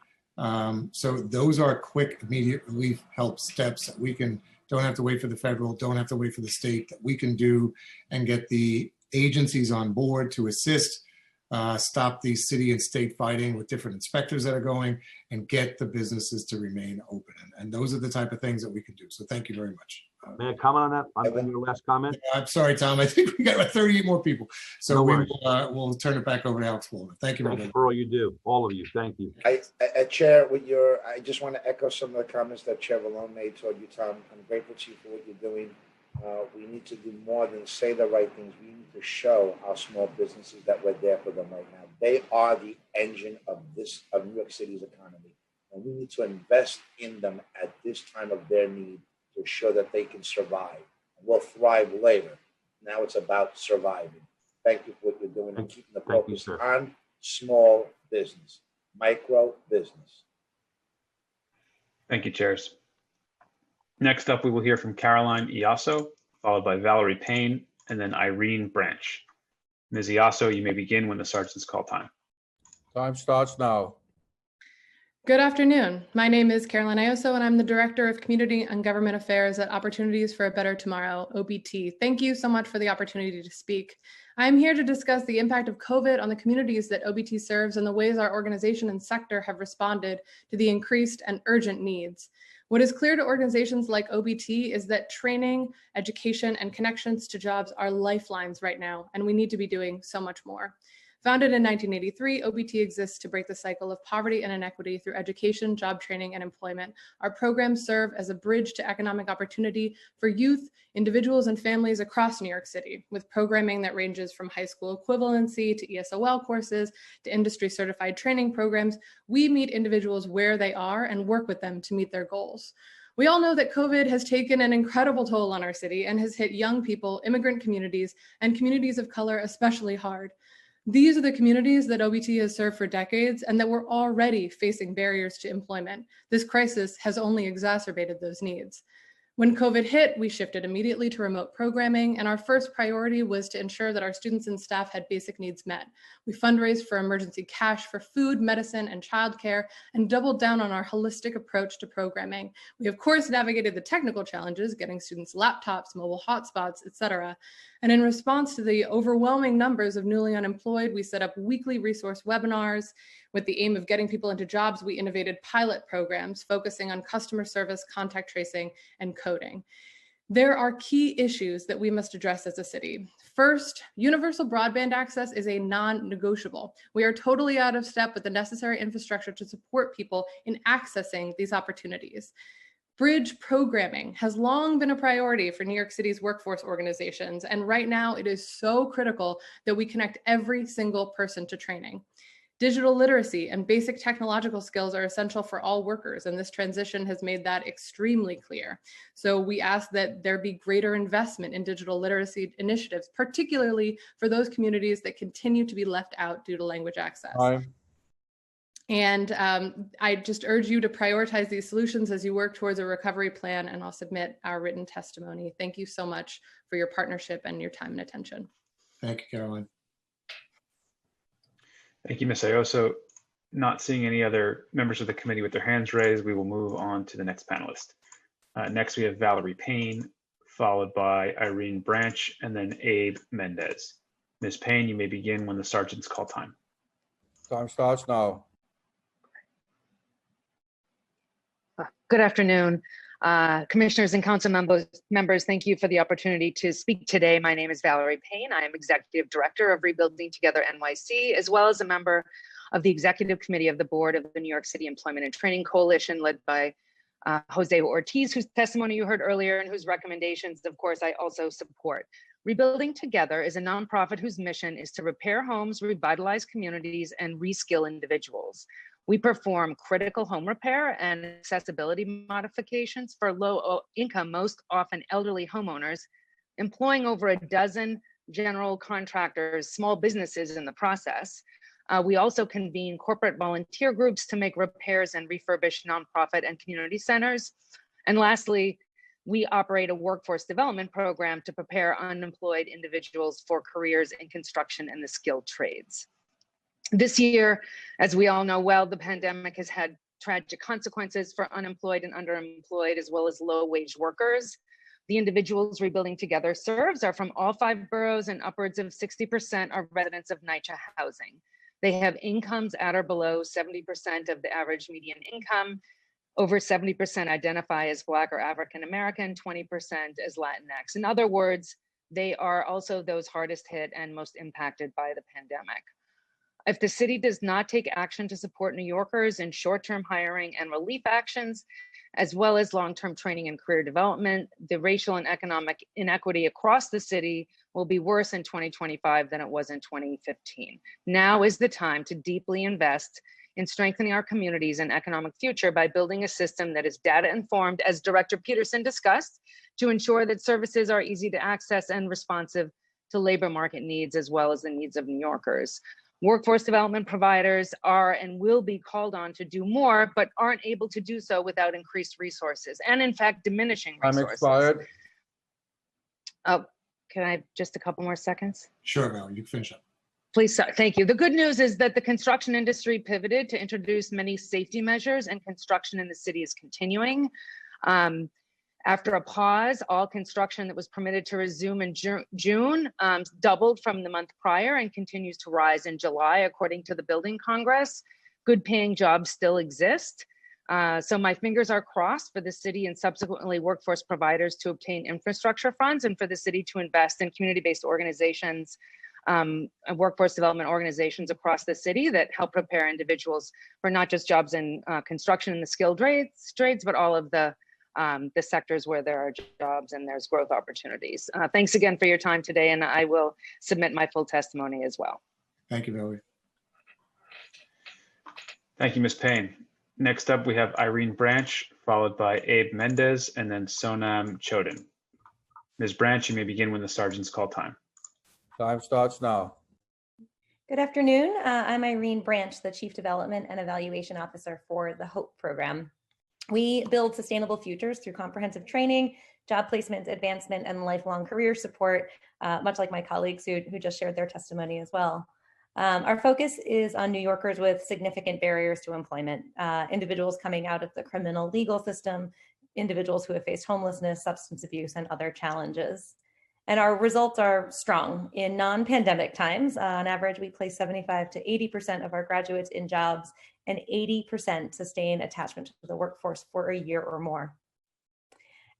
So those are quick, immediate relief help steps that we don't have to wait for the federal, don't have to wait for the state, that we can do and get the agencies on board to assist, stop the city and state fighting with different inspectors that are going, and get the businesses to remain open. And those are the type of things that we can do. So thank you very much. May I comment on that? On your last comment? I'm sorry, Tom. I think we got about 38 more people. So No we worries. we'll turn it back over to Alex Fuller. Thank you. Thank you for all you do, all of you. Thank you. Chair, I just want to echo some of the comments that Chair Vallone made toward you, Tom. I'm grateful to you for what you're doing. We need to do more than say the right things. We need to show our small businesses that we're there for them right now. They are the engine of New York City's economy, and we need to invest in them at this time of their need to ensure that they can survive. We'll thrive later. Now it's about surviving. Thank you for what you're doing and keeping the focus on small business, micro business. Thank you, chairs. Next up, we will hear from Caroline Iaso, followed by Valerie Payne, and then Irene Branch. Ms. Iaso, you may begin when the sergeant's call time. Time starts now. Good afternoon. My name is Caroline Iaso, and I'm the Director of Community and Government Affairs at Opportunities for a Better Tomorrow, OBT. Thank you so much for the opportunity to speak. I'm here to discuss the impact of COVID on the communities that OBT serves and the ways our organization and sector have responded to the increased and urgent needs. What is clear to organizations like OBT is that training, education, and connections to jobs are lifelines right now, and we need to be doing so much more. Founded in 1983, OBT exists to break the cycle of poverty and inequity through education, job training, and employment. Our programs serve as a bridge to economic opportunity for youth, individuals, and families across New York City, with programming that ranges from high school equivalency to ESOL courses to industry certified training programs. We meet individuals where they are and work with them to meet their goals. We all know that COVID has taken an incredible toll on our city and has hit young people, immigrant communities, and communities of color especially hard. These are the communities that OBT has served for decades and that were already facing barriers to employment. This crisis has only exacerbated those needs. When COVID hit, we shifted immediately to remote programming, and our first priority was to ensure that our students and staff had basic needs met. We fundraised for emergency cash for food, medicine, and childcare, and doubled down on our holistic approach to programming. We, of course, navigated the technical challenges, getting students laptops, mobile hotspots, etc. And in response to the overwhelming numbers of newly unemployed, we set up weekly resource webinars. With the aim of getting people into jobs, we innovated pilot programs focusing on customer service, contact tracing, and coding. There are key issues that we must address as a city. First, universal broadband access is a non-negotiable. We are totally out of step with the necessary infrastructure to support people in accessing these opportunities. Bridge programming has long been a priority for New York City's workforce organizations, and right now it is so critical that we connect every single person to training. Digital literacy and basic technological skills are essential for all workers, and this transition has made that extremely clear. So we ask that there be greater investment in digital literacy initiatives, particularly for those communities that continue to be left out due to language access. And I just urge you to prioritize these solutions as you work towards a recovery plan, and I'll submit our written testimony. Thank you so much for your partnership and your time and attention. Thank you, Caroline. Thank you, Ms. Iaso. Not seeing any other members of the committee with their hands raised, we will move on to the next panelist. Next, we have Valerie Payne, followed by Irene Branch, and then Abe Mendez. Ms. Payne, you may begin when the sergeants call time. Time starts now. Good afternoon, commissioners and council members. Thank you for the opportunity to speak today. My name is Valerie Payne. I am executive director of Rebuilding Together NYC, as well as a member of the executive committee of the board of the New York City Employment and Training Coalition, led by Jose Ortiz, whose testimony you heard earlier and whose recommendations, of course, I also support. Rebuilding Together is a nonprofit whose mission is to repair homes, revitalize communities, and reskill individuals. We perform critical home repair and accessibility modifications for low income, most often elderly homeowners, employing over a dozen general contractors, small businesses in the process. We also convene corporate volunteer groups to make repairs and refurbish nonprofit and community centers. And lastly, we operate a workforce development program to prepare unemployed individuals for careers in construction and the skilled trades. This year, as we all know well, the pandemic has had tragic consequences for unemployed and underemployed, as well as low-wage workers. The individuals Rebuilding Together serves are from all 5 boroughs, and upwards of 60% are residents of NYCHA housing. They have incomes at or below 70% of the average median income. Over 70% identify as Black or African American, 20% as Latinx. In other words, they are also those hardest hit and most impacted by the pandemic. If the city does not take action to support New Yorkers in short-term hiring and relief actions, as well as long-term training and career development, the racial and economic inequity across the city will be worse in 2025 than it was in 2015. Now is the time to deeply invest in strengthening our communities and economic future by building a system that is data-informed, as Director Peterson discussed, to ensure that services are easy to access and responsive to labor market needs, as well as the needs of New Yorkers. Workforce development providers are and will be called on to do more, but aren't able to do so without increased resources, and in fact, diminishing resources. Time expired. Oh, can I have just a couple more seconds? Sure, Val, you can finish up. Please, thank you. The good news is that the construction industry pivoted to introduce many safety measures, and construction in the city is continuing. After a pause, all construction that was permitted to resume in June doubled from the month prior and continues to rise in July, according to the Building Congress. Good paying jobs still exist. So my fingers are crossed for the city and subsequently workforce providers to obtain infrastructure funds, and for the city to invest in community-based organizations, workforce development organizations across the city that help prepare individuals for not just jobs in construction and the skilled trades, but all of the sectors where there are jobs and there's growth opportunities. Thanks again for your time today, and I will submit my full testimony as well. Thank you, Valerie. Thank you, Ms. Payne. Next up, we have Irene Branch, followed by Abe Mendez, and then Sonam Chodin. Ms. Branch, you may begin when the sergeants call time. Time starts now. Good afternoon. I'm Irene Branch, the Chief Development and Evaluation Officer for the HOPE program. We build sustainable futures through comprehensive training, job placement, advancement, and lifelong career support, much like my colleagues who just shared their testimony as well. Our focus is on New Yorkers with significant barriers to employment, individuals coming out of the criminal legal system, individuals who have faced homelessness, substance abuse, and other challenges. And our results are strong. In non-pandemic times, on average, we place 75 to 80% of our graduates in jobs, and 80% sustain attachment to the workforce for a year or more.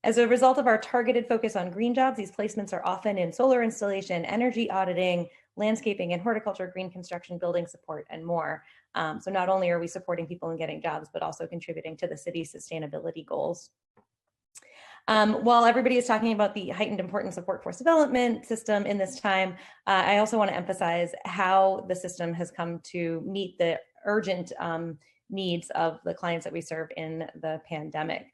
As a result of our targeted focus on green jobs, these placements are often in solar installation, energy auditing, landscaping and horticulture, green construction, building support, and more. So not only are we supporting people in getting jobs, but also contributing to the city's sustainability goals. While everybody is talking about the heightened importance of workforce development system in this time, I also want to emphasize how the system has come to meet the urgent needs of the clients that we serve in the pandemic.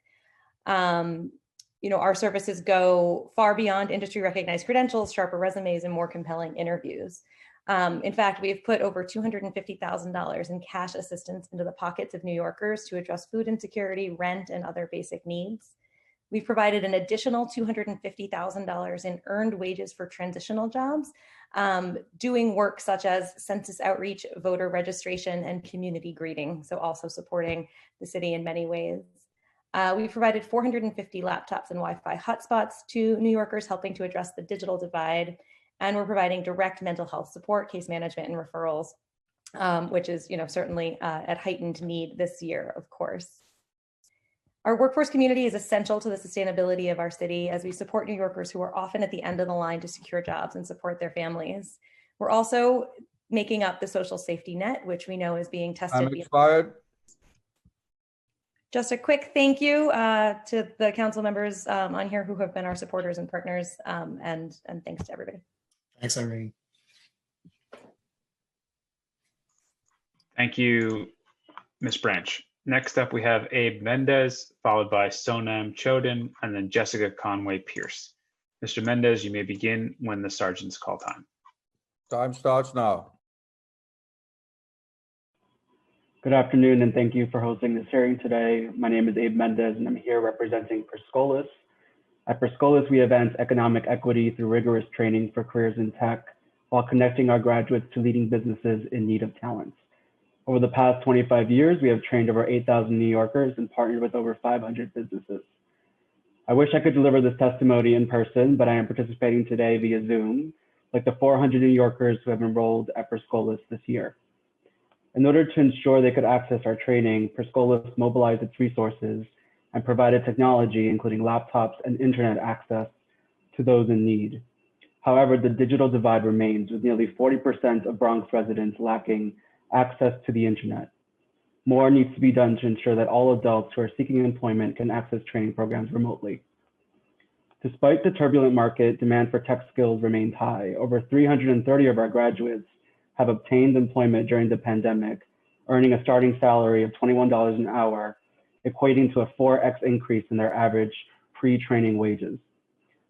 Our services go far beyond industry recognized credentials, sharper resumes, and more compelling interviews. In fact, we've put over $250,000 in cash assistance into the pockets of New Yorkers to address food insecurity, rent, and other basic needs. We've provided an additional $250,000 in earned wages for transitional jobs, doing work such as census outreach, voter registration, and community greeting. So also supporting the city in many ways. We provided 450 laptops and Wi-Fi hotspots to New Yorkers, helping to address the digital divide. And we're providing direct mental health support, case management, and referrals, which is, certainly at heightened need this year, of course. Our workforce community is essential to the sustainability of our city as we support New Yorkers who are often at the end of the line to secure jobs and support their families. We're also making up the social safety net, which we know is being tested. Time expired. Just a quick thank you to the council members on here who have been our supporters and partners, and thanks to everybody. Thanks, Irene. Thank you, Ms. Branch. Next up, we have Abe Mendez, followed by Sonam Chodin, and then Jessica Conway Pierce. Mr. Mendez, you may begin when the sergeants call time. Time starts now. Good afternoon, and thank you for hosting this hearing today. My name is Abe Mendez, and I'm here representing Perscolis. At Perscolis, we advance economic equity through rigorous training for careers in tech, while connecting our graduates to leading businesses in need of talent. Over the past 25 years, we have trained over 8,000 New Yorkers and partnered with over 500 businesses. I wish I could deliver this testimony in person, but I am participating today via Zoom, like the 400 New Yorkers who have enrolled at Perscolis this year. In order to ensure they could access our training, Perscolis mobilized its resources and provided technology, including laptops and internet access to those in need. However, the digital divide remains, with nearly 40% of Bronx residents lacking access to the internet. More needs to be done to ensure that all adults who are seeking employment can access training programs remotely. Despite the turbulent market, demand for tech skills remains high. Over 330 of our graduates have obtained employment during the pandemic, earning a starting salary of $21 an hour, equating to a 4x increase in their average pre-training wages.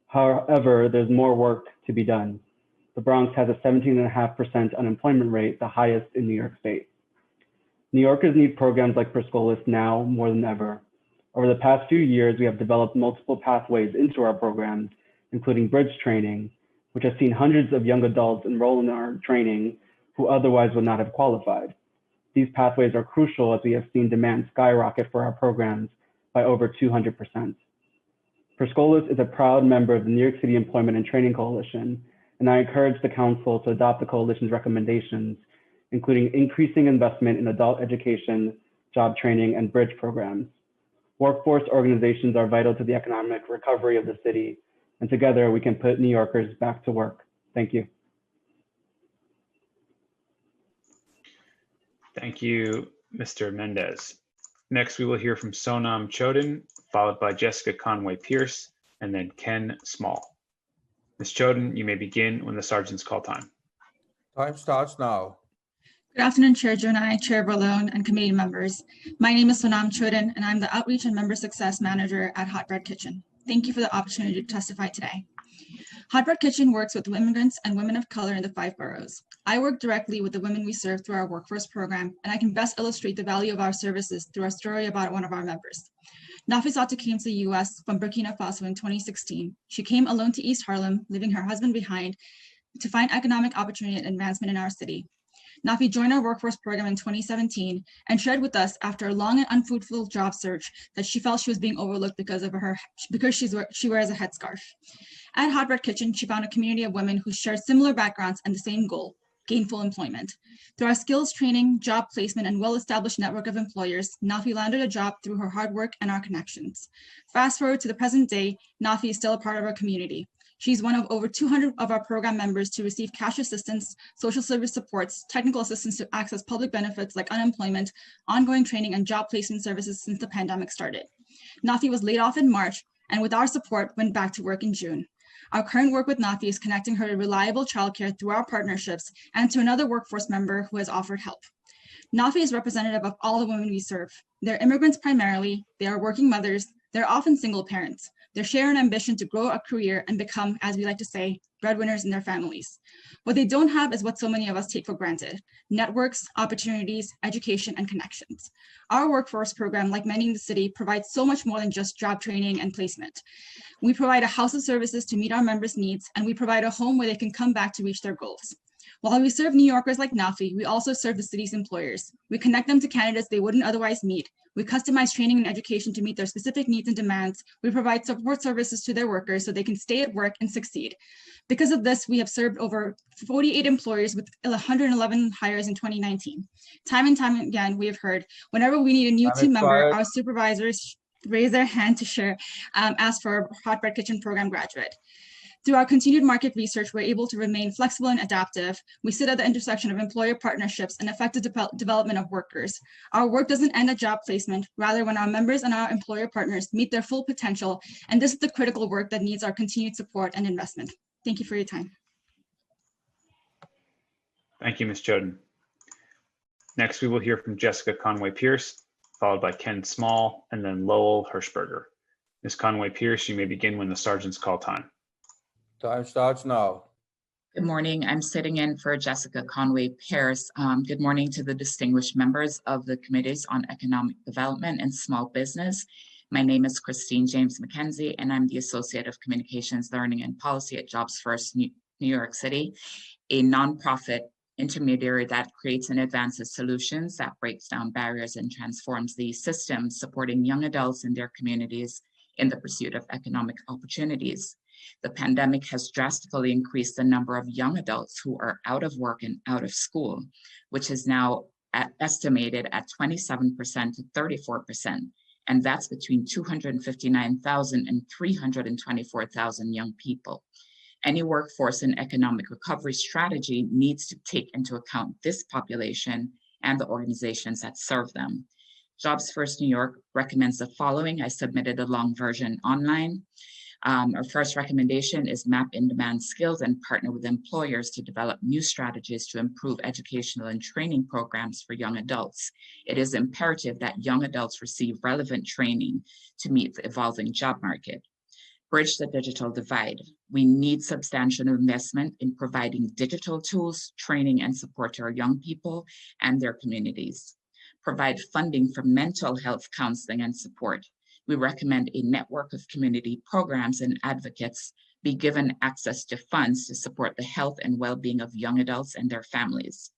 However, there's more work to be done. The Bronx has a 17.5% unemployment rate, the highest in New York State. New Yorkers need programs like Perscolis now more than ever. Over the past few years, we have developed multiple pathways into our programs, including bridge training, which has seen hundreds of young adults enroll in our training who otherwise would not have qualified. These pathways are crucial as we have seen demand skyrocket for our programs by over 200%. Perscolis is a proud member of the New York City Employment and Training Coalition, and I encourage the council to adopt the coalition's recommendations, including increasing investment in adult education, job training, and bridge programs. Workforce organizations are vital to the economic recovery of the city, and together we can put New Yorkers back to work. Thank you. Thank you, Mr. Mendez. Next, we will hear from Sonam Chodin, followed by Jessica Conway Pierce, and then Ken Small. Ms. Chodin, you may begin when the sergeants call time. Time starts now. Good afternoon, Chair Jonai, Chair Barlone, and committee members. My name is Sonam Chodin, and I'm the Outreach and Member Success Manager at Hot Bread Kitchen. Thank you for the opportunity to testify today. Hot Bread Kitchen works with immigrants and women of color in the 5 boroughs. I work directly with the women we serve through our workforce program, and I can best illustrate the value of our services through a story about one of our members. Nafisatu came to the US from Burkina Faso in 2016. She came alone to East Harlem, leaving her husband behind, to find economic opportunity and advancement in our city. Nafi joined our workforce program in 2017 and shared with us after a long and unfruitful job search that she felt she was being overlooked because she wears a headscarf. At Hot Bread Kitchen, she found a community of women who shared similar backgrounds and the same goal: gainful employment. Through our skills training, job placement, and well-established network of employers, Nafi landed a job through her hard work and our connections. Fast forward to the present day, Nafi is still a part of our community. She's one of over 200 of our program members to receive cash assistance, social service supports, technical assistance to access public benefits like unemployment, ongoing training, and job placement services since the pandemic started. Nafi was laid off in March, and with our support, went back to work in June. Our current work with Nafi is connecting her to reliable childcare through our partnerships and to another workforce member who has offered help. Nafi is representative of all the women we serve. They're immigrants primarily, they are working mothers, They're often single parents. They share an ambition to grow a career and become, as we like to say, breadwinners in their families. What they don't have is what so many of us take for granted: networks, opportunities, education, and connections. Our workforce program, like many in the city, provides so much more than just job training and placement. We provide a house of services to meet our members' needs, and we provide a home where they can come back to reach their goals. While we serve New Yorkers like NAFI, we also serve the city's employers. We connect them to candidates they wouldn't otherwise meet. We customize training and education to meet their specific needs and demands. We provide support services to their workers so they can stay at work and succeed. Because of this, we have served over 48 employers with 111 hires in 2019. Time and time again, we have heard, whenever we need a new team member, our supervisors raise their hand to share, ask for a Hot Bread Kitchen program graduate. Through our continued market research, we're able to remain flexible and adaptive. We sit at the intersection of employer partnerships and effective development of workers. Our work doesn't end at job placement, rather when our members and our employer partners meet their full potential, and this is the critical work that needs our continued support and investment. Thank you for your time. Thank you, Ms. Choden. Next, we will hear from Jessica Conway-Pierce, followed by Ken Small, and then Lowell Hirschberger. Ms. Conway-Pierce, you may begin when the sergeants call time. Time starts now. Good morning. I'm sitting in for Jessica Conway-Pierce. Good morning to the distinguished members of the Committees on Economic Development and Small Business. My name is Christine James McKenzie, and I'm the Associate of Communications, Learning, and Policy at Jobs First New York City, a nonprofit intermediary that creates and advances solutions that breaks down barriers and transforms the system, supporting young adults in their communities in the pursuit of economic opportunities. The pandemic has drastically increased the number of young adults who are out of work and out of school, which is now estimated at 27% to 34%. And that's between 259,000 and 324,000 young people. Any workforce and economic recovery strategy needs to take into account this population and the organizations that serve them. Jobs First New York recommends the following. I submitted a long version online. Our first recommendation is map in-demand skills and partner with employers to develop new strategies to improve educational and training programs for young adults. It is imperative that young adults receive relevant training to meet the evolving job market. Bridge the digital divide. We need substantial investment in providing digital tools, training, and support to our young people and their communities. Provide funding for mental health counseling and support. We recommend a network of community programs and advocates be given access to funds to support the health and well-being of young adults and their families.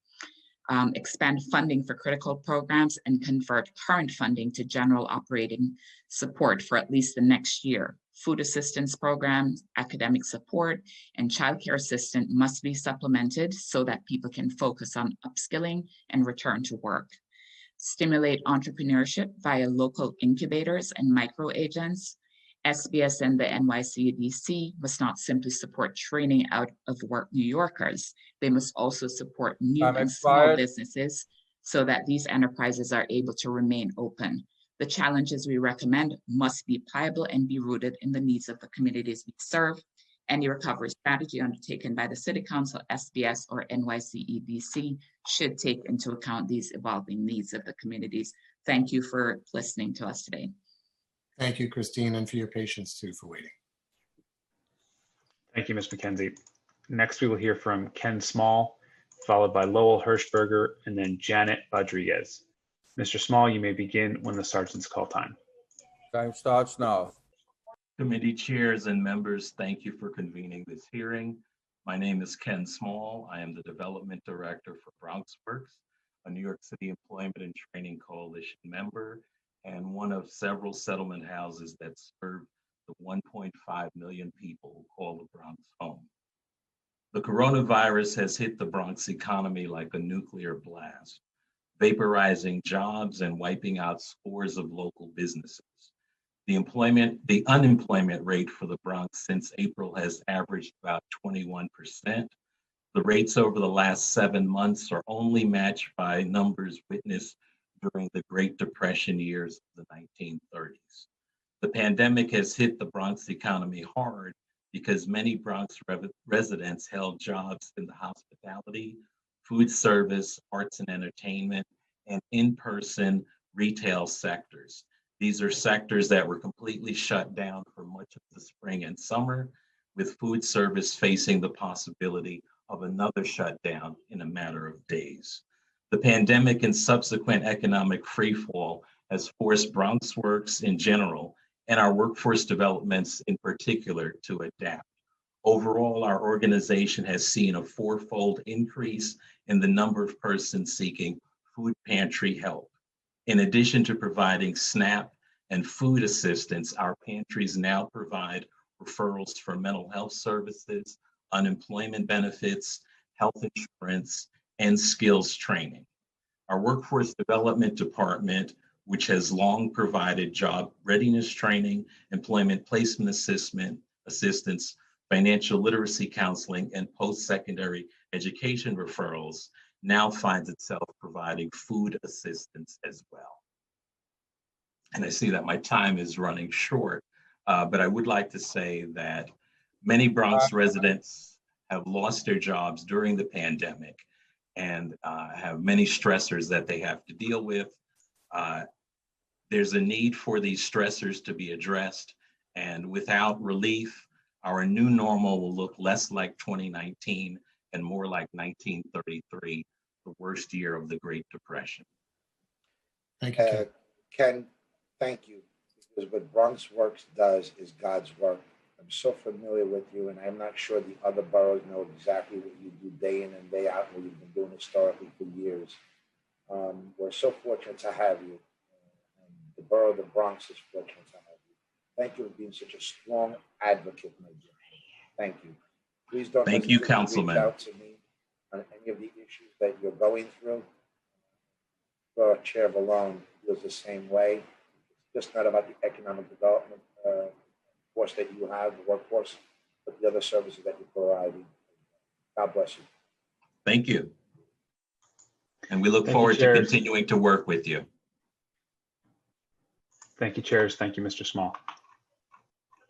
Expand funding for critical programs and convert current funding to general operating support for at least the next year. Food assistance programs, academic support, and childcare assistance must be supplemented so that people can focus on upskilling and return to work. Stimulate entrepreneurship via local incubators and micro agents. SBS and the NYCDC must not simply support training out of work New Yorkers. They must also support new and small businesses so that these enterprises are able to remain open. The challenges we recommend must be pliable and be rooted in the needs of the communities we serve. Any recovery strategy undertaken by the City Council, SBS, or NYCEDC should take into account these evolving needs of the communities. Thank you for listening to us today. Thank you, Christine, and for your patience too for waiting. Thank you, Ms. McKenzie. Next, we will hear from Ken Small, followed by Lowell Hirschberger, and then Janet Rodriguez. Mr. Small, you may begin when the sergeants call time. Time starts now. Committee chairs and members, thank you for convening this hearing. My name is Ken Small. I am the Development Director for BronxWorks, a New York City Employment and Training Coalition member, and one of several settlement houses that serve the 1.5 million people who call the Bronx home. The coronavirus has hit the Bronx economy like a nuclear blast, vaporizing jobs and wiping out scores of local businesses. The unemployment rate for the Bronx since April has averaged about 21%. The rates over the last 7 months are only matched by numbers witnessed during the Great Depression years of the 1930s. The pandemic has hit the Bronx economy hard because many Bronx residents held jobs in the hospitality, food service, arts and entertainment, and in-person retail sectors. These are sectors that were completely shut down for much of the spring and summer, with food service facing the possibility of another shutdown in a matter of days. The pandemic and subsequent economic freefall has forced Bronx Works in general and our workforce developments in particular to adapt. Overall, our organization has seen a fourfold increase in the number of persons seeking food pantry help. In addition to providing SNAP and food assistance, our pantries now provide referrals for mental health services, unemployment benefits, health insurance, and skills training. Our workforce development department, which has long provided job readiness training, employment placement assistance, financial literacy counseling, and post-secondary education referrals, now finds itself providing food assistance as well. And I see that my time is running short, but I would like to say that many Bronx residents have lost their jobs during the pandemic and have many stressors that they have to deal with. There's a need for these stressors to be addressed, and without relief, our new normal will look less like 2019 and more like 1933, the worst year of the Great Depression. Thank you, Ken. Ken, thank you, because what Bronx Works does is God's work. I'm so familiar with you, and I'm not sure the other boroughs know exactly what you do day in and day out, what you've been doing historically for years. We're so fortunate to have you. And the borough of the Bronx is fortunate to have you. Thank you for being such a strong advocate, my dear. Thank you. Please don't Thank you, hesitate to Councilman. reach out to me on any of the issues that you're going through. Borough Chair Valone feels the same way. It's just not about the economic development force that you have, the workforce, but the other services that you're providing. God bless you. Thank you. And we look Thank you, forward to Chairs. continuing to work with you. Thank you, Chairs. Thank you, Mr. Small.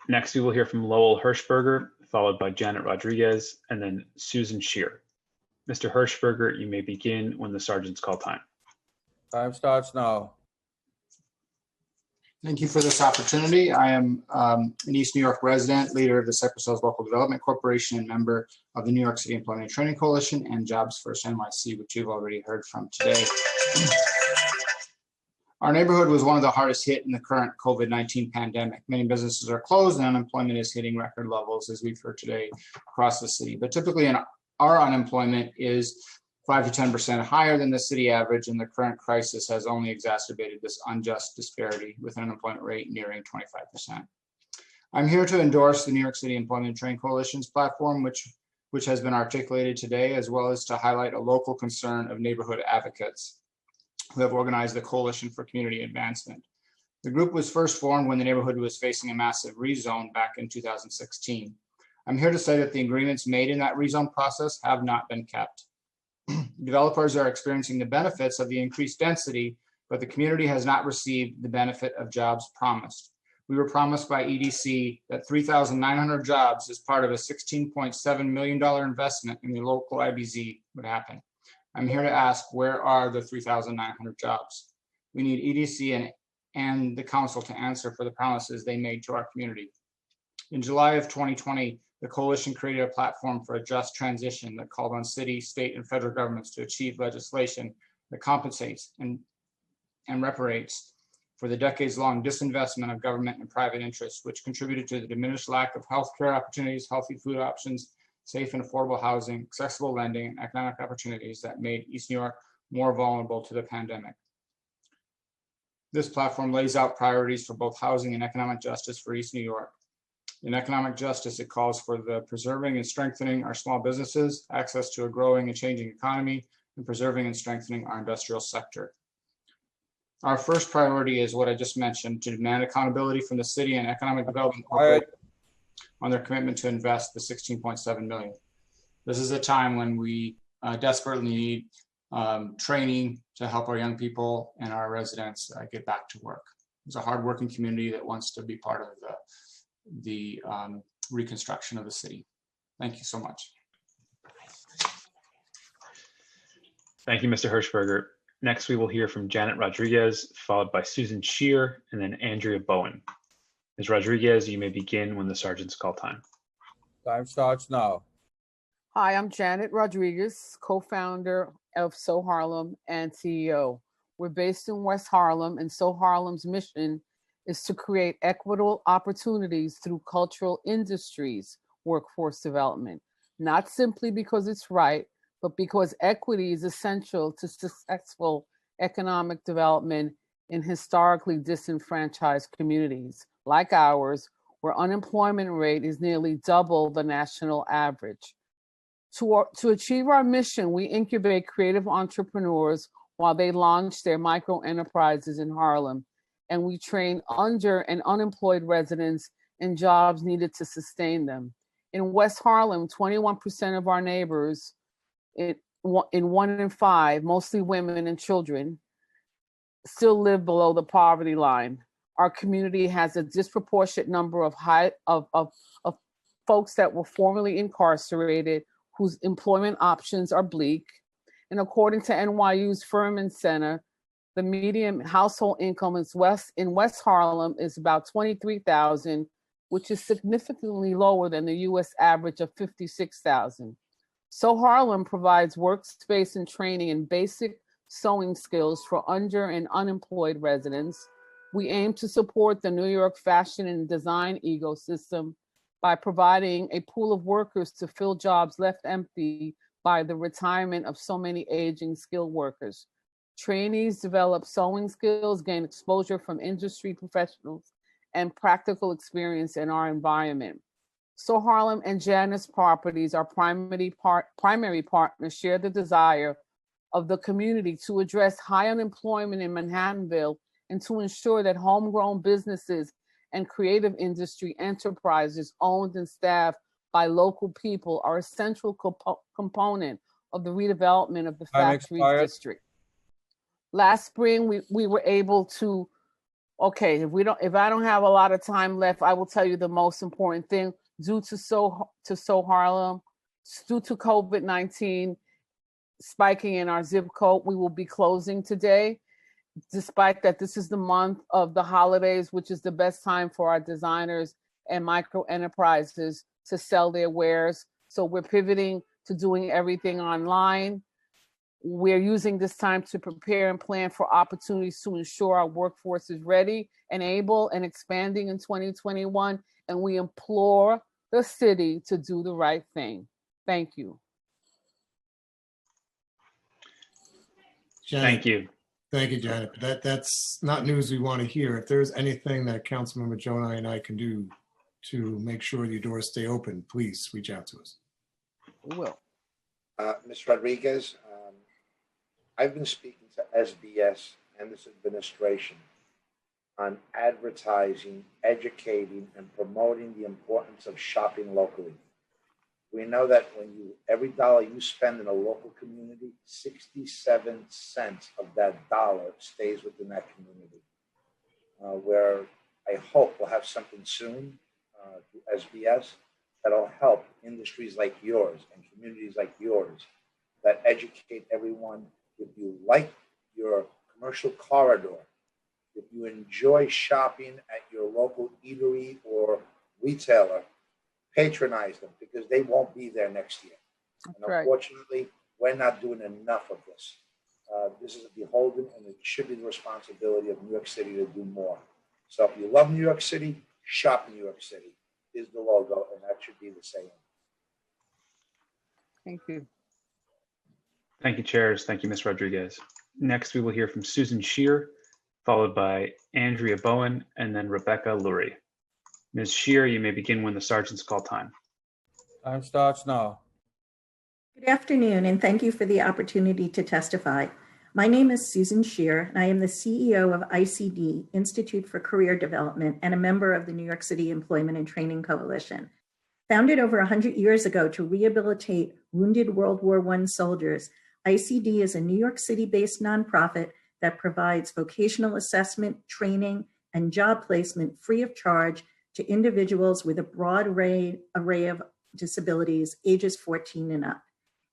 Next, we will hear from Lowell Hirschberger, followed by Janet Rodriguez, and then Susan Shear. Mr. Hirschberger, you may begin when the sergeants call time. Time starts now. Thank you for this opportunity. I am an East New York resident, leader of the Cypress Hills Local Development Corporation, and member of the New York City Employment and Training Coalition and Jobs First NYC, which you've already heard from today. Our neighborhood was one of the hardest hit in the current COVID-19 pandemic. Many businesses are closed and unemployment is hitting record levels, as we've heard today, across the city. But typically our unemployment is 5 to 10% higher than the city average, and the current crisis has only exacerbated this unjust disparity with an unemployment rate nearing 25%. I'm here to endorse the New York City Employment and Training Coalition's platform, which has been articulated today, as well as to highlight a local concern of neighborhood advocates who have organized the Coalition for Community Advancement. The group was first formed when the neighborhood was facing a massive rezone back in 2016. I'm here to say that the agreements made in that rezone process have not been kept. Developers are experiencing the benefits of the increased density, but the community has not received the benefit of jobs promised. We were promised by EDC that 3,900 jobs as part of a $16.7 million investment in the local IBZ would happen. I'm here to ask, where are the 3,900 jobs? We need EDC and the council to answer for the promises they made to our community. In July of 2020, the coalition created a platform for a just transition that called on city, state, and federal governments to achieve legislation that compensates and reparates for the decades-long disinvestment of government and private interests, which contributed to the diminished lack of healthcare opportunities, healthy food options, safe and affordable housing, accessible lending, and economic opportunities that made East New York more vulnerable to the pandemic. This platform lays out priorities for both housing and economic justice for East New York. In economic justice, it calls for the preserving and strengthening our small businesses, access to a growing and changing economy, and preserving and strengthening our industrial sector. Our first priority is what I just mentioned, to demand accountability from the city and economic development corporation on their commitment to invest the $16.7 million. This is a time when we desperately need training to help our young people and our residents get back to work. It's a hardworking community that wants to be part of the reconstruction of the city. Thank you so much. Thank you, Mr. Hirschberger. Next, we will hear from Janet Rodriguez, followed by Susan Shear, and then Andrea Bowen. Ms. Rodriguez, you may begin when the sergeants call time. Time starts now. Hi, I'm Janet Rodriguez, co-founder of So Harlem and CEO. We're based in West Harlem, and So Harlem's mission is to create equitable opportunities through cultural industries workforce development, not simply because it's right, but because equity is essential to successful economic development in historically disenfranchised communities like ours, where unemployment rate is nearly double the national average. To achieve our mission, we incubate creative entrepreneurs while they launch their micro enterprises in Harlem, and we train under and unemployed residents in jobs needed to sustain them. In West Harlem, 21% of our neighbors, in 1 in 5, mostly women and children, still live below the poverty line. Our community has a disproportionate number of folks that were formerly incarcerated whose employment options are bleak. And according to NYU's Furman Center, the median household income in West Harlem is about $23,000, which is significantly lower than the US average of $56,000. So Harlem provides workspace and training in basic sewing skills for under and unemployed residents. We aim to support the New York fashion and design ecosystem by providing a pool of workers to fill jobs left empty by the retirement of so many aging skilled workers. Trainees develop sewing skills, gain exposure from industry professionals, and practical experience in our environment. So Harlem and Janus Properties, our primary partners, share the desire of the community to address high unemployment in Manhattanville and to ensure that homegrown businesses and creative industry enterprises owned and staffed by local people are a central component of the redevelopment of the factory district. Last spring, we were able to, okay, if I don't have a lot of time left, I will tell you the most important thing. Due to So Harlem, due to COVID-19 spiking in our zip code, we will be closing today. Despite that, this is the month of the holidays, which is the best time for our designers and micro enterprises to sell their wares. So we're pivoting to doing everything online. We're using this time to prepare and plan for opportunities to ensure our workforce is ready and able and expanding in 2021. And we implore the city to do the right thing. Thank you. Janet, Thank you. Thank you, Janet. That's not news we want to hear. If there's anything that Councilmember Jonai and I can do to make sure your doors stay open, please reach out to us. We will. Ms. Rodriguez, I've been speaking to SBS and this administration on advertising, educating, and promoting the importance of shopping locally. We know that every dollar you spend in a local community, 67 cents of that dollar stays within that community. Where I hope we'll have something soon through SBS that'll help industries like yours and communities like yours that educate everyone. If you like your commercial corridor, if you enjoy shopping at your local eatery or retailer, patronize them because they won't be there next year. And unfortunately, we're not doing enough of this. This is a beholden, and it should be the responsibility of New York City to do more. So if you love New York City, shop in New York City is the logo, and that should be the same. Thank you. Thank you, chairs. Thank you, Ms. Rodriguez. Next, we will hear from Susan Shear, followed by Andrea Bowen, and then Rebecca Lurie. Ms. Shear, you may begin when the sergeants call time. Time starts now. Good afternoon, and thank you for the opportunity to testify. My name is Susan Shear, and I am the CEO of ICD, Institute for Career Development, and a member of the New York City Employment and Training Coalition. Founded over 100 years ago to rehabilitate wounded World War I soldiers, ICD is a New York City-based nonprofit that provides vocational assessment, training, and job placement free of charge to individuals with a broad array of disabilities, ages 14 and up.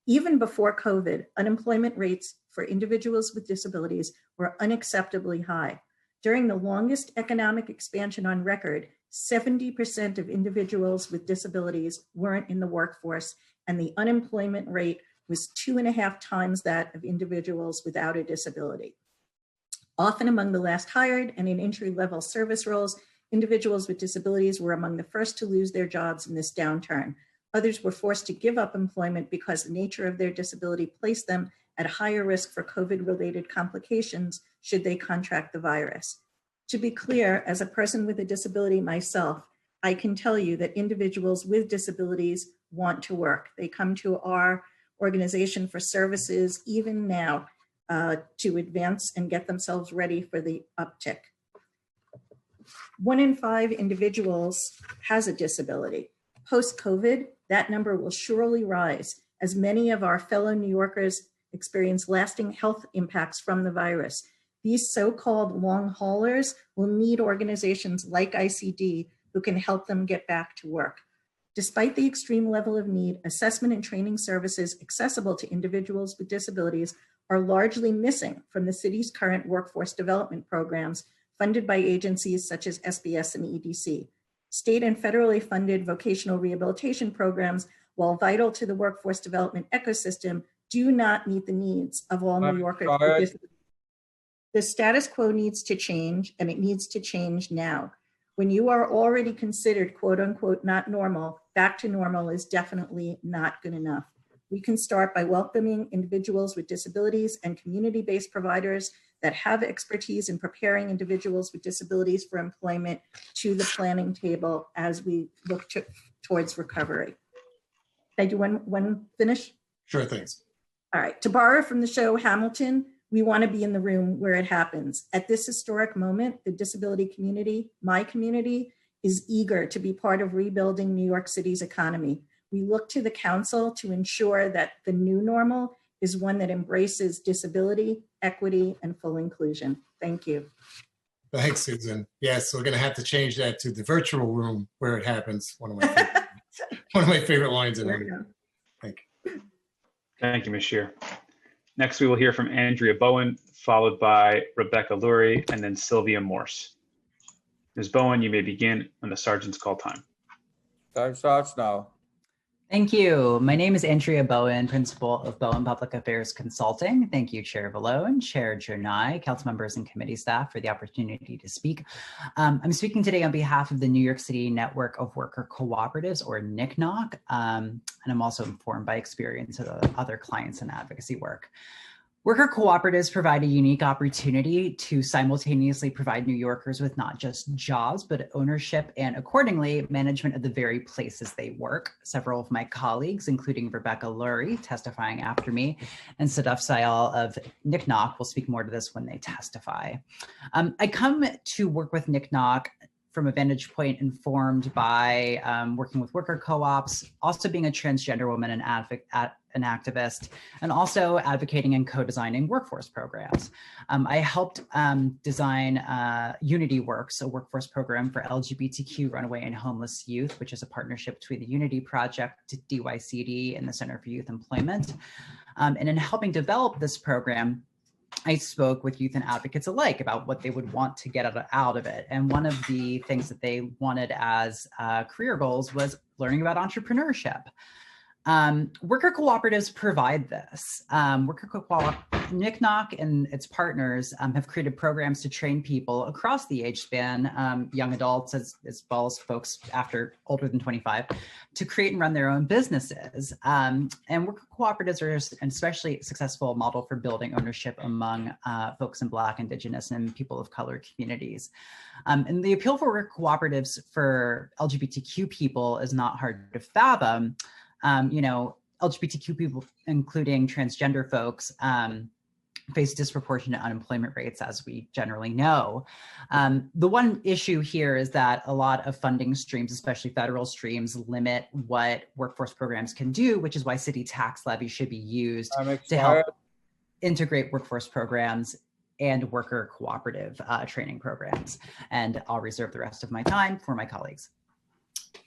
Even before COVID, unemployment rates for individuals with disabilities were unacceptably high. During the longest economic expansion on record, 70% of individuals with disabilities weren't in the workforce, and the unemployment rate was 2.5 times that of individuals without a disability. Often among the last hired and in entry-level service roles, individuals with disabilities were among the first to lose their jobs in this downturn. Others were forced to give up employment because the nature of their disability placed them at higher risk for COVID-related complications should they contract the virus. To be clear, as a person with a disability myself, I can tell you that individuals with disabilities want to work. They come to our organization for services even now to advance and get themselves ready for the uptick. 1 in 5 individuals has a disability. Post-COVID, that number will surely rise as many of our fellow New Yorkers experience lasting health impacts from the virus. These so-called long haulers will need organizations like ICD who can help them get back to work. Despite the extreme level of need, assessment and training services accessible to individuals with disabilities are largely missing from the city's current workforce development programs funded by agencies such as SBS and EDC. State and federally funded vocational rehabilitation programs, while vital to the workforce development ecosystem, do not meet the needs of all New Yorkers with disabilities. The status quo needs to change, and it needs to change now. When you are already considered quote unquote not normal, back to normal is definitely not good enough. We can start by welcoming individuals with disabilities and community-based providers that have expertise in preparing individuals with disabilities for employment to the planning table as we look towards recovery. Can I do one finish? Sure, thanks. All right, to borrow from the show Hamilton, we want to be in the room where it happens. At this historic moment, the disability community, my community, is eager to be part of rebuilding New York City's economy. We look to the council to ensure that the new normal is one that embraces disability, equity, and full inclusion. Thank you. Thanks, Susan. Yes, we're going to have to change that to the virtual room where it happens. One of my favorite lines in it. Thank you. Thank you, Ms. Shear. Next, we will hear from Andrea Bowen, followed by Rebecca Lurie, and then Sylvia Morse. Ms. Bowen, you may begin when the sergeants call time. Time starts now. Thank you. My name is Andrea Bowen, Principal of Bowen Public Affairs Consulting. Thank you, Chair Vallone, Chair Jonai, council members and committee staff for the opportunity to speak. I'm speaking today on behalf of the New York City Network of Worker Cooperatives, or NCNOC, and I'm also informed by experience of other clients and advocacy work. Worker cooperatives provide a unique opportunity to simultaneously provide New Yorkers with not just jobs, but ownership and accordingly management of the very places they work. Several of my colleagues, including Rebecca Lurie, testifying after me, and Sadaf Sayal of NCNOC will speak more to this when they testify. I come to work with NCNOC from a vantage point informed by working with worker co-ops, also being a transgender woman and an activist, and also advocating and co-designing workforce programs. I helped design Unity Works, a workforce program for LGBTQ runaway and homeless youth, which is a partnership between the Unity Project, DYCD, and the Center for Youth Employment. And in helping develop this program, I spoke with youth and advocates alike about what they would want to get out of it. And one of the things that they wanted as career goals was learning about entrepreneurship. Worker cooperatives provide this. NCNOC and its partners have created programs to train people across the age span, young adults as well as folks older than 25, to create and run their own businesses. And worker cooperatives are an especially successful model for building ownership among folks in Black, Indigenous, and people of color communities. And the appeal for worker cooperatives for LGBTQ people is not hard to fathom. LGBTQ people, including transgender folks, face disproportionate unemployment rates, as we generally know. The one issue here is that a lot of funding streams, especially federal streams, limit what workforce programs can do, which is why city tax levies should be used to help integrate workforce programs and worker cooperative training programs. And I'll reserve the rest of my time for my colleagues.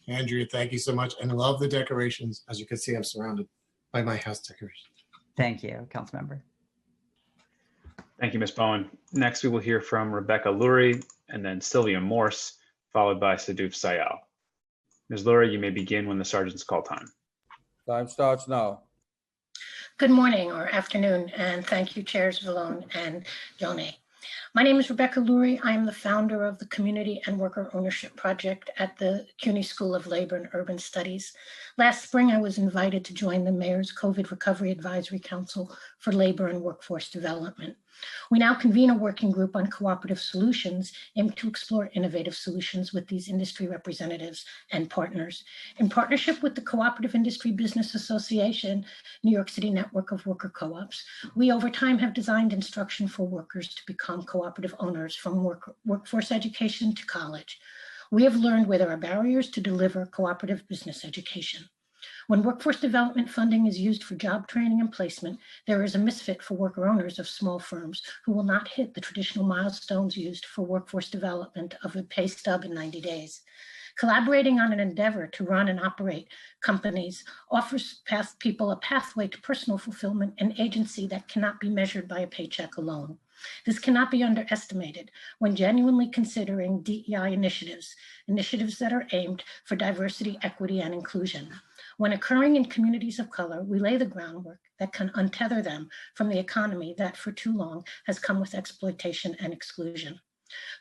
Andrea, thank you so much. And I love the decorations. As you can see, I'm surrounded by my house decoration. Thank you, Councilmember. Thank you, Ms. Bowen. Next, we will hear from Rebecca Lurie and then Sylvia Morse, followed by Sadoof Sayal. Ms. Lurie, you may begin when the sergeant's call time. Time starts now. Good morning or afternoon, and thank you, Chairs Vallone and Jonay. My name is Rebecca Lurie. I am the founder of the Community and Worker Ownership Project at the CUNY School of Labor and Urban Studies. Last spring, I was invited to join the Mayor's COVID Recovery Advisory Council for Labor and Workforce Development. We now convene a working group on cooperative solutions aimed to explore innovative solutions with these industry representatives and partners. In partnership with the Cooperative Industry Business Association, New York City Network of Worker Co-ops, we over time have designed instruction for workers to become cooperative owners from workforce education to college. We have learned where there are barriers to deliver cooperative business education. When workforce development funding is used for job training and placement, there is a misfit for worker owners of small firms who will not hit the traditional milestones used for workforce development of a pay stub in 90 days. Collaborating on an endeavor to run and operate companies offers people a pathway to personal fulfillment and agency that cannot be measured by a paycheck alone. This cannot be underestimated when genuinely considering DEI initiatives that are aimed for diversity, equity, and inclusion. When occurring in communities of color, we lay the groundwork that can untether them from the economy that for too long has come with exploitation and exclusion.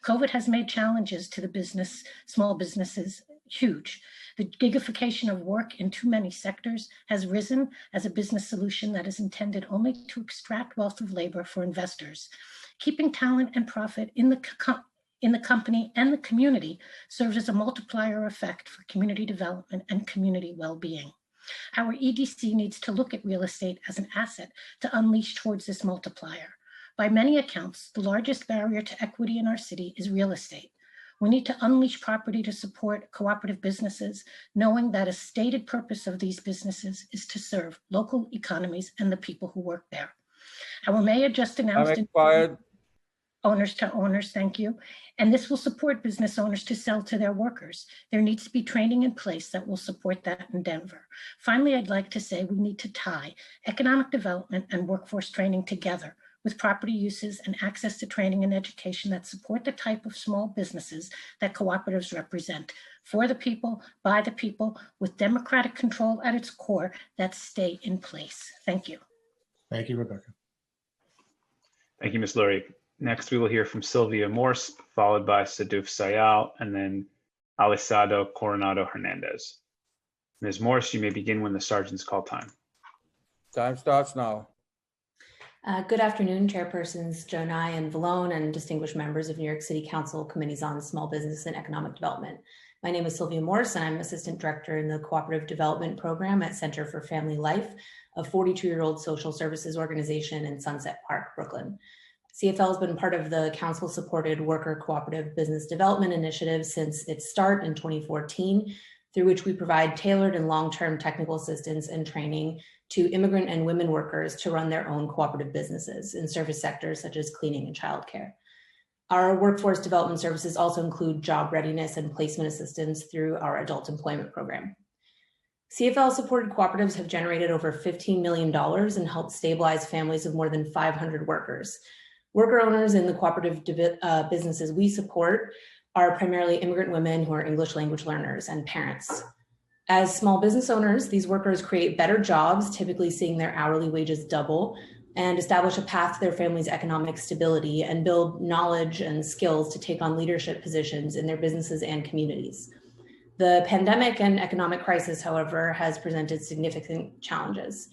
COVID has made challenges to the small businesses huge. The gigification of work in too many sectors has risen as a business solution that is intended only to extract wealth of labor for investors. Keeping talent and profit in the company and the community serves as a multiplier effect for community development and community well-being. Our EDC needs to look at real estate as an asset to unleash towards this multiplier. By many accounts, the largest barrier to equity in our city is real estate. We need to unleash property to support cooperative businesses, knowing that a stated purpose of these businesses is to serve local economies and the people who work there. Our mayor just announced owners to owners, thank you. And this will support business owners to sell to their workers. There needs to be training in place that will support that endeavor. Finally, I'd like to say we need to tie economic development and workforce training together with property uses and access to training and education that support the type of small businesses that cooperatives represent, for the people, by the people, with democratic control at its core that stay in place. Thank you. Thank you, Rebecca. Thank you, Ms. Lurie. Next, we will hear from Sylvia Morse, followed by Sadoof Sayal, and then Alisado Coronado Hernandez. Ms. Morse, you may begin when the sergeant's call time. Time starts now. Good afternoon, Chairpersons Jonai and Vallone, and distinguished members of New York City Council Committees on Small Business and Economic Development. My name is Sylvia Morse, and I'm Assistant Director in the Cooperative Development Program at Center for Family Life, a 42-year-old social services organization in Sunset Park, Brooklyn. CFL has been part of the council-supported Worker Cooperative Business Development Initiative since its start in 2014, through which we provide tailored and long-term technical assistance and training to immigrant and women workers to run their own cooperative businesses in service sectors such as cleaning and childcare. Our workforce development services also include job readiness and placement assistance through our adult employment program. CFL-supported cooperatives have generated over $15 million and helped stabilize families of more than 500 workers. Worker owners in the cooperative businesses we support are primarily immigrant women who are English language learners and parents. As small business owners, these workers create better jobs, typically seeing their hourly wages double, and establish a path to their family's economic stability and build knowledge and skills to take on leadership positions in their businesses and communities. The pandemic and economic crisis, however, has presented significant challenges.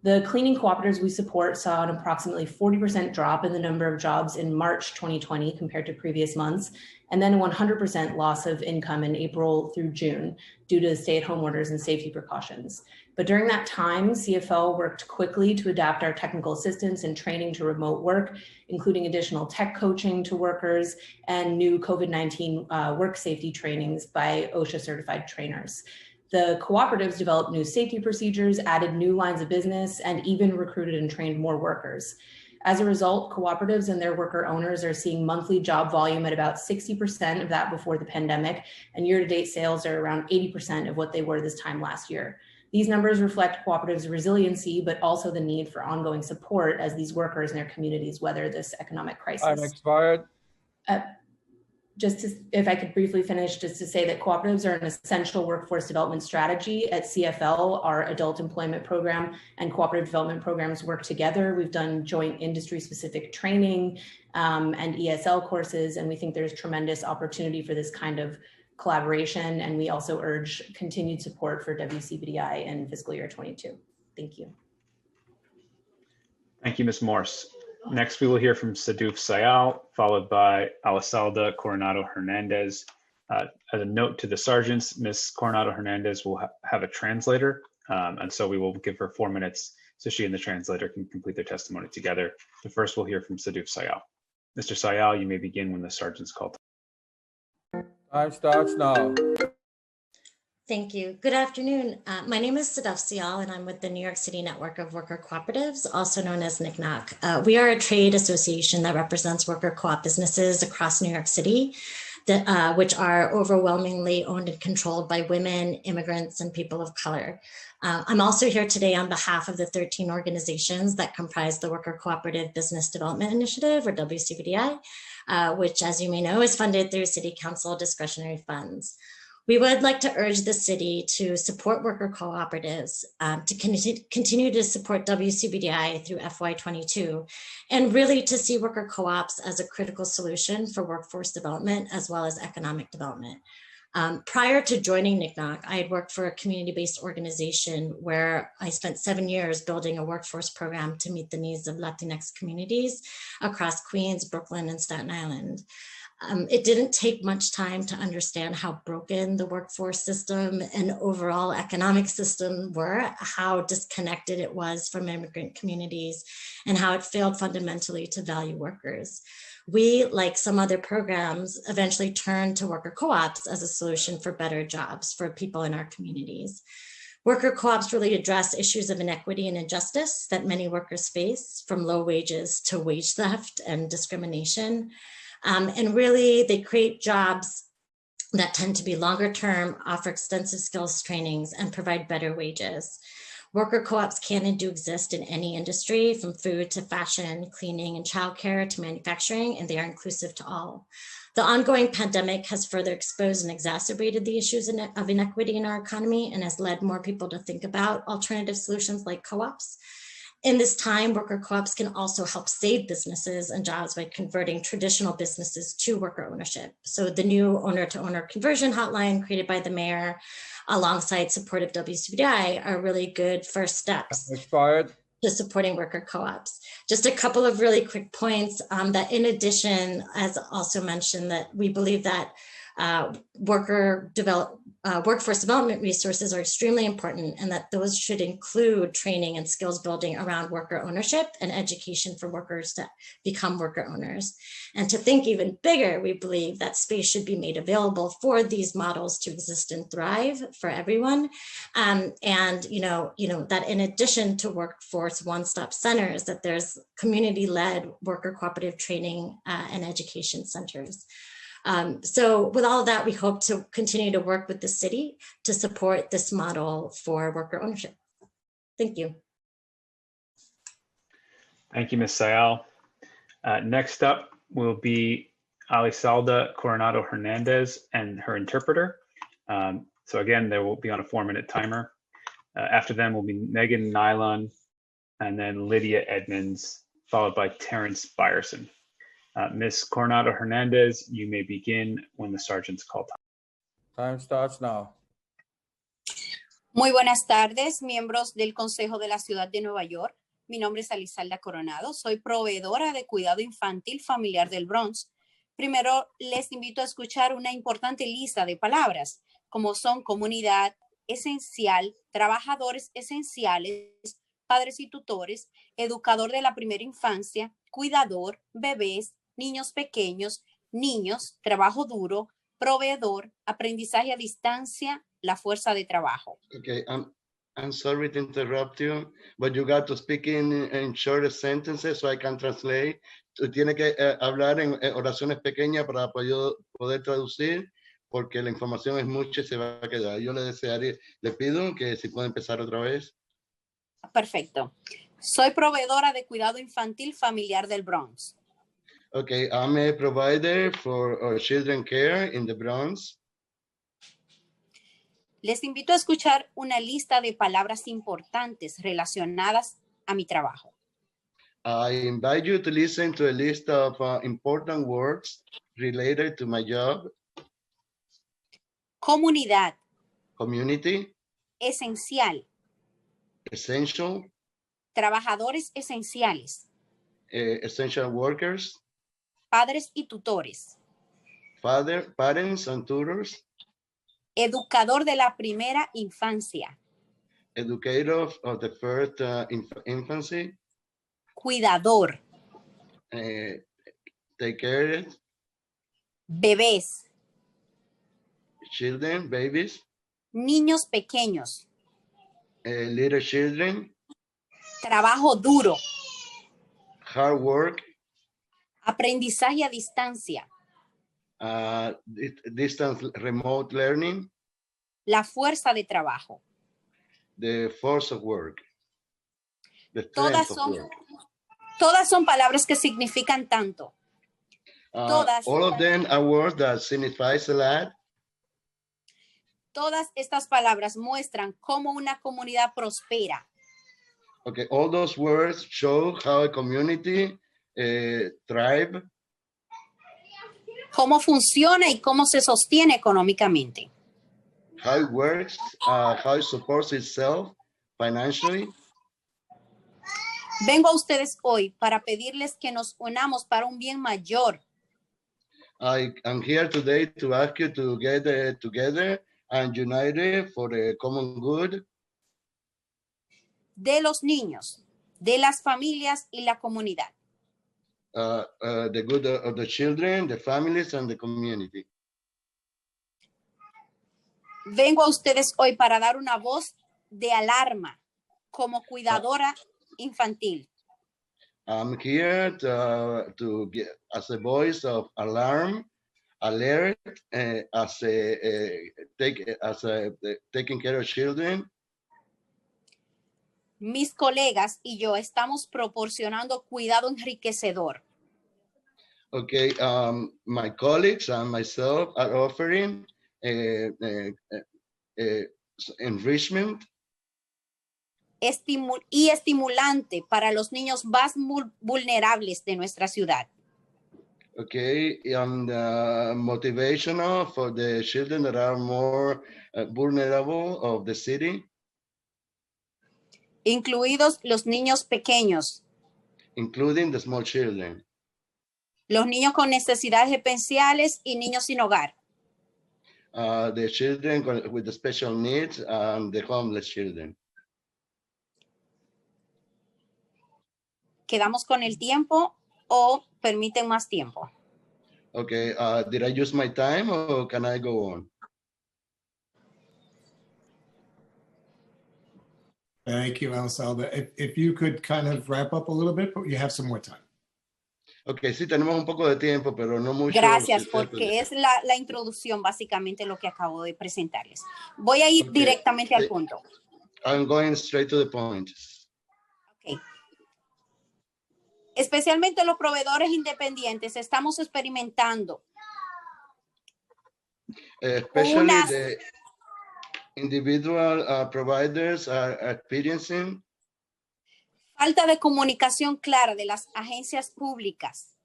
The cleaning cooperatives we support saw an approximately 40% drop in the number of jobs in March 2020 compared to previous months, and then a 100% loss of income in April through June due to stay-at-home orders and safety precautions. But during that time, CFL worked quickly to adapt our technical assistance and training to remote work, including additional tech coaching to workers and new COVID-19 work safety trainings by OSHA certified trainers. The cooperatives developed new safety procedures, added new lines of business, and even recruited and trained more workers. As a result, cooperatives and their worker owners are seeing monthly job volume at about 60% of that before the pandemic, and year-to-date sales are around 80% of what they were this time last year. These numbers reflect cooperatives' resiliency, but also the need for ongoing support as these workers and their communities weather this economic crisis. Time expired. Just to, if I could briefly finish, just to say that cooperatives are an essential workforce development strategy. At CFL, our adult employment program and cooperative development programs work together. We've done joint industry-specific training and ESL courses, and we think there's tremendous opportunity for this kind of collaboration. And we also urge continued support for WCBDI in fiscal year 22. Thank you. Thank you, Ms. Morse. Next, we will hear from Saduf Sayal, followed by Alisalda Coronado Hernandez. As a note to the sergeants, Ms. Coronado Hernandez will have a translator, and so we will give her 4 minutes so she and the translator can complete their testimony together. But first, we'll hear from Saduf Sayal. Mr. Sayal, you may begin when the sergeant's called. Time starts now. Thank you. Good afternoon. My name is Sadaf Sial, and I'm with the New York City Network of Worker Cooperatives, also known as NCNOC. We are a trade association that represents worker co-op businesses across New York City, which are overwhelmingly owned and controlled by women, immigrants, and people of color. I'm also here today on behalf of the 13 organizations that comprise the Worker Cooperative Business Development Initiative, or WCBDI, which, as you may know, is funded through City Council discretionary funds. We would like to urge the city to support worker cooperatives, to continue to support WCBDI through FY22, and really to see worker co-ops as a critical solution for workforce development as well as economic development. Prior to joining NCNOC, I had worked for a community-based organization where I spent 7 years building a workforce program to meet the needs of Latinx communities across Queens, Brooklyn, and Staten Island. It didn't take much time to understand how broken the workforce system and overall economic system were, how disconnected it was from immigrant communities, and how it failed fundamentally to value workers. We, like some other programs, eventually turned to worker co-ops as a solution for better jobs for people in our communities. Worker co-ops really address issues of inequity and injustice that many workers face, from low wages to wage theft and discrimination. And really, they create jobs that tend to be longer term, offer extensive skills trainings, and provide better wages. Worker co-ops can and do exist in any industry, from food to fashion, cleaning and childcare to manufacturing, and they are inclusive to all. The ongoing pandemic has further exposed and exacerbated the issues of inequity in our economy and has led more people to think about alternative solutions like co-ops. In this time, worker co-ops can also help save businesses and jobs by converting traditional businesses to worker ownership. So the new owner-to-owner conversion hotline created by the mayor alongside support of WCBDI are really good first steps to supporting worker co-ops. Just a couple of really quick points that in addition, as also mentioned, that we believe that workforce development resources are extremely important, and that those should include training and skills building around worker ownership and education for workers to become worker owners. And to think even bigger, we believe that space should be made available for these models to exist and thrive for everyone. And that in addition to workforce one-stop centers, that there's community-led worker cooperative training and education centers. So with all of that, we hope to continue to work with the city to support this model for worker ownership. Thank you. Thank you, Ms. Sayal. Next up will be Alisalda Coronado Hernandez and her interpreter. So again, they will be on a 4-minute timer. After them will be Megan Nylon, and then Lydia Edmonds, followed by Terrence Byerson. Ms. Coronado Hernandez, you may begin when the sergeant's called. Time starts now. Muy buenas tardes, miembros del Consejo de la Ciudad de Nueva York. Mi nombre es Alisalda Coronado. Soy proveedora de cuidado infantil familiar del Bronx. Primero, les invito a escuchar una importante lista de palabras, como son comunidad, esencial, trabajadores esenciales, padres y tutores, educador de la primera infancia, cuidador, bebés, niños pequeños, niños, trabajo duro, proveedor, aprendizaje a distancia, la fuerza de trabajo. Okay, I'm sorry to interrupt you, but you got to speak in short sentences so I can translate. Tú tienes que hablar en oraciones pequeñas para poder traducir. porque la información es mucha y se va a quedar. Yo le pido que si puede empezar otra vez. Perfecto. Soy proveedora de cuidado infantil familiar del Bronx. Okay, I'm a provider for children care in the Bronx. Les invito a escuchar una lista de palabras importantes relacionadas a mi trabajo. I invite you to listen to a list of important words related to my job. Comunidad, Community, esencial, essential, trabajadores esenciales, essential workers, padres y tutores, parents and tutors, educador de la primera infancia, educator of the first infancy, cuidador, take care, bebés, children, babies, niños pequeños, little children, trabajo duro, hard work, aprendizaje a distancia, distance remote learning, la fuerza de trabajo. the force of work, the strength of work. Todas son palabras que significan tanto. All of them are words that signifies a lot. Todas estas palabras muestran cómo una comunidad prospera. Okay, all those words show how a community thrive. Cómo funciona y cómo se sostiene económicamente. How it works, how it supports itself financially. Vengo a ustedes hoy para pedirles que nos unamos para un bien mayor. I am here today to ask you to get together and united for the common good. De los niños, de las familias y la comunidad. The good of the children, the families, and the community. Vengo a ustedes hoy para dar una voz de alarma como cuidadora infantil. I'm here to get as a voice of alarm, alert, taking care of children. Mis colegas y yo estamos proporcionando cuidado enriquecedor. Okay, my colleagues and myself are offering enrichment y estimulante para los niños más vulnerables de nuestra ciudad. Okay, and motivational for the children that are more vulnerable of the city. Incluidos los niños pequeños. Including the small children. Los niños con necesidades especiales y niños sin hogar. The children with the special needs and the homeless children. ¿Quedamos con el tiempo o permiten más tiempo? Okay, did I use my time or can I go on? Thank you, Elsalda. If you could kind of wrap up a little bit, but you have some more time. Okay, sí, tenemos un poco de tiempo, pero no mucho. Gracias, porque es la introducción, básicamente, lo que acabo de presentarles. Voy a ir directamente al punto. I'm going straight to the point. Okay. Especialmente los proveedores independientes, estamos experimentando especially the individual providers are experiencing falta de comunicación clara de las agencias públicas.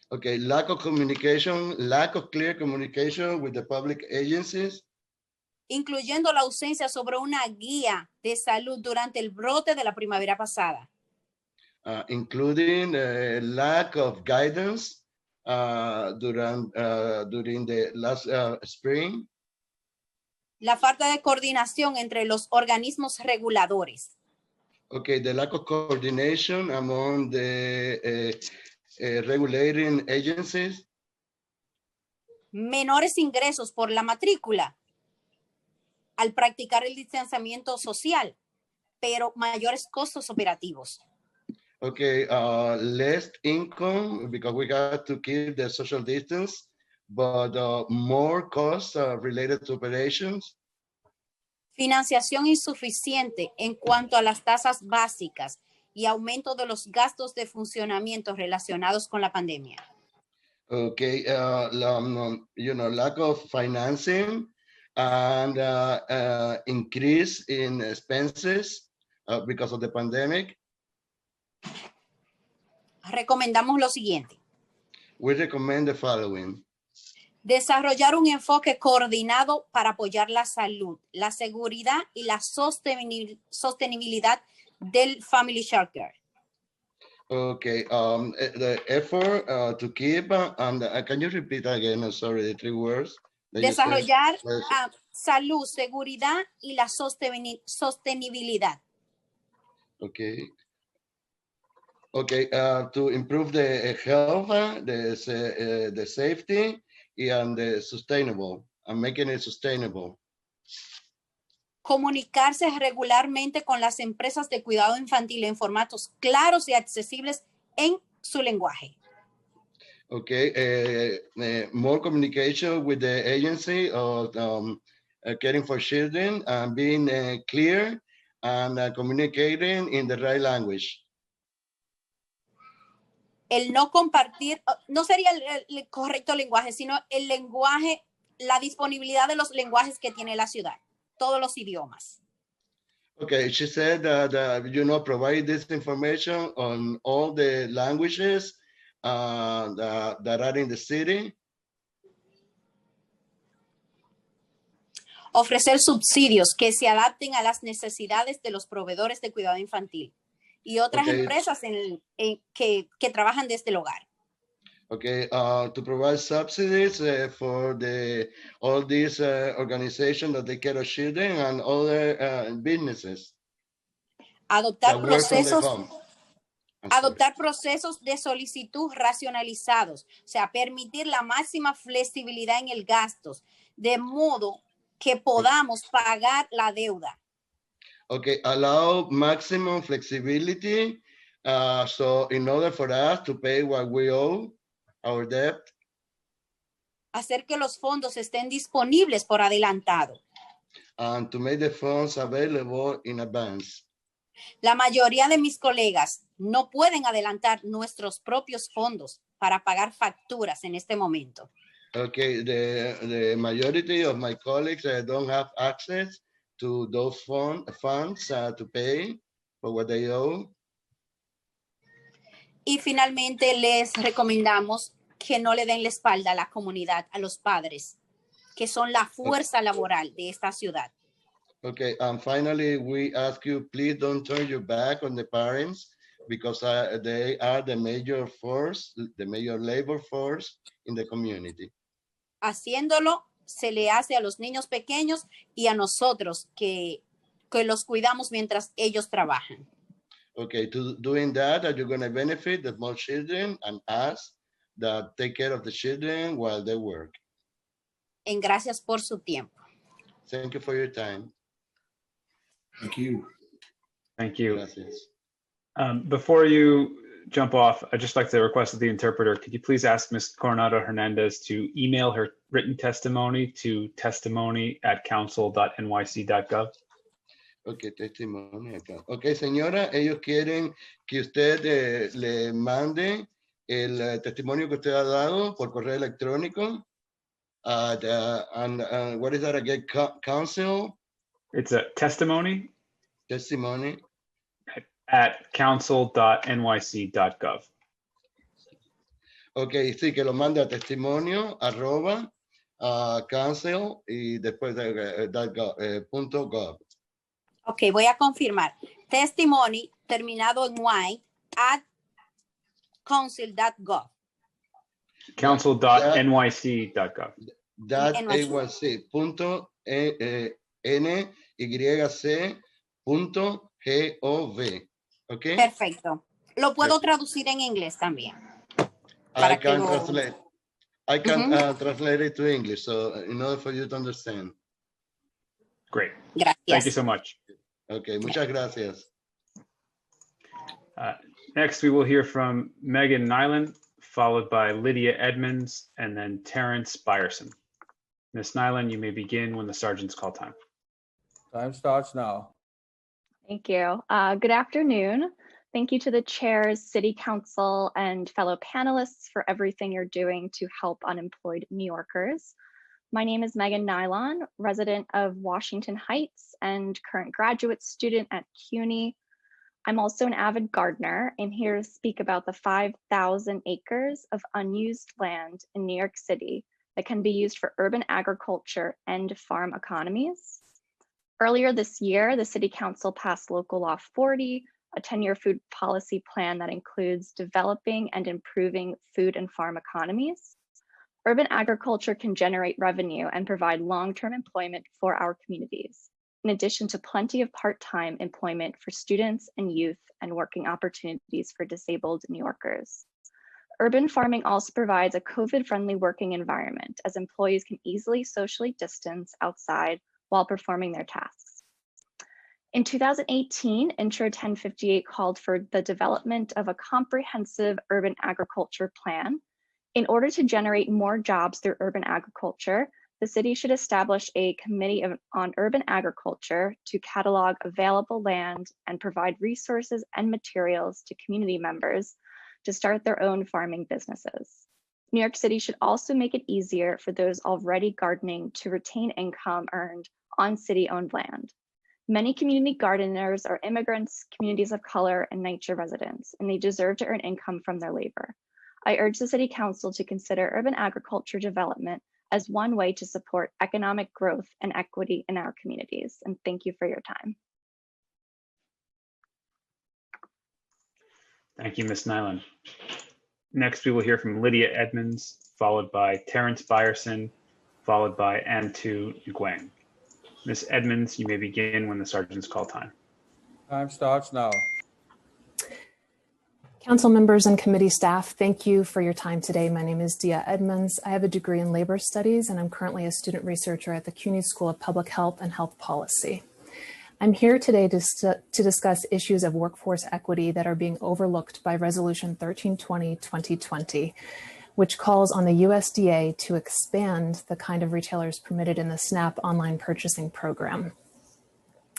Okay, lack of communication, lack of clear communication with the public agencies. Incluyendo la ausencia sobre una guía de salud durante el brote de la primavera pasada. Including lack of guidance during the last spring. La falta de coordinación entre los organismos reguladores. Okay, the lack of coordination among the regulating agencies. Menores ingresos por la matrícula al practicar el distanciamiento social, pero mayores costos operativos. Okay, less income because we got to keep the social distance, but more costs related to operations. Financiación insuficiente en cuanto a las tasas básicas y aumento de los gastos de funcionamiento relacionados con la pandemia. Okay, lack of financing and increase in expenses because of the pandemic. Recomendamos lo siguiente. We recommend the following. Desarrollar un enfoque coordinado para apoyar la salud, la seguridad y la sostenibilidad del Family Child Care. Okay, the effort to keep, and can you repeat again? I'm sorry, the 3 words. Desarrollar salud, seguridad y la sostenibilidad. Okay. Okay, to improve the health, the safety, and the sustainable, and making it sustainable. Comunicarse regularmente con las empresas de cuidado infantil en formatos claros y accesibles en su lenguaje. Okay, more communication with the agency of caring for children and being clear and communicating in the right language. El no compartir, no sería el correcto lenguaje, sino el lenguaje, la disponibilidad de los lenguajes que tiene la ciudad, todos los idiomas. Okay, she said that, provide this information on all the languages that are in the city. Ofrecer subsidios que se adapten a las necesidades de los proveedores de cuidado infantil y otras empresas que trabajan desde el hogar. Okay, to provide subsidies for all these organizations that take care of children and other businesses. Adoptar procesos de solicitud racionalizados, o sea, permitir la máxima flexibilidad en el gasto, de modo que podamos pagar la deuda. Okay, allow maximum flexibility, so in order for us to pay what we owe, our debt. Hacer que los fondos estén disponibles por adelantado. And to make the funds available in advance. La mayoría de mis colegas no pueden adelantar nuestros propios fondos para pagar facturas en este momento. Okay, the majority of my colleagues don't have access to those funds to pay for what they owe. Y finalmente les recomendamos que no le den la espalda a la comunidad, a los padres, que son la fuerza laboral de esta ciudad. Okay, and finally, we ask you, please don't turn your back on the parents because they are the major force, the major labor force in the community. Haciéndolo, se le hace a los niños pequeños y a nosotros que los cuidamos mientras ellos trabajan. Okay, doing that, you're going to benefit the small children and us that take care of the children while they work. En gracias por su tiempo. Thank you for your time. Thank you. Thank you. Gracias. Before you jump off, I'd just like to request of the interpreter, could you please ask Ms. Coronado Hernandez to email her written testimony to testimony@council.nyc.gov? Ok, testimonio acá. Ok, señora, ellos quieren que usted le mande el testimonio que usted ha dado por correo electrónico. And what is that again? Council? It's a testimony. Testimony. At council.nyc.gov. Ok, sí, que lo mande a testimonio @ council y después .gov. Ok, voy a confirmar. Testimony terminado en Y at council.gov. Council.nyc.gov. .nyc.gov. Okay. Perfecto. Lo puedo traducir en inglés también. I can translate it to English, so in order for you to understand. Great. Gracias. Thank you so much. Okay, muchas gracias. Next, we will hear from Megan Nyland, followed by Lydia Edmonds, and then Terrence Byerson. Ms. Nyland, you may begin when the sergeant's call time. Time starts now. Thank you. Good afternoon. Thank you to the chairs, city council, and fellow panelists for everything you're doing to help unemployed New Yorkers. My name is Megan Nylon, resident of Washington Heights and current graduate student at CUNY. I'm also an avid gardener and here to speak about the 5,000 acres of unused land in New York City that can be used for urban agriculture and farm economies. Earlier this year, the City Council passed Local Law 40, a 10-year food policy plan that includes developing and improving food and farm economies. Urban agriculture can generate revenue and provide long-term employment for our communities, in addition to plenty of part-time employment for students and youth and working opportunities for disabled New Yorkers. Urban farming also provides a COVID-friendly working environment as employees can easily socially distance outside while performing their tasks. In 2018, Intro 1058 called for the development of a comprehensive urban agriculture plan. In order to generate more jobs through urban agriculture, the city should establish a committee on urban agriculture to catalog available land and provide resources and materials to community members to start their own farming businesses. New York City should also make it easier for those already gardening to retain income earned on city-owned land. Many community gardeners are immigrants, communities of color, and nature residents, and they deserve to earn income from their labor. I urge the City Council to consider urban agriculture development as one way to support economic growth and equity in our communities. And thank you for your time. Thank you, Ms. Nyland. Next, we will hear from Lydia Edmonds, followed by Terrence Byerson, followed by Antu Nguyen. Ms. Edmonds, you may begin when the sergeant's call time. Time starts now. Council members and committee staff, thank you for your time today. My name is Dia Edmonds. I have a degree in labor studies, and I'm currently a student researcher at the CUNY School of Public Health and Health Policy. I'm here today to discuss issues of workforce equity that are being overlooked by Resolution 1320-2020, which calls on the USDA to expand the kind of retailers permitted in the SNAP online purchasing program.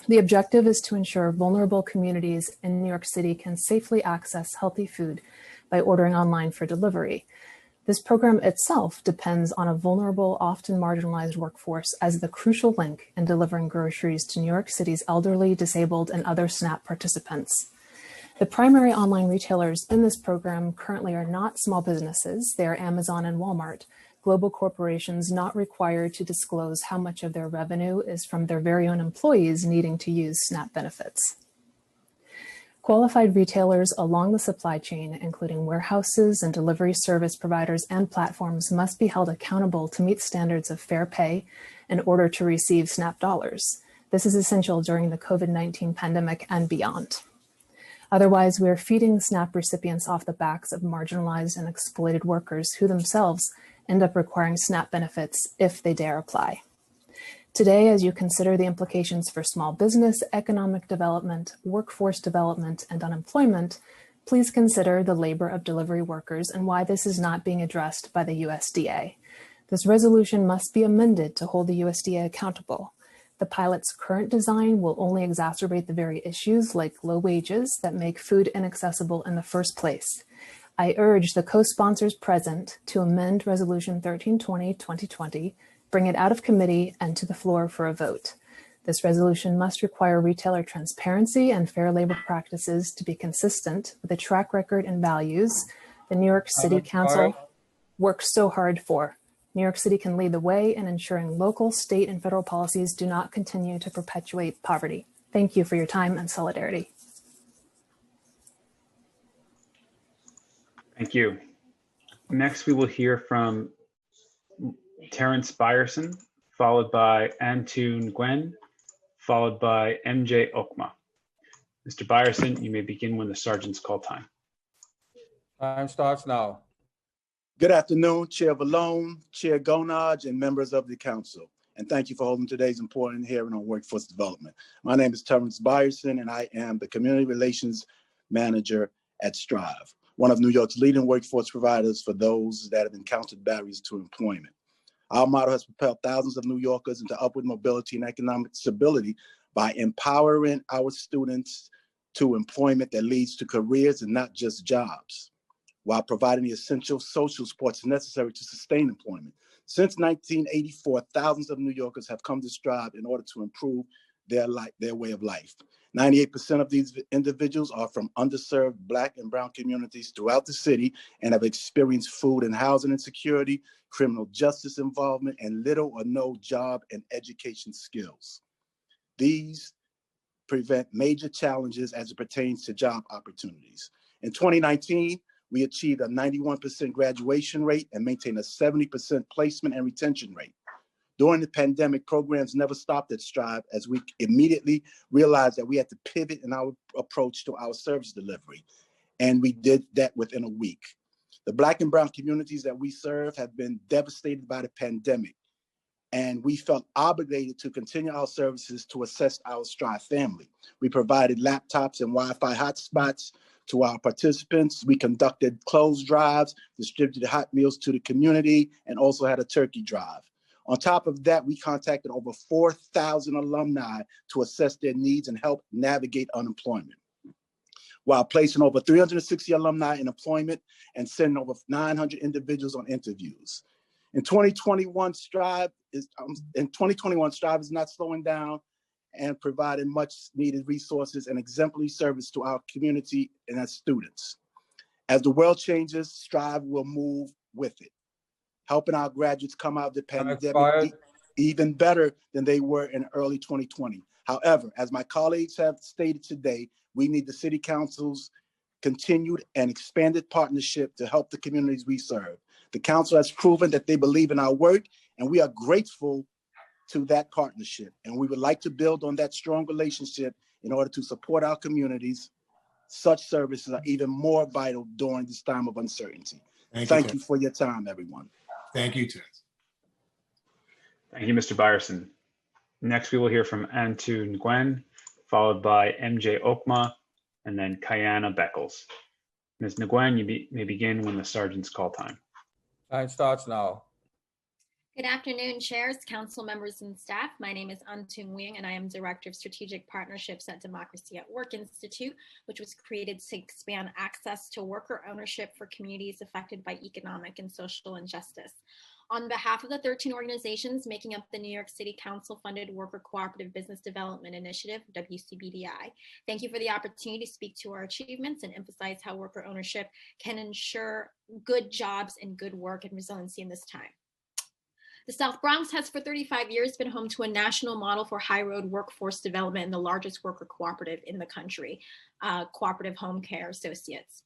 The objective is to ensure vulnerable communities in New York City can safely access healthy food by ordering online for delivery. This program itself depends on a vulnerable, often marginalized workforce as the crucial link in delivering groceries to New York City's elderly, disabled, and other SNAP participants. The primary online retailers in this program currently are not small businesses. They are Amazon and Walmart, global corporations not required to disclose how much of their revenue is from their very own employees needing to use SNAP benefits. Qualified retailers along the supply chain, including warehouses and delivery service providers and platforms, must be held accountable to meet standards of fair pay in order to receive SNAP dollars. This is essential during the COVID-19 pandemic and beyond. Otherwise, we are feeding SNAP recipients off the backs of marginalized and exploited workers who themselves end up requiring SNAP benefits if they dare apply. Today, as you consider the implications for small business, economic development, workforce development, and unemployment, please consider the labor of delivery workers and why this is not being addressed by the USDA. This resolution must be amended to hold the USDA accountable. The pilot's current design will only exacerbate the very issues like low wages that make food inaccessible in the first place. I urge the co-sponsors present to amend Resolution 1320-2020, bring it out of committee and to the floor for a vote. This resolution must require retailer transparency and fair labor practices to be consistent with the track record and values the New York City Council works so hard for. New York City can lead the way in ensuring local, state, and federal policies do not continue to perpetuate poverty. Thank you for your time and solidarity. Thank you. Next, we will hear from Terrence Byerson, followed by Antu Nguyen, followed by MJ Okma. Mr. Byerson, you may begin when the sergeant's call time. Time starts now. Good afternoon, Chair Vallone, Chair Gonaj, and members of the council. And thank you for holding today's important hearing on workforce development. My name is Terrence Byerson, and I am the Community Relations Manager at Strive. one of New York's leading workforce providers for those that have encountered barriers to employment. Our model has propelled thousands of New Yorkers into upward mobility and economic stability by empowering our students to employment that leads to careers and not just jobs, while providing the essential social supports necessary to sustain employment. Since 1984, thousands of New Yorkers have come to strive in order to improve their way of life. 98% of these individuals are from underserved Black and Brown communities throughout the city and have experienced food and housing insecurity, criminal justice involvement, and little or no job and education skills. These present major challenges as it pertains to job opportunities. In 2019, we achieved a 91% graduation rate and maintained a 70% placement and retention rate. During the pandemic, programs never stopped at Strive as we immediately realized that we had to pivot in our approach to our service delivery. And we did that within a week. The Black and Brown communities that we serve have been devastated by the pandemic. And we felt obligated to continue our services to assist our Strive family. We provided laptops and Wi-Fi hotspots to our participants. We conducted clothes drives, distributed hot meals to the community, and also had a turkey drive. On top of that, we contacted over 4,000 alumni to assess their needs and help navigate unemployment, while placing over 360 alumni in employment and sending over 900 individuals on interviews. In 2021, Strive is not slowing down and providing much needed resources and exemplary service to our community and as students. As the world changes, Strive will move with it, helping our graduates come out of the pandemic even better than they were in early 2020. However, as my colleagues have stated today, we need the City Council's continued and expanded partnership to help the communities we serve. The Council has proven that they believe in our work, and we are grateful to that partnership. And we would like to build on that strong relationship in order to support our communities. Such services are even more vital during this time of uncertainty. Thank you for your time, everyone. Thank you, Ted. Thank you, Mr. Byerson. Next, we will hear from Antu Nguyen, followed by MJ Okma, and then Kayana Beckles. Ms. Nguyen, you may begin when the sergeant's call time. Time starts now. Good afternoon, chairs, council members, and staff. My name is Antu Nguyen, and I am Director of Strategic Partnerships at Democracy at Work Institute, which was created to expand access to worker ownership for communities affected by economic and social injustice. On behalf of the 13 organizations making up the New York City Council-funded Worker Cooperative Business Development Initiative, WCBDI, thank you for the opportunity to speak to our achievements and emphasize how worker ownership can ensure good jobs and good work and resiliency in this time. The South Bronx has for 35 years been home to a national model for high road workforce development and the largest worker cooperative in the country, Cooperative Home Care Associates.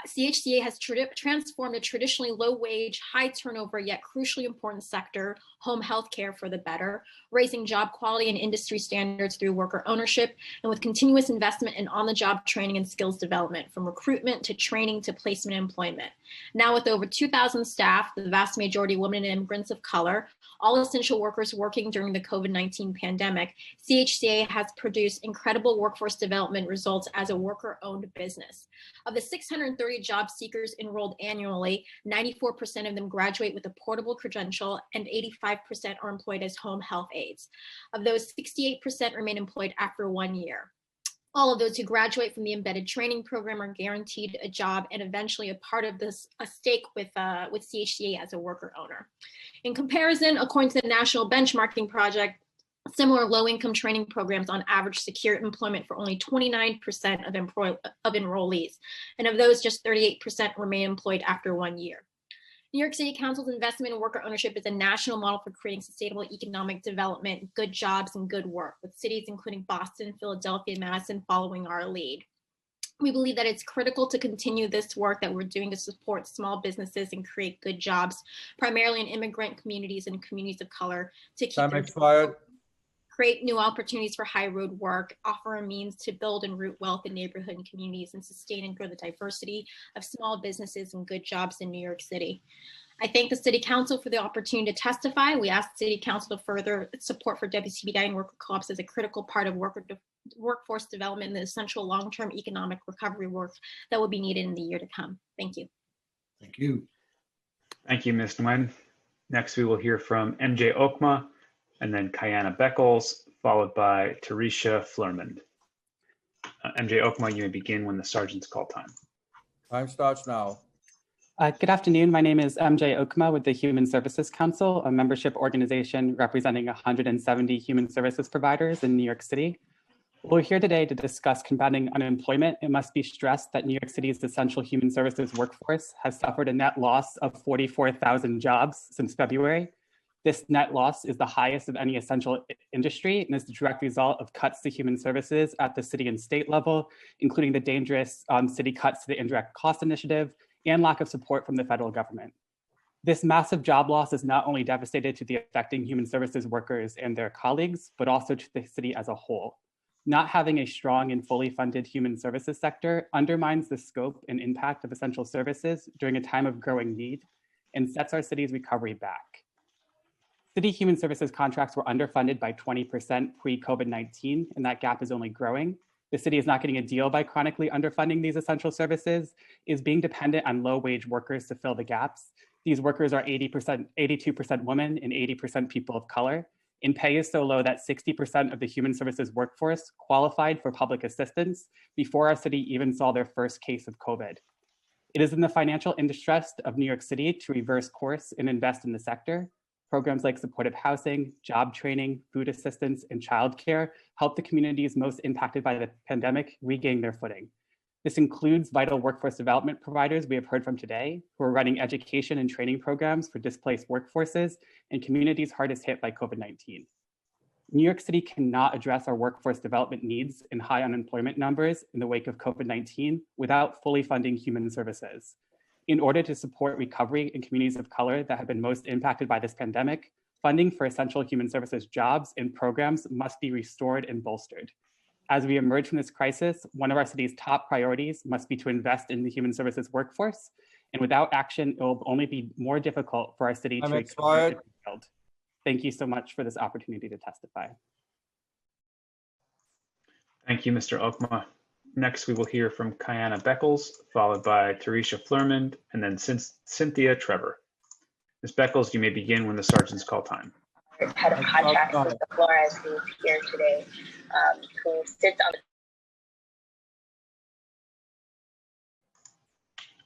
CHCA has transformed a traditionally low-wage, high-turnover, yet crucially important sector, home health care, for the better, raising job quality and industry standards through worker ownership, and with continuous investment in on-the-job training and skills development, from recruitment to training to placement and employment. Now with over 2,000 staff, the vast majority women and immigrants of color, all essential workers working during the COVID-19 pandemic, CHCA has produced incredible workforce development results as a worker-owned business. Of the 630 job seekers enrolled annually, 94% of them graduate with a portable credential and 85% are employed as home health aides. Of those, 68% remain employed after 1 year. All of those who graduate from the embedded training program are guaranteed a job and eventually a part of this, a stake with CHCA as a worker owner. In comparison, according to the National Benchmarking Project, similar low-income training programs on average secure employment for only 29% of enrollees. And of those, just 38% remain employed after 1 year. New York City Council's investment in worker ownership is a national model for creating sustainable economic development, good jobs, and good work, with cities including Boston, Philadelphia, and Madison following our lead. We believe that it's critical to continue this work that we're doing to support small businesses and create good jobs, primarily in immigrant communities and communities of color, to keep them expired, create new opportunities for high road work, offer a means to build and root wealth in neighborhood and communities, and sustain and grow the diversity of small businesses and good jobs in New York City. I thank the City Council for the opportunity to testify. We ask the City Council to further support for WCBI and worker co-ops as a critical part of workforce development and the essential long-term economic recovery work that will be needed in the year to come. Thank you. Thank you. Thank you, Ms. Nguyen. Next, we will hear from MJ Okma and then Kayana Beckles, followed by Tarisha Flurmond. MJ Okma, you may begin when the sergeant's call time. Time starts now. Good afternoon. My name is MJ Okma with the Human Services Council, a membership organization representing 170 human services providers in New York City. We're here today to discuss combating unemployment. It must be stressed that New York City's essential human services workforce has suffered a net loss of 44,000 jobs since February. This net loss is the highest of any essential industry and is the direct result of cuts to human services at the city and state level, including the dangerous city cuts to the indirect cost initiative and lack of support from the federal government. This massive job loss is not only devastated to the affecting human services workers and their colleagues, but also to the city as a whole. Not having a strong and fully funded human services sector undermines the scope and impact of essential services during a time of growing need and sets our city's recovery back. City human services contracts were underfunded by 20% pre-COVID-19, and that gap is only growing. The city is not getting a deal by chronically underfunding these essential services, is being dependent on low-wage workers to fill the gaps. These workers are 82% women and 80% people of color, and pay is so low that 60% of the human services workforce qualified for public assistance before our city even saw their first case of COVID. It is in the financial interest of New York City to reverse course and invest in the sector. Programs like supportive housing, job training, food assistance, and childcare help the communities most impacted by the pandemic regain their footing. This includes vital workforce development providers we have heard from today, who are running education and training programs for displaced workforces and communities hardest hit by COVID-19. New York City cannot address our workforce development needs and high unemployment numbers in the wake of COVID-19 without fully funding human services. In order to support recovery in communities of color that have been most impacted by this pandemic, funding for essential human services jobs and programs must be restored and bolstered. As we emerge from this crisis, one of our city's top priorities must be to invest in the human services workforce. And without action, it will only be more difficult for our city to recover. Thank you so much for this opportunity to testify. Thank you, Mr. Okma. Next, we will hear from Kayana Beckles, followed by Tarisha Flurmond, and then Cynthia Trevor. Ms. Beckles, you may begin when the sergeant's call time. Head of contracts with the Flores, who is here today, who sits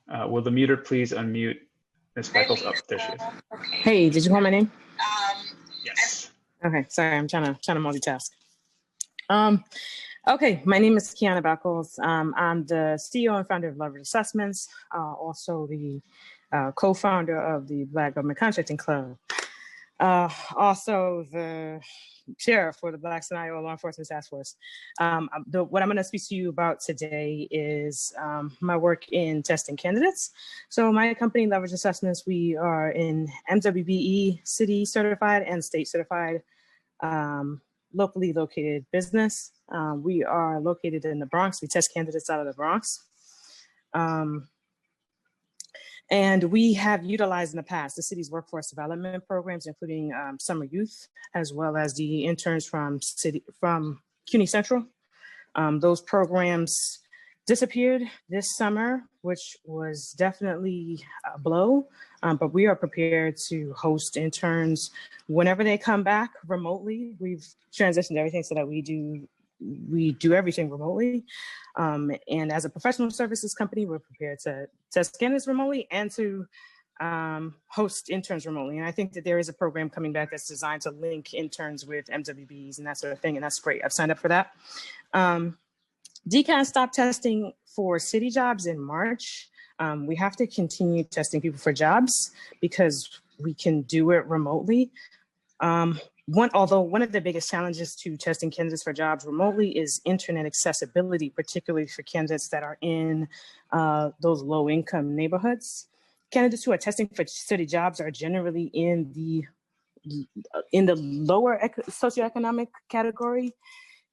on Will the muter please unmute Ms. Beckles? Oh, there she is. Hey, did you call my name? Yes. Okay, sorry, I'm trying to multitask. Okay, my name is Kiana Beckles. I'm the CEO and founder of Leverage Assessments, also the co-founder of the Black Government Contracting Club, also the chair for the Black Scenario Law Enforcement Task Force. What I'm going to speak to you about today is my work in testing candidates. So my company, Leverage Assessments, we are in MWBE city certified and state certified locally located business. We are located in the Bronx. We test candidates out of the Bronx. And we have utilized in the past the city's workforce development programs, including summer youth, as well as the interns from CUNY Central. Those programs disappeared this summer, which was definitely a blow, but we are prepared to host interns whenever they come back remotely. We've transitioned everything so that we do everything remotely. And as a professional services company, we're prepared to test candidates remotely and to host interns remotely. And I think that there is a program coming back that's designed to link interns with MWBs and that sort of thing. And that's great. I've signed up for that. DCAN stopped testing for city jobs in March. We have to continue testing people for jobs because we can do it remotely. Although one of the biggest challenges to testing candidates for jobs remotely is internet accessibility, particularly for candidates that are in those low-income neighborhoods. Candidates who are testing for city jobs are generally in the lower socioeconomic category.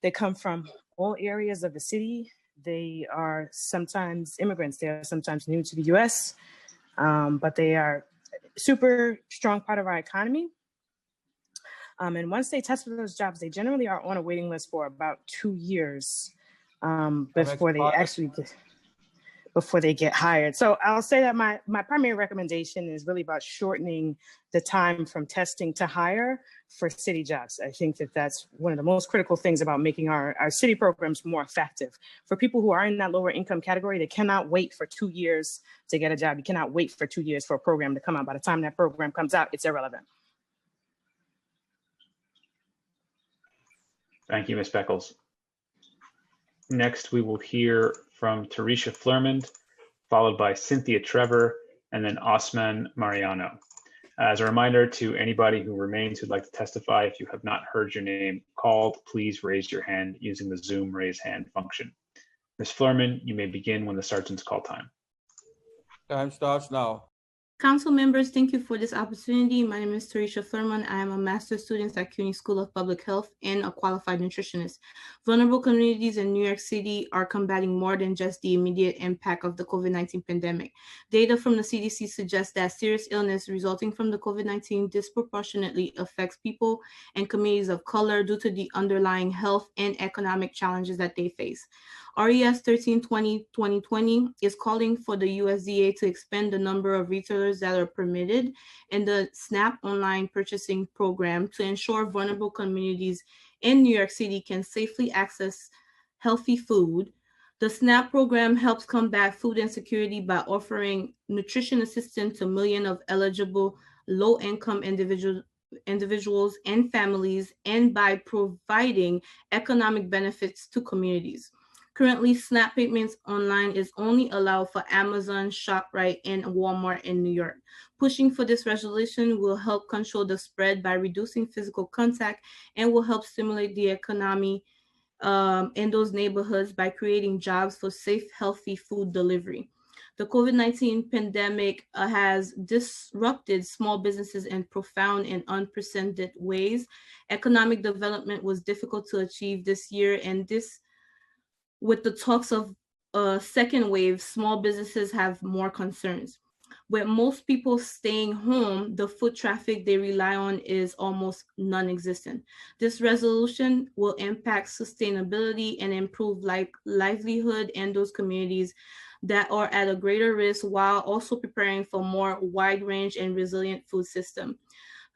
They come from all areas of the city. They are sometimes immigrants. They are sometimes new to the US, but they are super strong part of our economy. And once they test for those jobs, they generally are on a waiting list for about 2 years before they get hired. So I'll say that my primary recommendation is really about shortening the time from testing to hire for city jobs. I think that that's one of the most critical things about making our city programs more effective. For people who are in that lower income category, they cannot wait for 2 years to get a job. You cannot wait for 2 years for a program to come out. By the time that program comes out, it's irrelevant. Thank you, Ms. Beckles. Next, we will hear from Tarisha Flermond, followed by Cynthia Trevor, and then Osman Mariano. As a reminder to anybody who remains who'd like to testify, if you have not heard your name called, please raise your hand using the Zoom raise hand function. Ms. Flermond, you may begin when the sergeant's call time. Time starts now. Council members, thank you for this opportunity. My name is Tarisha Flermond. I am a master's student at CUNY School of Public Health and a qualified nutritionist. Vulnerable communities in New York City are combating more than just the immediate impact of the COVID-19 pandemic. Data from the CDC suggests that serious illness resulting from the COVID-19 disproportionately affects people and communities of color due to the underlying health and economic challenges that they face. RES 1320-2020 is calling for the USDA to expand the number of retailers that are permitted in the SNAP online purchasing program to ensure vulnerable communities in New York City can safely access healthy food. The SNAP program helps combat food insecurity by offering nutrition assistance to millions of eligible low-income individuals and families, and by providing economic benefits to communities. Currently, SNAP payments online is only allowed for Amazon, ShopRite, and Walmart in New York. Pushing for this resolution will help control the spread by reducing physical contact and will help stimulate the economy in those neighborhoods by creating jobs for safe, healthy food delivery. The COVID-19 pandemic has disrupted small businesses in profound and unprecedented ways. Economic development was difficult to achieve this year, and with the talks of a second wave, small businesses have more concerns. With most people staying home, the foot traffic they rely on is almost non-existent. This resolution will impact sustainability and improve livelihood in those communities that are at a greater risk, while also preparing for more wide range and resilient food system.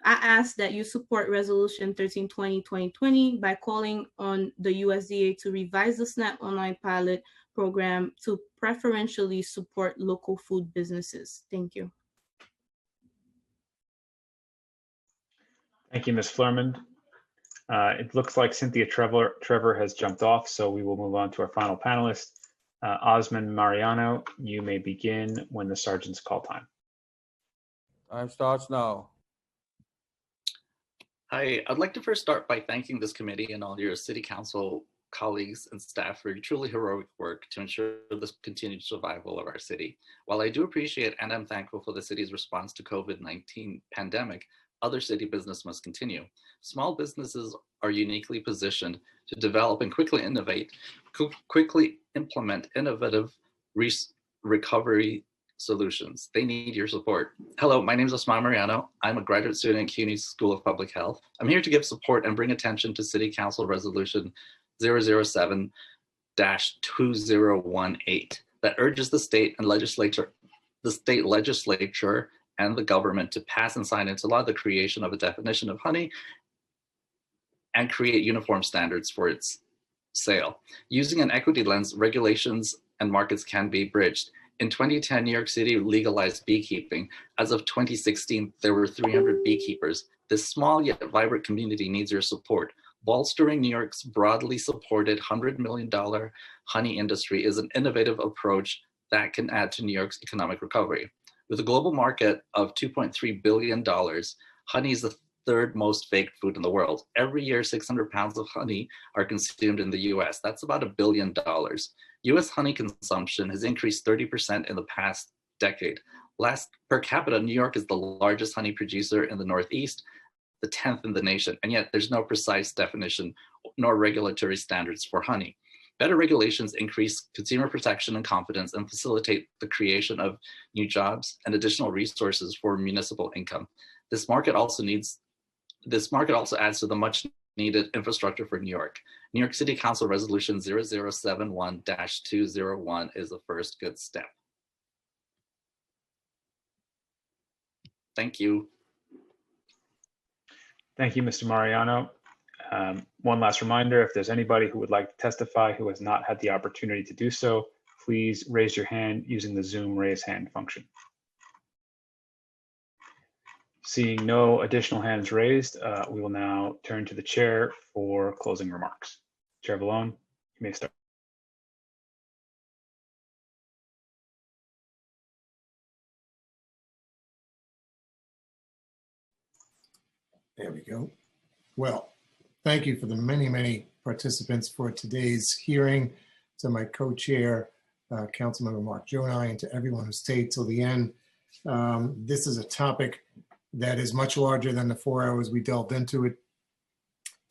I ask that you support Resolution 1320-2020 by calling on the USDA to revise the SNAP online pilot program to preferentially support local food businesses. Thank you. Thank you, Ms. Flermond. It looks like Cynthia Trevor has jumped off, so we will move on to our final panelist. Osman Mariano, you may begin when the sergeant's call time. Time starts now. Hi, I'd like to first start by thanking this committee and all your city council colleagues and staff for your truly heroic work to ensure the continued survival of our city. While I do appreciate and I'm thankful for the city's response to COVID-19 pandemic, other city business must continue. Small businesses are uniquely positioned to develop and quickly innovate, quickly implement innovative recovery solutions. They need your support. Hello, my name is Osman Mariano. I'm a graduate student at CUNY School of Public Health. I'm here to give support and bring attention to City Council Resolution 007-2018 that urges the state legislature and the government to pass and sign into law the creation of a definition of honey and create uniform standards for its sale. Using an equity lens, regulations and markets can be bridged. In 2010, New York City legalized beekeeping. As of 2016, there were 300 beekeepers. This small yet vibrant community needs your support. Bolstering New York's broadly supported $100 million honey industry is an innovative approach that can add to New York's economic recovery. With a global market of $2.3 billion, honey is the third most baked food in the world. Every year, 600 pounds of honey are consumed in the US. That's about $1 billion. US honey consumption has increased 30% in the past decade. Per capita, New York is the largest honey producer in the Northeast, the 10th in the nation, and yet there's no precise definition nor regulatory standards for honey. Better regulations increase consumer protection and confidence and facilitate the creation of new jobs and additional resources for municipal income. This market also adds to the much needed infrastructure for New York. New York City Council Resolution 0071-201 is the first good step. Thank you. Thank you, Mr. Mariano. One last reminder, if there's anybody who would like to testify who has not had the opportunity to do so, please raise your hand using the Zoom raise hand function. Seeing no additional hands raised, we will now turn to the chair for closing remarks. Chair Vallone, you may start. There we go. Well, thank you for the many participants for today's hearing, to my co-chair, Councilmember Mark Jonai, and to everyone who stayed till the end. This is a topic that is much larger than the 4 hours we delved into it.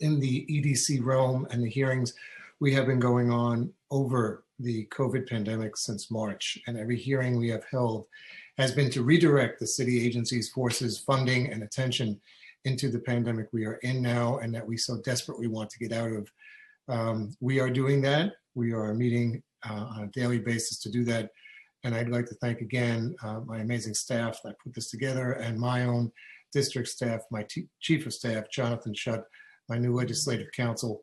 In the EDC realm and the hearings, we have been going on over the COVID pandemic since March, and every hearing we have held has been to redirect the city agencies, forces, funding, and attention into the pandemic we are in now and that we so desperately want to get out of. We are doing that. We are meeting on a daily basis to do that. And I'd like to thank again my amazing staff that put this together, and my own district staff, my chief of staff, Jonathan Shutt, my new legislative counsel,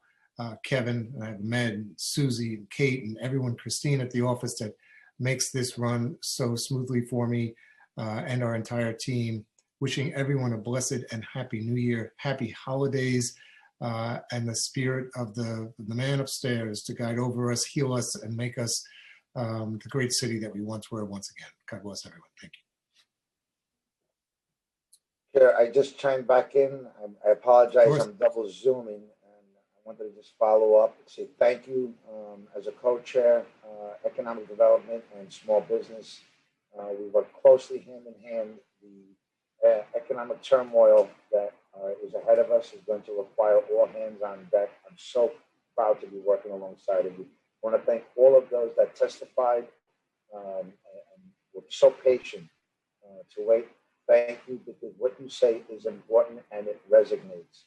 Kevin, and I have Med, Susie, and Kate, and everyone, Christine at the office, that makes this run so smoothly for me and our entire team. Wishing everyone a blessed and happy New Year, happy holidays, and the spirit of the man upstairs to guide over us, heal us, and make us the great city that we once were once again. God bless everyone. Thank you. Chair, I just chimed back in. I apologize, I'm double zooming, and I wanted to just follow up and say thank you as a co-chair, economic development and small business. We work closely hand in hand. The economic turmoil that is ahead of us is going to require all hands on deck. I'm so proud to be working alongside of you. I want to thank all of those that testified and were so patient to wait. Thank you, because what you say is important and it resonates.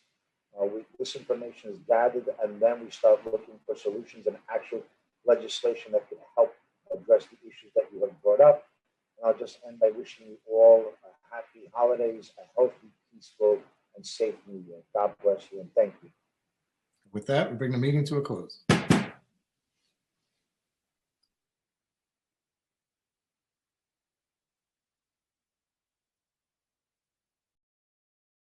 This information is gathered, and then we start looking for solutions and actual legislation that can help address the issues that you have brought up. And I'll just end by wishing you all happy holidays, a healthy, peaceful, and safe New Year. God bless you, and thank you. With that, we bring the meeting to a close.